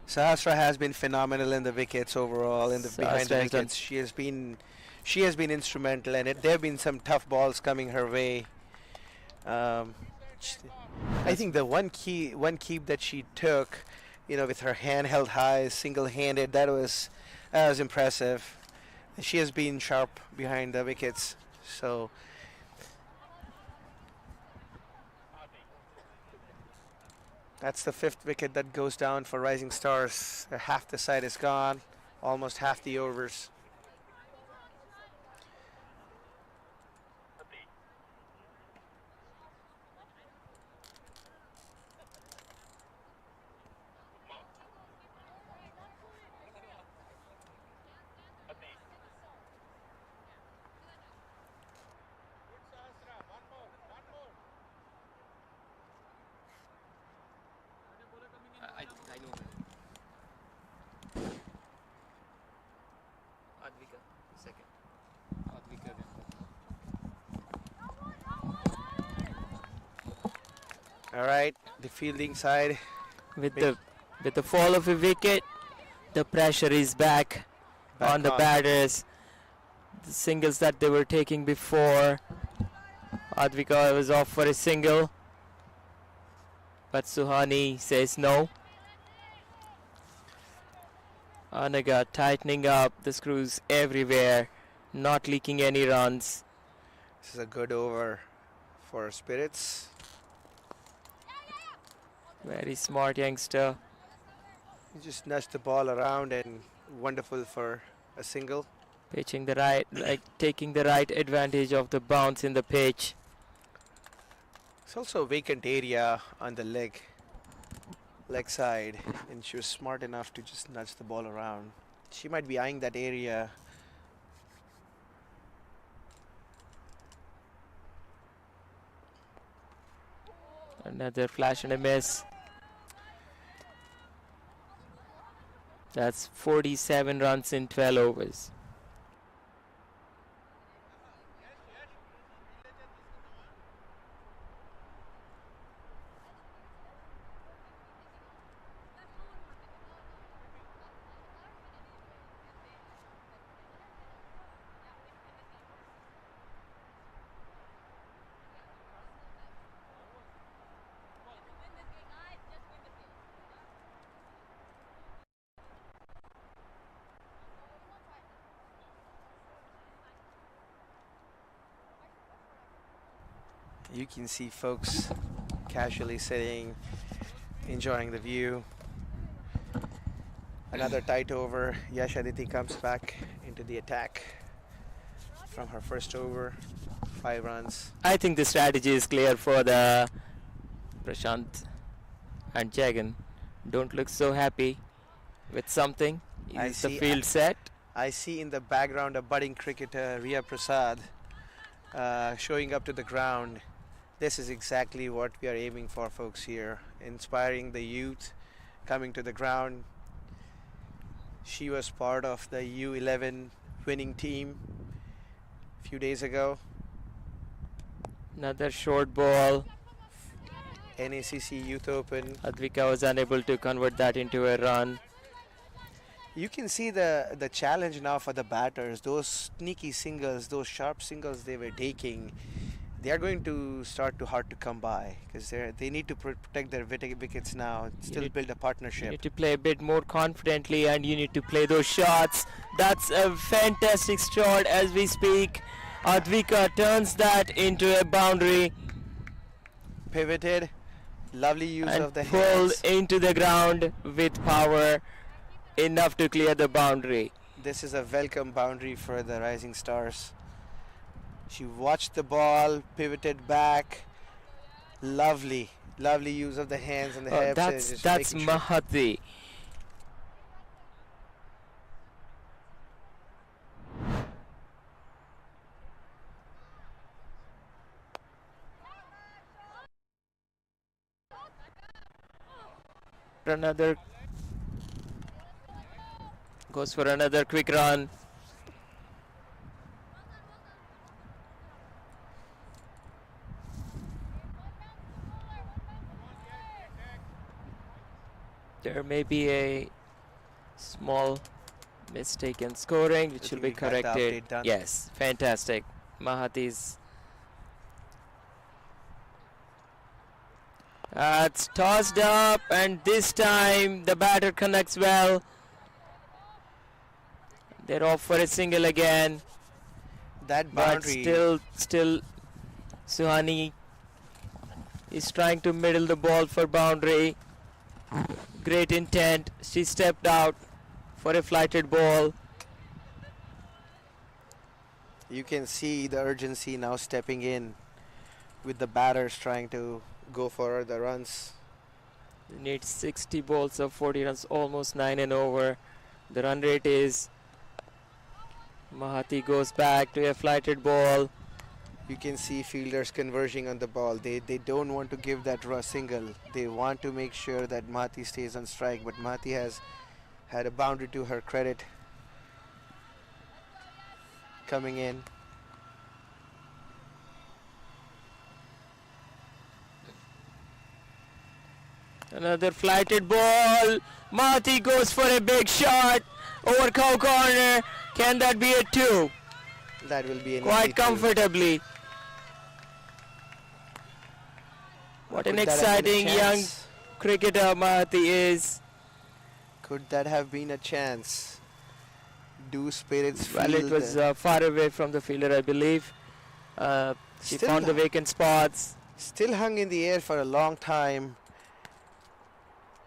Sahasra has been phenomenal in the wickets overall. In the behind the Sahasra has done- wickets, she has been instrumental, and there have been some tough balls coming her way. sh- I think the one keep that she took, with her hand held high, single-handed, that was impressive. She has been sharp behind the wickets, so. That's the 5th wicket that goes down for Rising Stars. Half the side is gone, almost half the overs. I know. Advika, second. Advika. All right, the fielding side. With Big- the fall of a wicket, the pressure is back on the batters. The singles that they were taking before, Advika was off for a single, but Suhani says no. Anaga tightening up the screws everywhere. not leaking any runs. This is a good over for Spirits. Very smart youngster. He just nudged the ball around and wonderful for a single. Pitching the right, like taking the right advantage of the bounce in the pitch. It's also a vacant area on the leg side, and she was smart enough to just nudge the ball around. She might be eyeing that area. Another flash and a miss. That's 47 runs in 12 overs. You can see folks casually sitting, enjoying the view. Another tight over. Yash Aditi comes back into the attack from her first over, 5 runs. I think the strategy is clear for the Prashant and Jagan. Don't look so happy with something. I Is the see- field set? I see in the background a budding cricketer, Riya Prasad, showing up to the ground. This is exactly what we are aiming for, folks, here. Inspiring the youth coming to the ground. She was part of the U11 winning team a few days ago. Another short ball. NACC Youth Open. Advika was unable to convert that into a run. You can see the challenge now for the batters. Those sneaky singles, those sharp singles they were taking, they are going to start to hard to come by because they need to protect their wickets now and still need- build a You partnership. need to play a bit more confidently and you need to play those shots. That's a fantastic shot as we speak. Advika turns that into a boundary Pivoted, lovely use and of the pulled hands. into the ground with power enough to clear the boundary. This is a welcome boundary for the Rising Stars. She watched the ball, pivoted back. Lovely use of the hands and the hips. and just That's making sure- Mahati. Another goes for another quick run. There may be a small mistake in scoring, which I will think be we got the corrected. update done. Yes, fantastic. Mahati's. It's tossed up, and this time the batter connects well. They're off for a single again, That but boundary. still, Suhani is trying to middle the ball for boundary. Great intent. She stepped out for a flighted ball. You can see the urgency now stepping in with the batters trying to go for the runs. They need 60 balls of 40 runs, almost 9 and over. The run rate is. Mahati goes back to a flighted ball. You can see fielders converging on the ball. They don't want to give that single. They want to make sure that Mahati stays on strike, but Mahati has had a boundary to her credit coming in. Another flighted ball. Mahati goes for a big shot over cow corner. Can that be a 2? That will be an easy Quite two. comfortably. What an Could that have been a exciting young chance? cricketer Mahati is. Could that have been a chance? Do Spirits Well, it feel was far away from the fielder, I believe. She Still found the vacant spots. still hung in the air for a long time.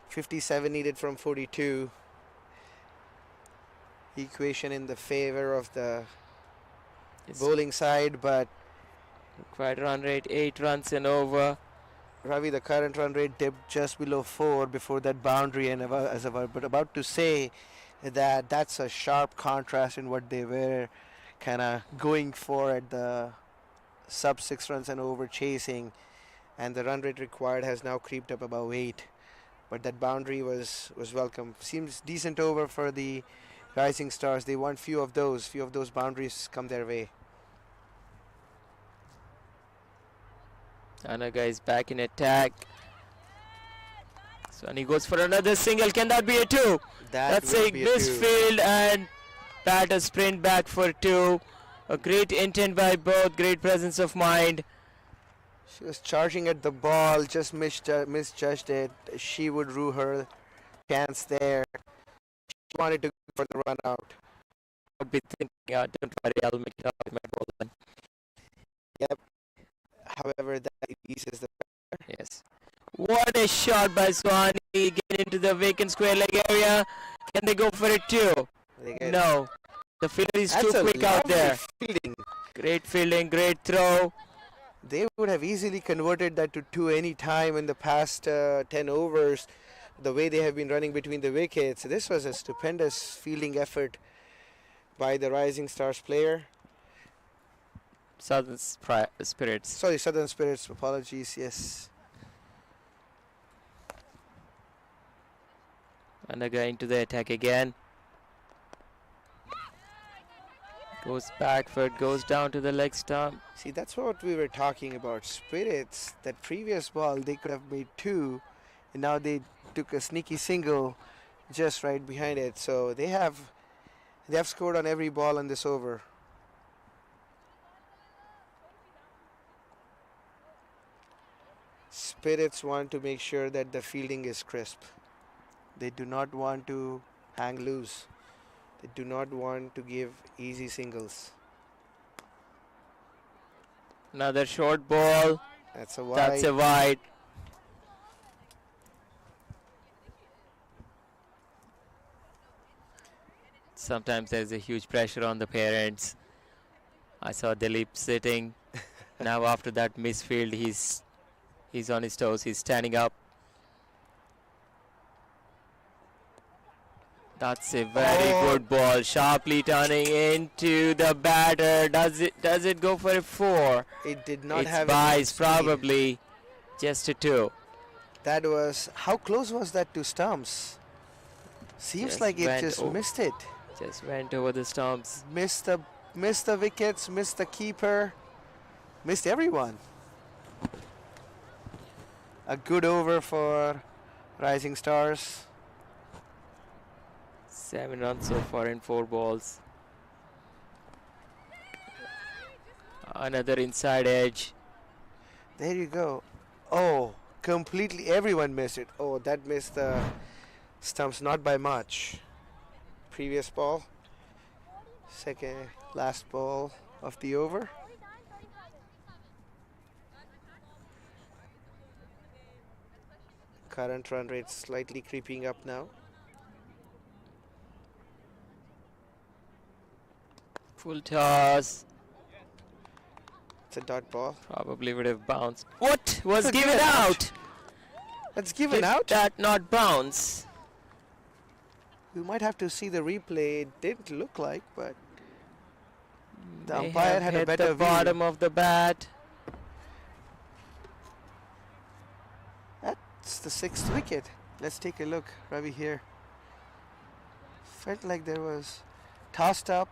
57 needed from 42. Equation in the favor of the It's bowling side, but required run rate 8 runs and over. Ravi, the current run rate dipped just below 4 before that boundary, and as I was about to say that that's a sharp contrast in what they were kind of going for at the sub 6 runs and over chasing, and the run rate required has now creeped up above 8. But that boundary was welcome. Seems decent over for the Rising Stars. They want few of those boundaries come their way. Anaga is back in attack. Swanee goes for another single. Can that be a 2? That's will a be misfield, and batter sprint back for 2. A great intent by both, great presence of mind. She was charging at the ball, just misjudged it. She would rue her chance there. She wanted to go for the run out. I'd be thinking, don't worry, I'll make it up with my ball then. However, that eases the Yes. What a shot by Swanee. Get into the vacant square leg area. Can they go for it too? they get- No. The fielder is That's too a quick out lovely there. fielding. Great fielding, great throw. They would have easily converted that to 2 any time in the past 10 overs, the way they have been running between the wickets. This was a stupendous fielding effort by the Rising Stars player. Southern Spirits. Sorry, Southern Spirits, apologies, yes. Anaga into the attack again. Goes backward, goes down to the leg stump. See, that's what we were talking about. Spirits, that previous ball, they could have made 2, and now they took a sneaky single just right behind it. So they have scored on every ball in this over. Spirits want to make sure that the fielding is crisp. They do not want to hang loose. They do not want to give easy singles. Another short ball. That's a wide. That's a wide. Sometimes there's a huge pressure on the parents. I saw Dilip sitting. Now after that misfield, he's on his toes. He's standing up. That's a very good ball. Sharply turning into the batter. Does it go for a 4? It did not It's have buys enough speed. probably just a 2. That was, how close was that to stumps? Seems Just like it went just over. missed it. Just went over the stumps. Missed the wickets, missed the keeper, missed everyone. A good over for Rising Stars. 7 runs so far in 4 balls. Another inside edge. There you go. Oh, completely everyone missed it. Oh, that missed the stumps, not by much. Previous ball. Second, last ball of the over. Current run rate slightly creeping up now. Full toss. It's a dot ball. Probably would have bounced. What was It's given given out. out? That's given Did out. that not bounce? We might have to see the replay. It didn't look like, but the May umpire have had a hit better the view. bottom of the bat. That's the 6th wicket. Let's take a look, Ravi, here. Felt like there was tossed up,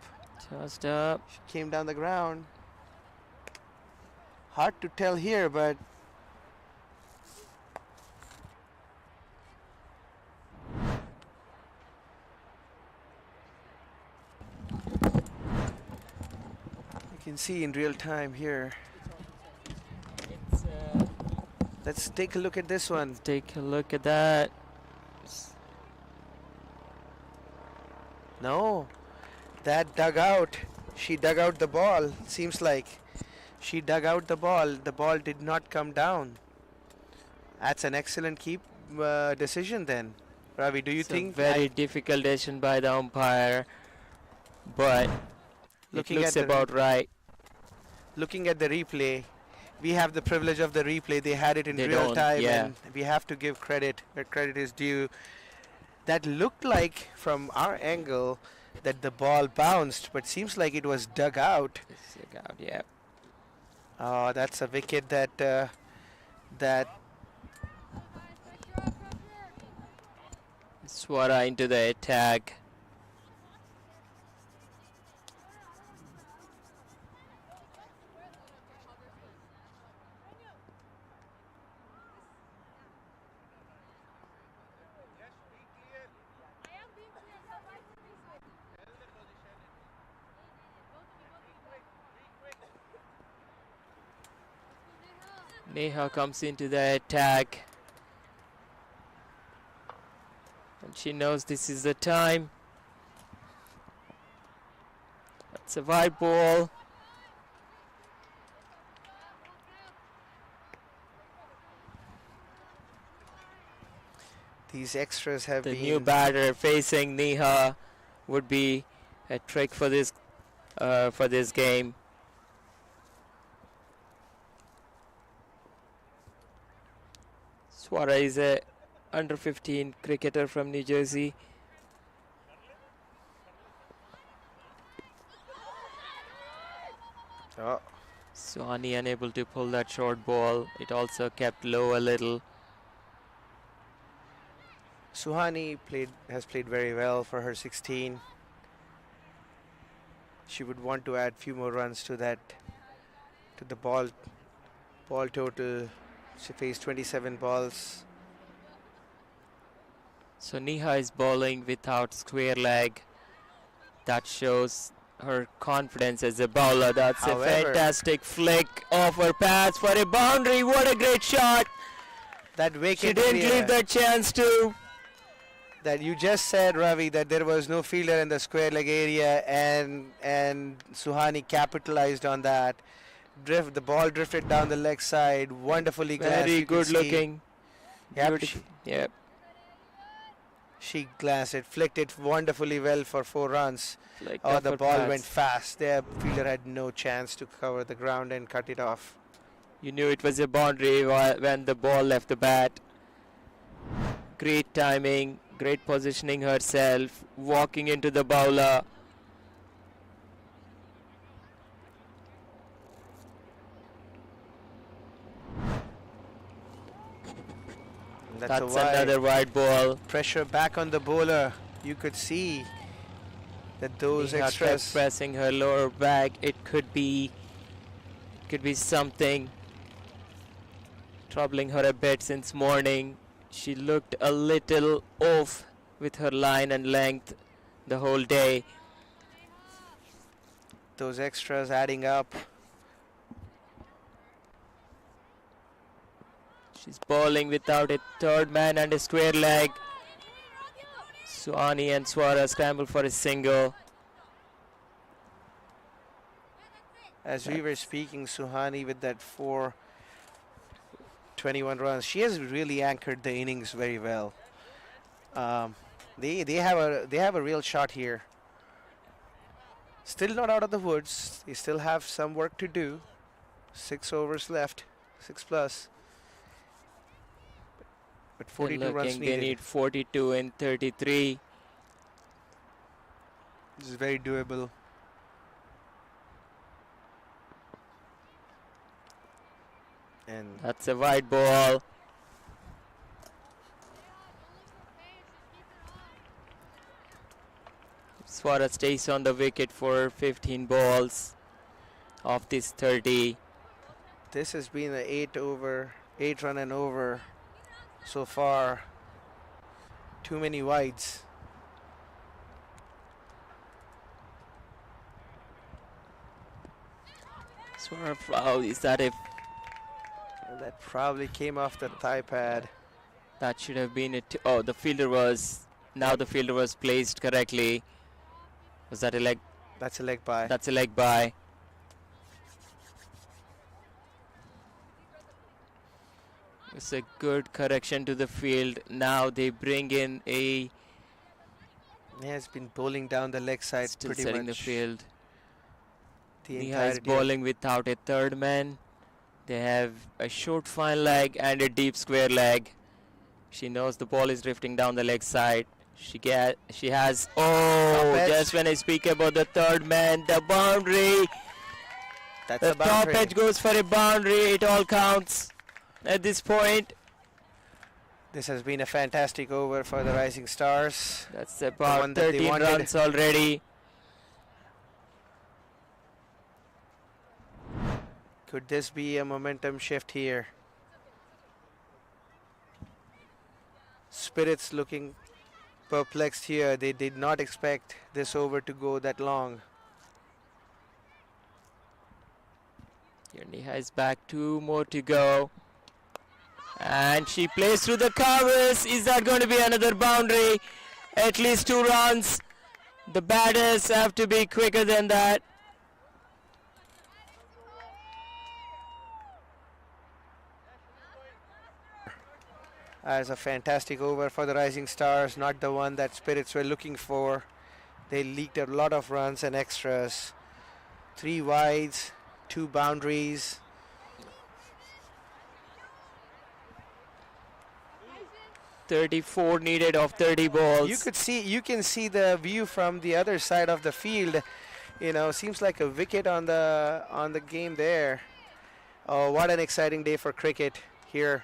Tossed up. came down the ground. Hard to tell here, but you can see in real time here. It's, Let's take a look at this one. take a look at that. No, That dug out. She dug out the ball. Seems like she dug out the ball. The ball did not come down. That's an excellent keep decision then. Ravi, do you It's a think? very difficult decision by the umpire, but Looking it looks at the about right. looking at the replay, we have the privilege of the replay. They had it in They real don't, time, yeah. and we have to give credit where credit is due. That looked like, from our angle, that the ball bounced, but seems like it was dug out. Yeah. Oh, that's a wicket that Swara into the attack. Neha comes into the attack. And she knows this is the time. That's a wide ball. these extras have The been. new batter facing Neha would be a trick for this game. Swara is a under 15 cricketer from New Jersey. Oh, Suhani unable to pull that short ball. It also kept low a little. Suhani has played very well for her 16. She would want to add few more runs to that, to the ball total. She faced 27 balls. So Neha is bowling without square leg. That shows her confidence as a bowler. That's a However, fantastic flick of her pass for a boundary. What a great shot. That She wicket didn't area leave that chance to. that you just said, Ravi, that there was no fielder in the square leg area, and Suhani capitalized on that. The ball drifted down the leg side, wonderfully glanced. Very you can good see. looking. Yep, Beautiful. Yep. she glanced it, flicked it wonderfully well for 4 runs. Like Oh, that the for ball pass. went fast. The fielder had no chance to cover the ground and cut it off. You knew it was a boundary when the ball left the bat. Great timing, great positioning herself, walking into the bowler. That's a That's wide. another wide ball. Pressure back on the bowler. You could see that those Neha kept extras. pressing her lower back. It could be something troubling her a bit since morning. She looked a little off with her line and length the whole day. Those extras adding up. She's bowling without a third man and a square leg. Suhani and Swara scramble for a single. As we were speaking, Suhani with that 421 runs, she has really anchored the innings very well. They have a real shot here. Still not out of the woods. They still have some work to do. 6 overs left, 6 plus. But 42 runs They needed. need 42 and 33. This is very doable. And That's a wide ball. Swara stays on the wicket for 15 balls of this 30. this has been an 8 run and over so far. Too many wides. Swara foul. Is that a And that probably came off the thigh pad. that should have been it? Oh, the fielder was placed correctly. Was that a leg That's a leg by. That's a leg by. It's a good correction to the field. Now they bring in a He has been bowling down the leg side still pretty setting much the field. the Neha is entirety of- bowling without a third man. They have a short fine leg and a deep square leg. She knows the ball is drifting down the leg side. She has Top edge. just when I speak about the third man, the boundary. That's The a top boundary. edge goes for a boundary. It all counts at this point. This has been a fantastic over for the Rising Stars. That's one about that they 13 wanted. runs already. Could this be a momentum shift here? Spirits looking perplexed here. They did not expect this over to go that long. Here Neha is back, 2 more to go. And she plays through the covers. Is that going to be another boundary? At least 2 runs. The batters have to be quicker than that. As a fantastic over for the Rising Stars, not the one that Spirits were looking for. They leaked a lot of runs and extras. 3 wides, 2 boundaries. .34 needed of 30 balls. You can see the view from the other side of the field. You know, seems like a wicket on the game there. Oh, what an exciting day for cricket here.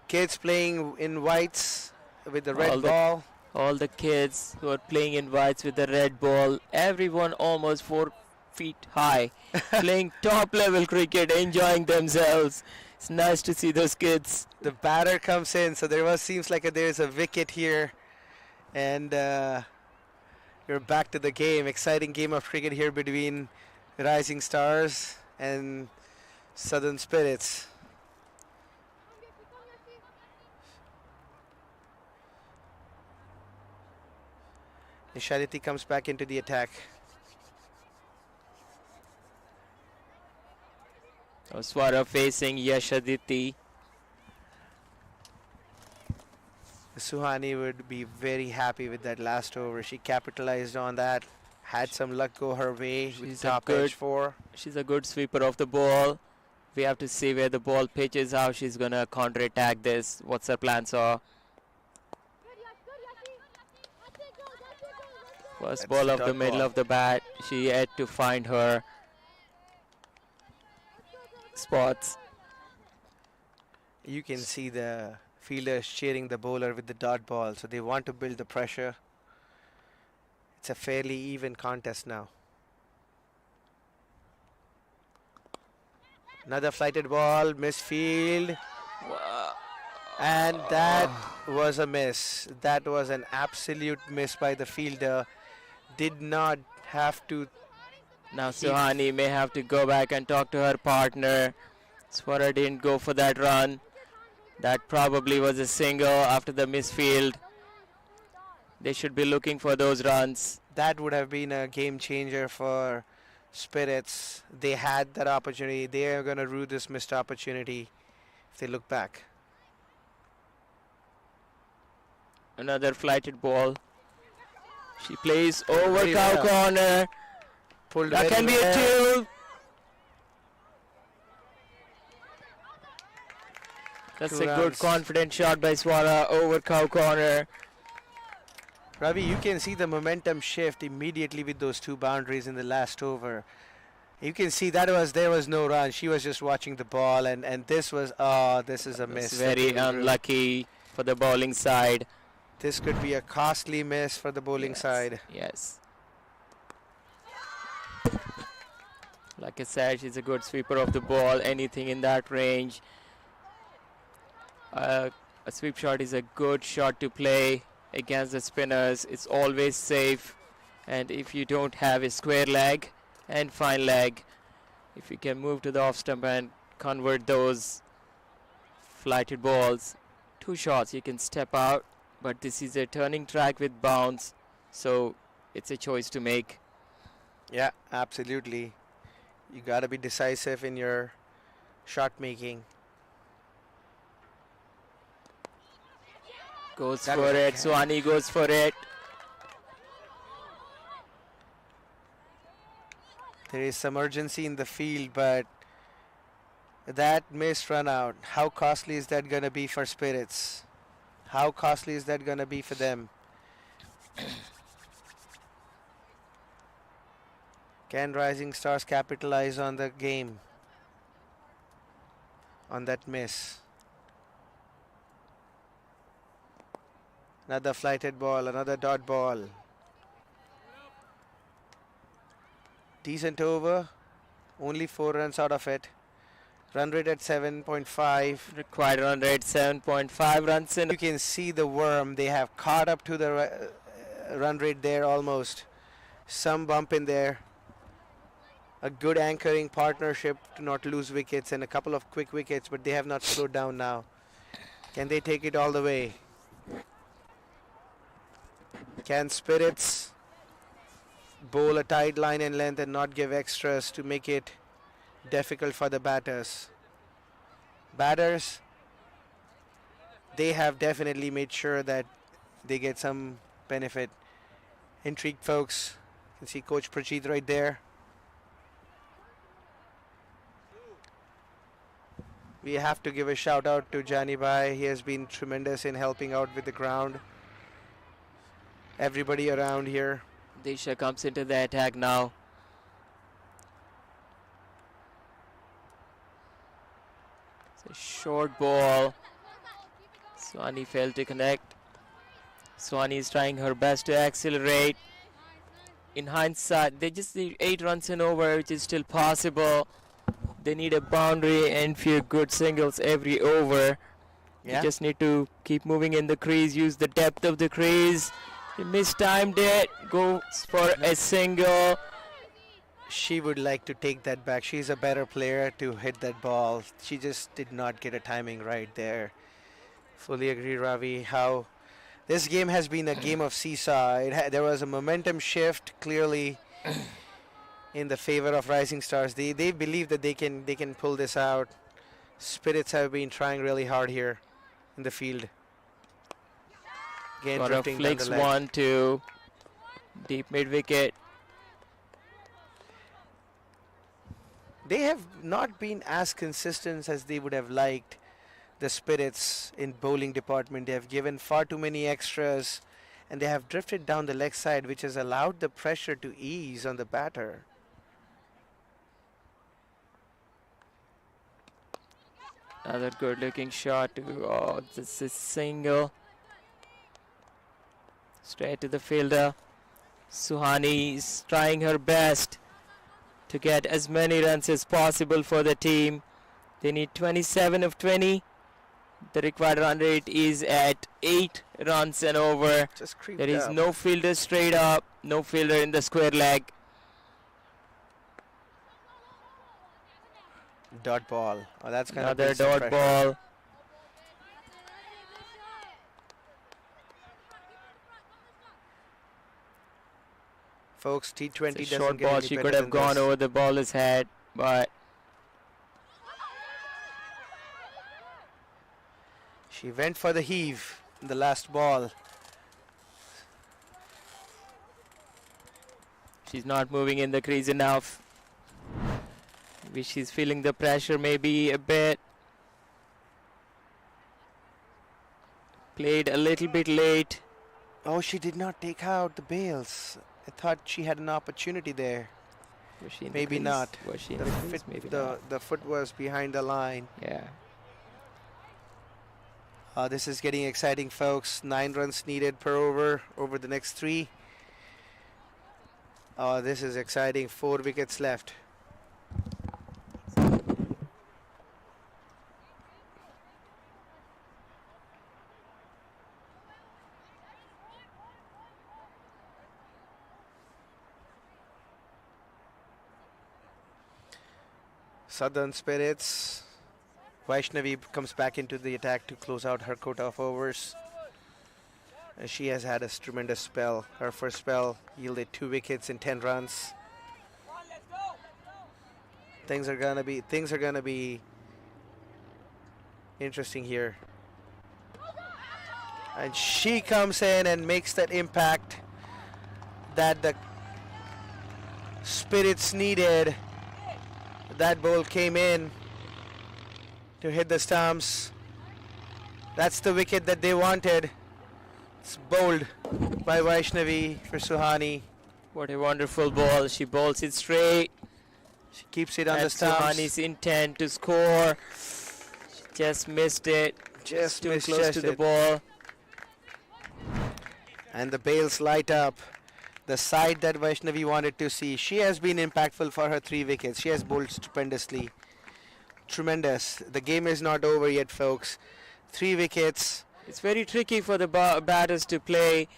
Kids playing in whites with the red ball. All the kids who are playing in whites with the red ball, everyone almost 4 feet high, playing top level cricket, enjoying themselves. It's nice to see those kids. The batter comes in, so seems like there's a wicket here, and you're back to the game. Exciting game of cricket here between Rising Stars and Southern Spirits. Nishaditi comes back into the attack. Swara facing Yashaditi. Suhani would be very happy with that last over. She capitalized on that, had some luck go her way with She's a top good- edge 4. She's a good sweeper of the ball. We have to see where the ball pitches, how she's gonna counter-attack this, what's her plans are. First That's ball a of the dot middle ball. of the bat. She had to find her spots. You can see the fielders cheering the bowler with the dot ball, so they want to build the pressure. It's a fairly even contest now. Another flighted ball, misfield, and that was a miss. That was an absolute miss by the fielder. Did not have to. Now Suhani may have to go back and talk to her partner. Swara didn't go for that run. That probably was a single after the misfield. They should be looking for those runs. That would have been a game changer for Spirits. They had that opportunity. They are going to rue this missed opportunity if they look back. Another flighted ball. She plays over Very cow well. corner. Pulled That very can be a well. 2. That's 2 a good runs. confident shot by Swara over cow corner. Ravi, you can see the momentum shift immediately with those 2 boundaries in the last over. You can see there was no run. She was just watching the ball, and this was this is a miss. It's that very they will rue. unlucky for the bowling side. This could be a costly miss for the bowling Yes, side. Yes. Like I said, she's a good sweeper of the ball. Anything in that range. A sweep shot is a good shot to play against the spinners. It's always safe. And if you don't have a square leg and fine leg, if you can move to the off stump and convert those flighted balls, 2 shots, you can step out. But this is a turning track with bounce. So it's a choice to make. Yeah, absolutely. You got to be decisive in your shot making. Goes That for was a it. Suhani goes for it. There is some urgency in the field, but that missed run out. How costly is that going to be for Spirits? How costly is that going to be for them? Can Rising Stars capitalize on the game? On that miss. Another flighted ball, another dot ball. Decent over. Only 4 runs out of it. Run rate at 7.5. Required run rate 7.5 runs in. You can see the worm. They have caught up to the run rate there almost. Some bump in there. A good anchoring partnership to not lose wickets and a couple of quick wickets, but they have not slowed down now. Can they take it all the way? Can Spirits bowl a tight line and length and not give extras to make it difficult for the batters? Batters, they have definitely made sure that they get some benefit. Intrigued folks. You can see Coach Prajeet right there. We have to give a shout out to Jani Bhai. He has been tremendous in helping out with the ground. Everybody around here. Disha comes into the attack now. It's a short ball. Suhani failed to connect. Suhani is trying her best to accelerate. In hindsight, they just need 8 runs and over, which is still possible. They need a boundary and few good singles every over. Yeah. They just need to keep moving in the crease, use the depth of the crease. He mistimed it, goes for a single. She would like to take that back. She's a better player to hit that ball. She just did not get a timing right there. Fully agree, Ravi, how this game has been a game of seesaw. There was a momentum shift clearly in the favor of Rising Stars. They believe that they can pull this out. Spirits have been trying really hard here in the field. Again, Got a drifting down flicks the leg. 1-2. Deep mid wicket. They have not been as consistent as they would have liked. The Spirits in bowling department, they have given far too many extras and they have drifted down the leg side, which has allowed the pressure to ease on the batter. Another good looking shot. Oh, this is single. Straight to the fielder. Suhani is trying her best to get as many runs as possible for the team. They need 27 of 20. The required run rate is at 8 runs and over. Just creeped There is up. no fielder straight up, no fielder in the square leg. Dot ball. Oh, that's gonna Another build some dot pressure. ball. Folks, T20 It's a doesn't short get ball. any She better could have than gone this. over the baller's head, but She went for the heave in the last ball. she's not moving in the crease enough. Maybe she's feeling the pressure maybe a bit. Played a little bit late. Oh, she did not take out the bails. I thought she had an opportunity there. Was she in Maybe the crease? not. Was she in The, the crease? fit- Maybe the, not. the foot was behind the line. Yeah. This is getting exciting, folks. 9 runs needed per over the next 3. This is exciting. 4 wickets left. Southern Spirits. Vaishnavi comes back into the attack to close out her quota of overs. She has had a tremendous spell. Her first spell yielded 2 wickets in 10 runs. Things are gonna be interesting here. And she comes in and makes that impact that the Spirits needed. That ball came in to hit the stumps. That's the wicket that they wanted. It's bowled by Vaishnavi for Suhani. What a wonderful ball. She bowls it straight. She keeps it on the And stumps. Suhani's intent to score. She just missed it. Just Too close misjudged to the it. ball. And the bails light up. The side that Vaishnavi wanted to see. She has been impactful for her 3 wickets. She has bowled stupendously. Tremendous. The game is not over yet, folks. 3 wickets. It's very tricky for the batters to play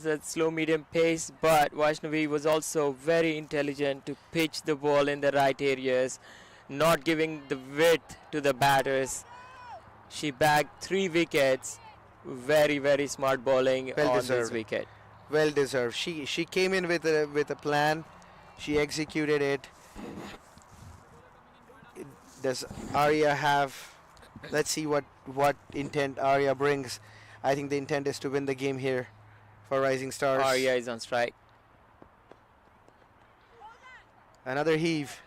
that slow medium pace, but Vaishnavi was also very intelligent to pitch the ball in the right areas, not giving the width to the batters. She bagged 3 wickets. Very, very smart bowling Well on this deserved. wicket. Well deserved. She came in with a plan. She executed it. Does Arya have? Let's see what intent Arya brings. I think the intent is to win the game here for Rising Stars. Arya is on strike. Another heave.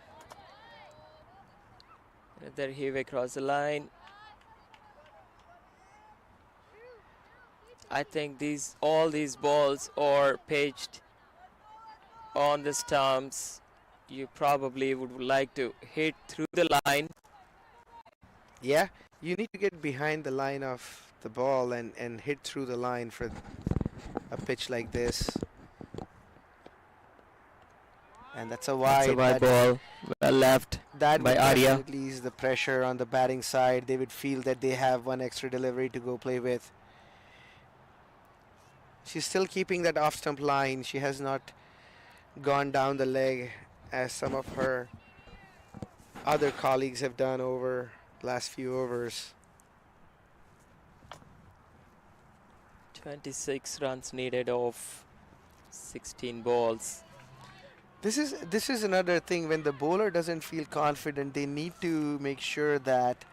Another heave across the line. I think all these balls are pitched on the stumps. You probably would like to hit through the line. Yeah, you need to get behind the line of the ball and hit through the line for a pitch like this. And that's a wide. It's a wide ball. Well left. That by would Arya. definitely ease the pressure on the batting side. They would feel that they have one extra delivery to go play with. She's still keeping that off stump line. She has not gone down the leg as some of her other colleagues have done over the last few overs. 26 runs needed off 16 balls. This is another thing. When the bowler doesn't feel confident, they need to make sure that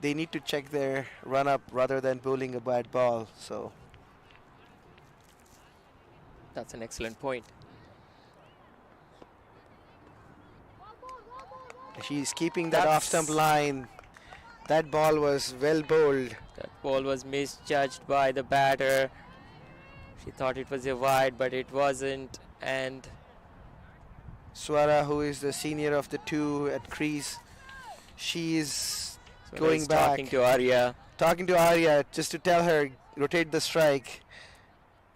they need to check their run up rather than bowling a bad ball. So That's an excellent point. she's keeping that off stump line. That ball was well bowled. That ball was misjudged by the batter. She thought it was a wide, but it wasn't. And Swara, who is the senior of the two at crease, she is so going he's back. talking to Arya. Talking to Arya just to tell her rotate the strike.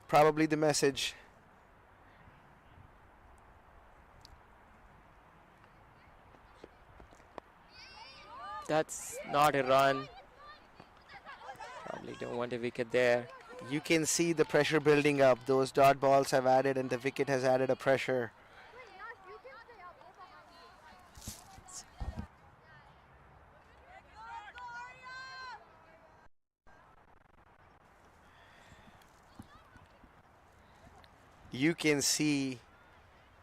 Probably the message. That's not a run. Probably don't want a wicket there. You can see the pressure building up. Those dot balls have added and the wicket has added a pressure. You can see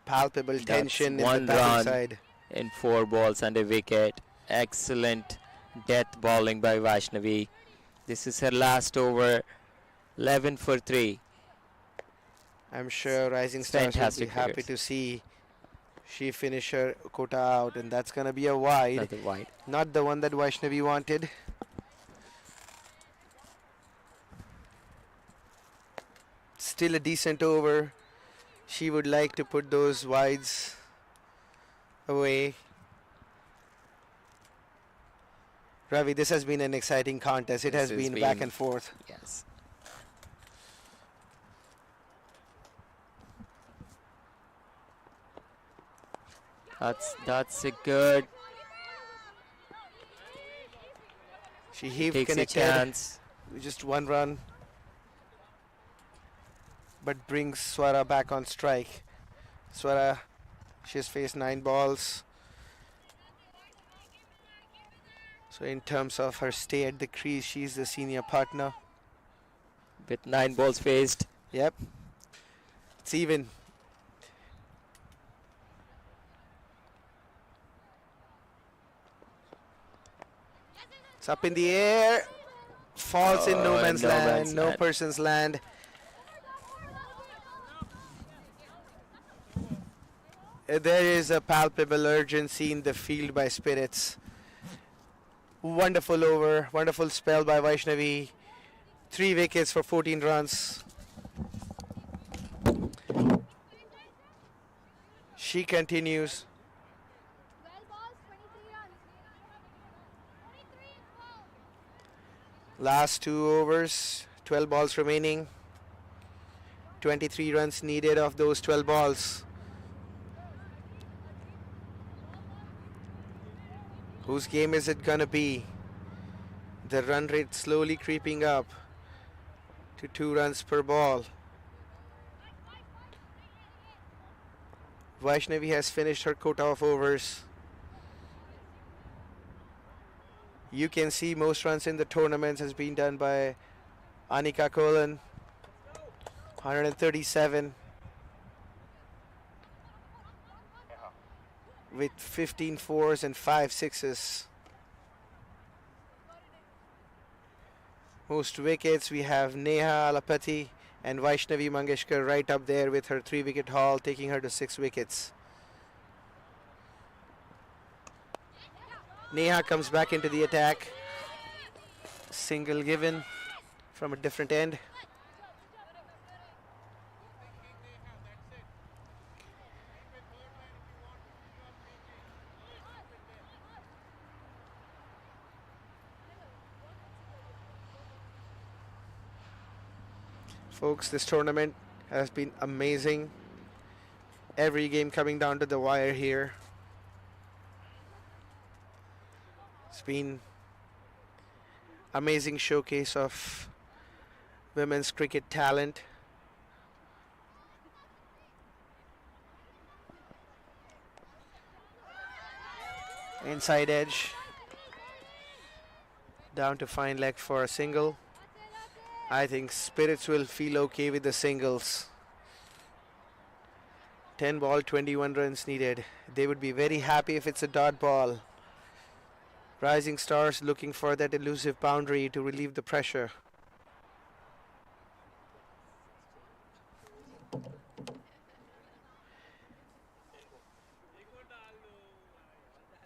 palpable That's tension in the one batting run. side. In 4 balls and a wicket. Excellent death bowling by Vaishnavi. This is her last over. 11 for 3. I'm sure Rising Stars will be Fantastic happy figures. to see she finish her quota out, and that's gonna be a wide. Another wide. Not the one that Vaishnavi wanted. Still a decent over. She would like to put those wides away. Ravi, this has been an exciting contest. It This has has been back been- and forth. Yes. That's a good. She heaved Takes a connected. chance. Just one run. But brings Swara back on strike. Swara, she's faced 9 balls. So in terms of her stay at the crease, she's the senior partner. with 9 balls faced. Yep. It's even. It's up in the air. Falls in no Oh, man's no land. man's No land. person's land. There is a palpable urgency in the field by Spirits. Wonderful over. Wonderful spell by Vaishnavi. 3 wickets for 14 runs. She continues. Last 2 overs, 12 balls remaining. 23 runs needed of those 12 balls. Whose game is it gonna be? The run rate slowly creeping up to 2 runs per ball. Vaishnavi has finished her quota of overs. You can see most runs in the tournaments has been done by Anika Kolan, 137, with 15 fours and 5 sixes. Most wickets we have Neha Alapati and Vaishnavi Mangeshkar right up there with her 3-wicket haul, taking her to 6 wickets. Neha comes back into the attack. Single given from a different end. Folks, this tournament has been amazing. Every game coming down to the wire here. It's been amazing showcase of women's cricket talent. Inside edge. Down to fine leg for a single. I think Spirits will feel okay with the singles. 10 ball, 21 runs needed. They would be very happy if it's a dot ball. Rising Stars looking for that elusive boundary to relieve the pressure.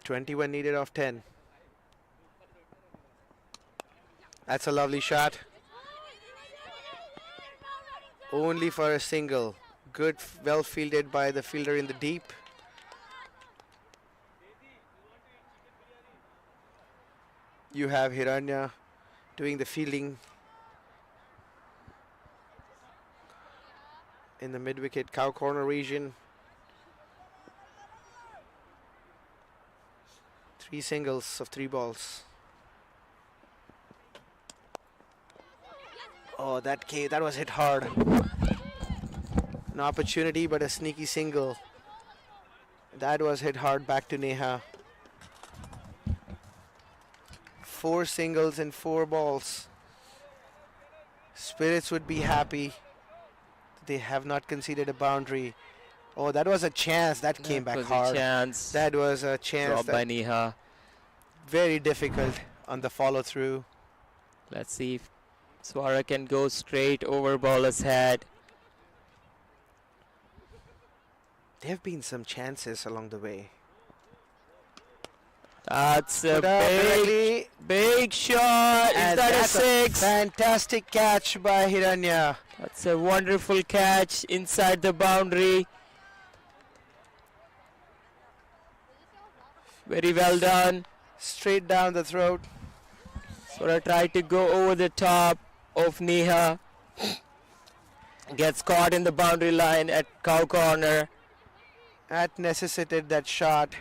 (21) needed of 10. That's a lovely shot. Only for a single. Good, well fielded by the fielder in the deep. You have Hiranya doing the fielding in the mid-wicket cow corner region. 3 singles of 3 balls. Oh, that was hit hard. An opportunity, but a sneaky single. That was hit hard back to Neha. 4 singles and 4 balls. Spirits would be happy. They have not conceded a boundary. Oh, that was a chance. That came back hard. Chance. That was a chance. Dropped by Neha. Very difficult on the follow through. Let's see if Swara can go straight over bowler's head. There have been some chances along the way. That's a Put up directly. big shot. Is And that a that's 6? fantastic catch by Hiranya. That's a wonderful catch inside the boundary. Very well done. Straight down the throat. Swara tried to go over the top of Neha. Gets caught in the boundary line at cow corner. That necessitated that shot.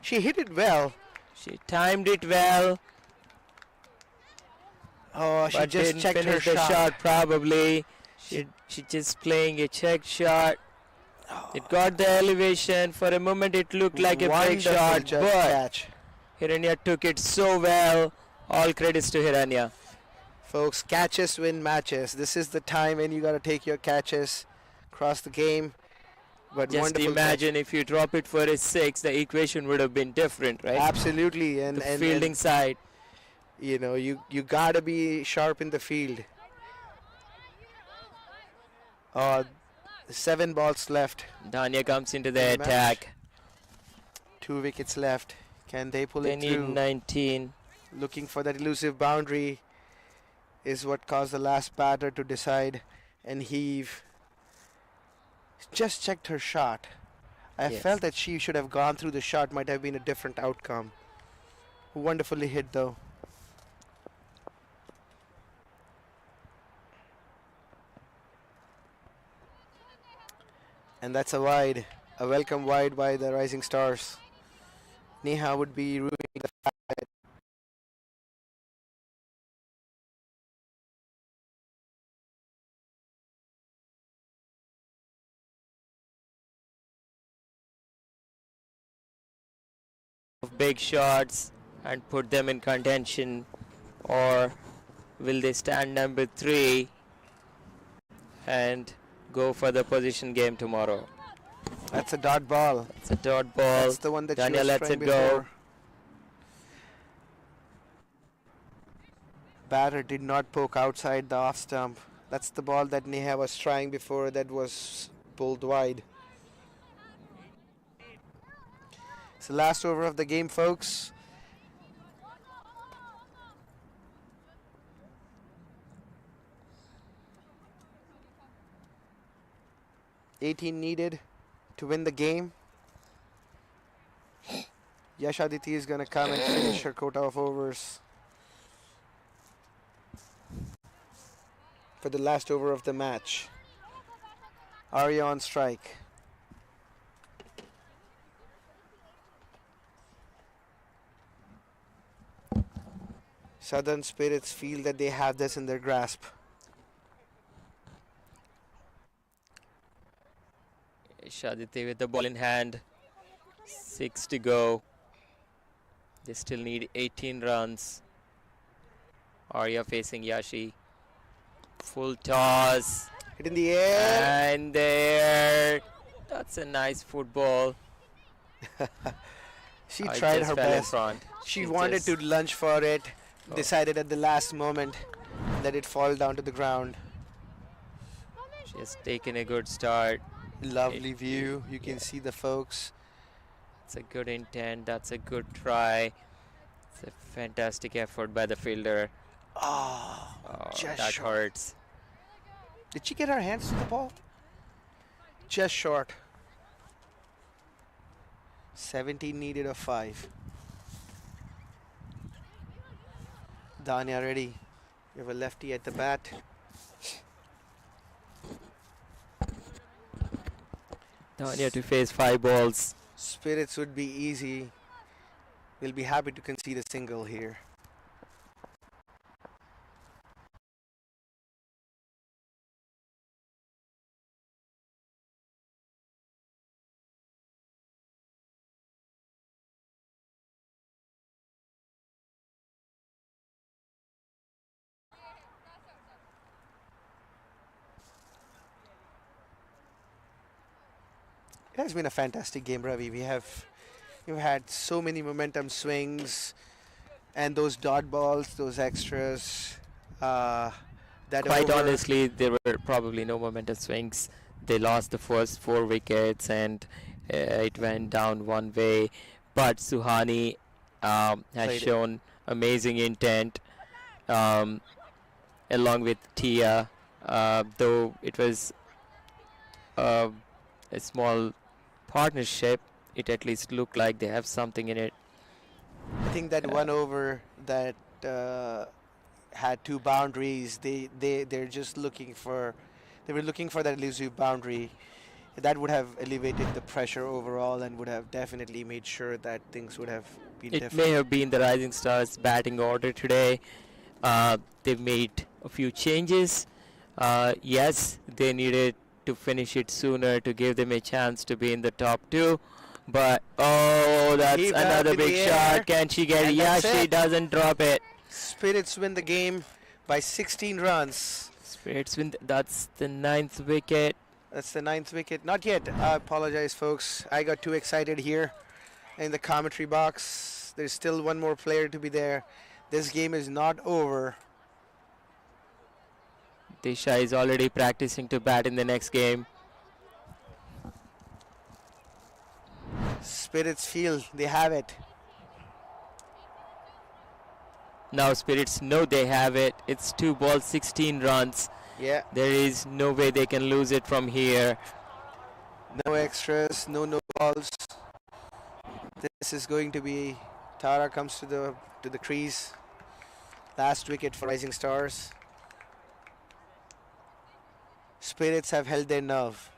She hit it well. She timed it well, Oh, she but just didn't checked her finish the shot. shot probably. She just playing a check shot. It got the elevation. For a moment it looked like a big Wonderful shot, but catch. Hiranya took it so well. All credits to Hiranya. Folks, catches win matches. This is the time when you got to take your catches across the game. But Just wonderful imagine if you drop it for a 6, the equation would have been different, right? Absolutely, and The fielding side. you know, you got to be sharp in the field. 7 balls left. Dania comes into the In the match. attack. 2 wickets left. Can they pull They it need through? 19. Looking for that elusive boundary is what caused the last batter to decide and heave. Just checked her shot. I Yes. felt that she should have gone through the shot, might have been a different outcome. Wonderfully hit though. And that's a wide, a welcome wide by the Rising Stars. Neha would be ruining the fact that Of big shots and put them in contention, or will they stand number 3 and go for the position game tomorrow? that's a dot ball. It's a dot ball. That's the one that she Daniel was lets trying it go. before. Batter did not poke outside the off stump. That's the ball that Neha was trying before that was pulled wide. It's the last over of the game, folks. $18 needed to win the game. Yashaditi is going to come and finish her quota of overs for the last over of the match. Arya on strike. Southern Spirits feel that they have this in their grasp. Shaditi with the ball in hand. 6 to go. They still need 18 runs. Arya facing Yashi. Full toss. Hit in the air. And there. That's a nice football. She I tried just her fell in best. front. She It wanted just- to lunge for it. Oh. Decided at the last moment let it fall down to the ground. She has taken a good start. Lovely view. You can see the folks. It's a good intent. That's a good try. It's a fantastic effort by the fielder. Oh, Oh, Just that short. hurts. did she get her hands to the ball? Just short. 17 needed of 5. Dania ready. You have a lefty at the bat. Dania to face 5 balls. Spirits would be easy. We'll be happy to concede a single here. It has been a fantastic game, Ravi. We've had so many momentum swings, and those dot balls, those extras. That Quite over- honestly, there were probably no momentum swings. They lost the first 4 wickets and it went down one way. But Suhani has Played it. shown amazing intent along with Tia. Though it was a small partnership, it at least looked like they have something in it. I think that one over that had 2 boundaries. They're just looking for. They were looking for that elusive boundary. That would have elevated the pressure overall and would have definitely made sure that things would have been It different. may have been the Rising Stars batting order today. They've made a few changes. Yes, they needed to finish it sooner to give them a chance to be in the top 2. But oh, that's Heave up another in the big air. shot. Can she get it? And Yeah, that's she it. doesn't drop it. Spirits win the game by 16 runs. Spirits win. That's the 9th wicket. That's the 9th wicket. Not yet. I apologize, folks. I got too excited here in the commentary box. There's still one more player to be there. This game is not over. Disha is already practicing to bat in the next game. Spirits feel they have it. Now Spirits know they have it. It's 2 balls, 16 runs. Yeah, There is no way they can lose it from here. no extras, no balls. This is going to be. Tara comes to the crease. Last wicket for Rising Stars. Spirits have held their nerve.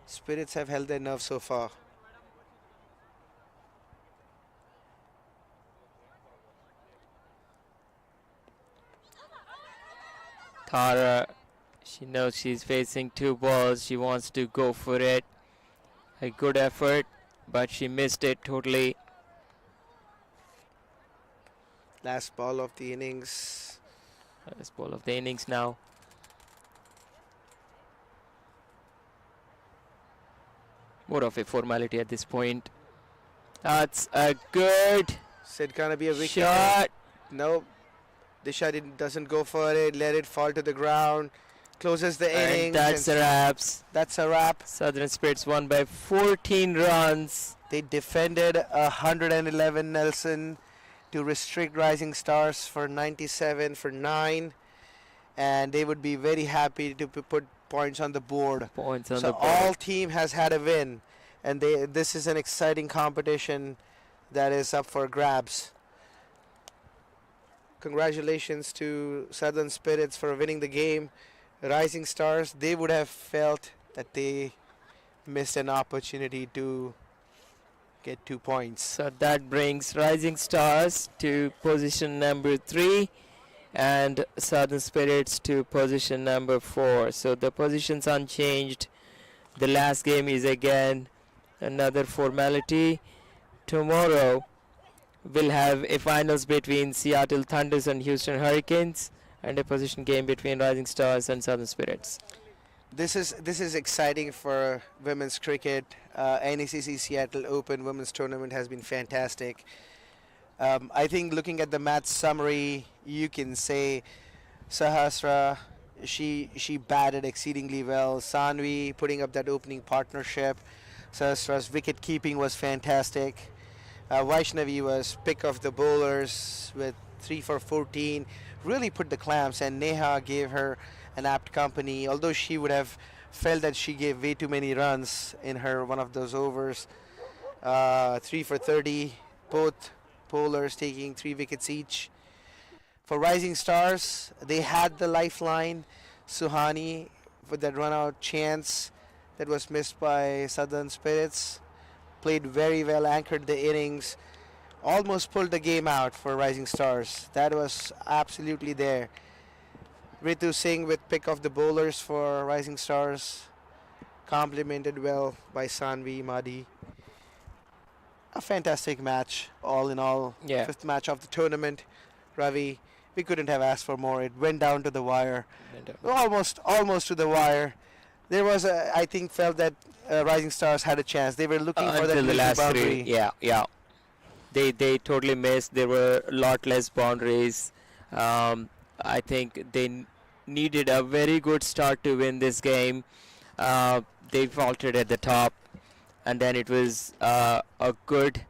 Spirits have held their nerve so far. Tara, she knows she's facing 2 balls. She wants to go for it. A good effort, but she missed it totally. Last ball of the innings. Last ball of the innings now. More of a formality at this point. That's a good Is it gonna be a wicket? shot. Nope. Disha doesn't go for it. Let it fall to the ground. Closes the And innings. that's the wraps. That's a wrap. Southern Spirits won by 14 runs. They defended 111 Nelson to restrict Rising Stars for 97 for 9, and they would be very happy to put points on the board. Points on So the board. all team has had a win, and this is an exciting competition that is up for grabs. Congratulations to Southern Spirits for winning the game. Rising Stars, they would have felt that they missed an opportunity to get 2 points. So that brings Rising Stars to position number 3 and Southern Spirits to position number 4. So the positions unchanged. The last game is again another formality. Tomorrow we'll have a finals between Seattle Thunders and Houston Hurricanes and a position game between Rising Stars and Southern Spirits. This is exciting for women's cricket. NECC Seattle Open Women's Tournament has been fantastic. I think looking at the match summary, you can say Sahasra, she batted exceedingly well. Sanvi putting up that opening partnership. Sahasra's wicket keeping was fantastic. Vaishnavi was pick of the bowlers with 3 for 14. Really put the clamps, and Neha gave her an apt company, although she would have felt that she gave way too many runs in her one of those overs. 3 for 30, both bowlers taking 3 wickets each. For Rising Stars, they had the lifeline, Suhani, with that run out chance that was missed by Southern Spirits. Played very well, anchored the innings, almost pulled the game out for Rising Stars. That was absolutely there. Ritu Singh with pick of the bowlers for Rising Stars, complemented well by Sanvi Madi. A fantastic match, all in all. Yeah. 5th match of the tournament. Ravi, we couldn't have asked for more. It went down to the wire, almost to the wire. There was I think felt that Rising Stars had a chance. They were looking for that Until the little last boundary. 3. Yeah. They totally missed. There were a lot less boundaries. I think they needed a very good start to win this game. They faltered at the top, and then it was a good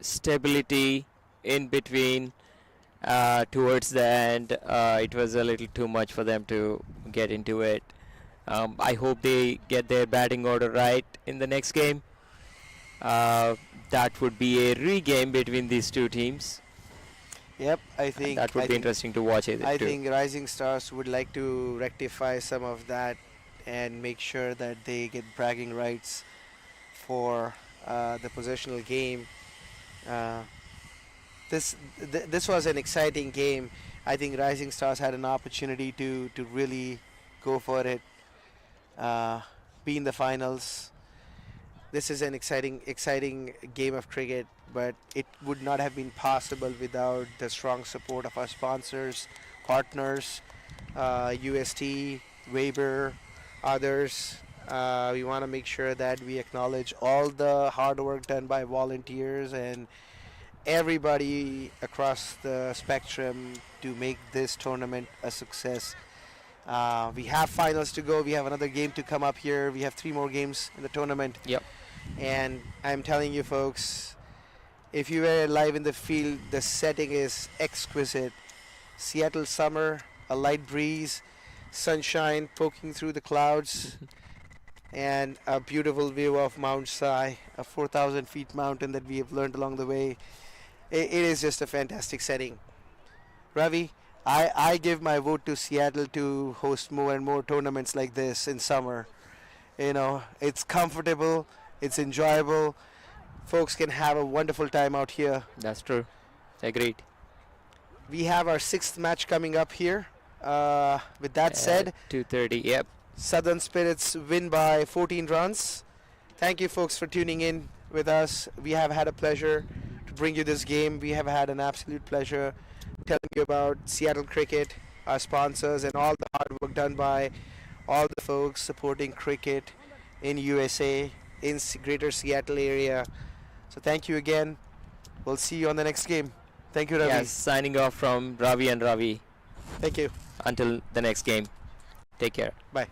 stability in between towards the end. It was a little too much for them to get into it. I hope they get their batting order right in the next game. That would be a re-game between these two teams. Yep, I think That would be interesting to watch it I too. think Rising Stars would like to rectify some of that and make sure that they get bragging rights for the possessional game. This was an exciting game. I think Rising Stars had an opportunity to really go for it, be in the finals. This is an exciting game of cricket, but it would not have been possible without the strong support of our sponsors, partners, UST, Weber, others. We want to make sure that we acknowledge all the hard work done by volunteers and everybody across the spectrum to make this tournament a success. We have finals to go. We have another game to come up here. We have 3 more games in the tournament. Yep. And I'm telling you, folks, if you were live in the field, the setting is exquisite. Seattle summer, a light breeze, sunshine poking through the clouds, and a beautiful view of Mount Si, a 4,000 feet mountain that we have learned along the way. It is just a fantastic setting. Ravi, I give my vote to Seattle to host more and more tournaments like this in summer. You know, it's comfortable, it's enjoyable. Folks can have a wonderful time out here. That's true. Agreed. We have our 6th match coming up here. With that said, 2:30. Yep. Southern Spirits win by 14 runs. Thank you, folks, for tuning in with us. We have had a pleasure to bring you this game. We have had an absolute pleasure telling you about Seattle Cricket, our sponsors, and all the hard work done by all the folks supporting cricket in USA, in Greater Seattle area. So thank you again. We'll see you on the next game. Thank you, Ravi. Yes, signing off from Ravi and Ravi. Thank you. Until the next game. Take care. Bye.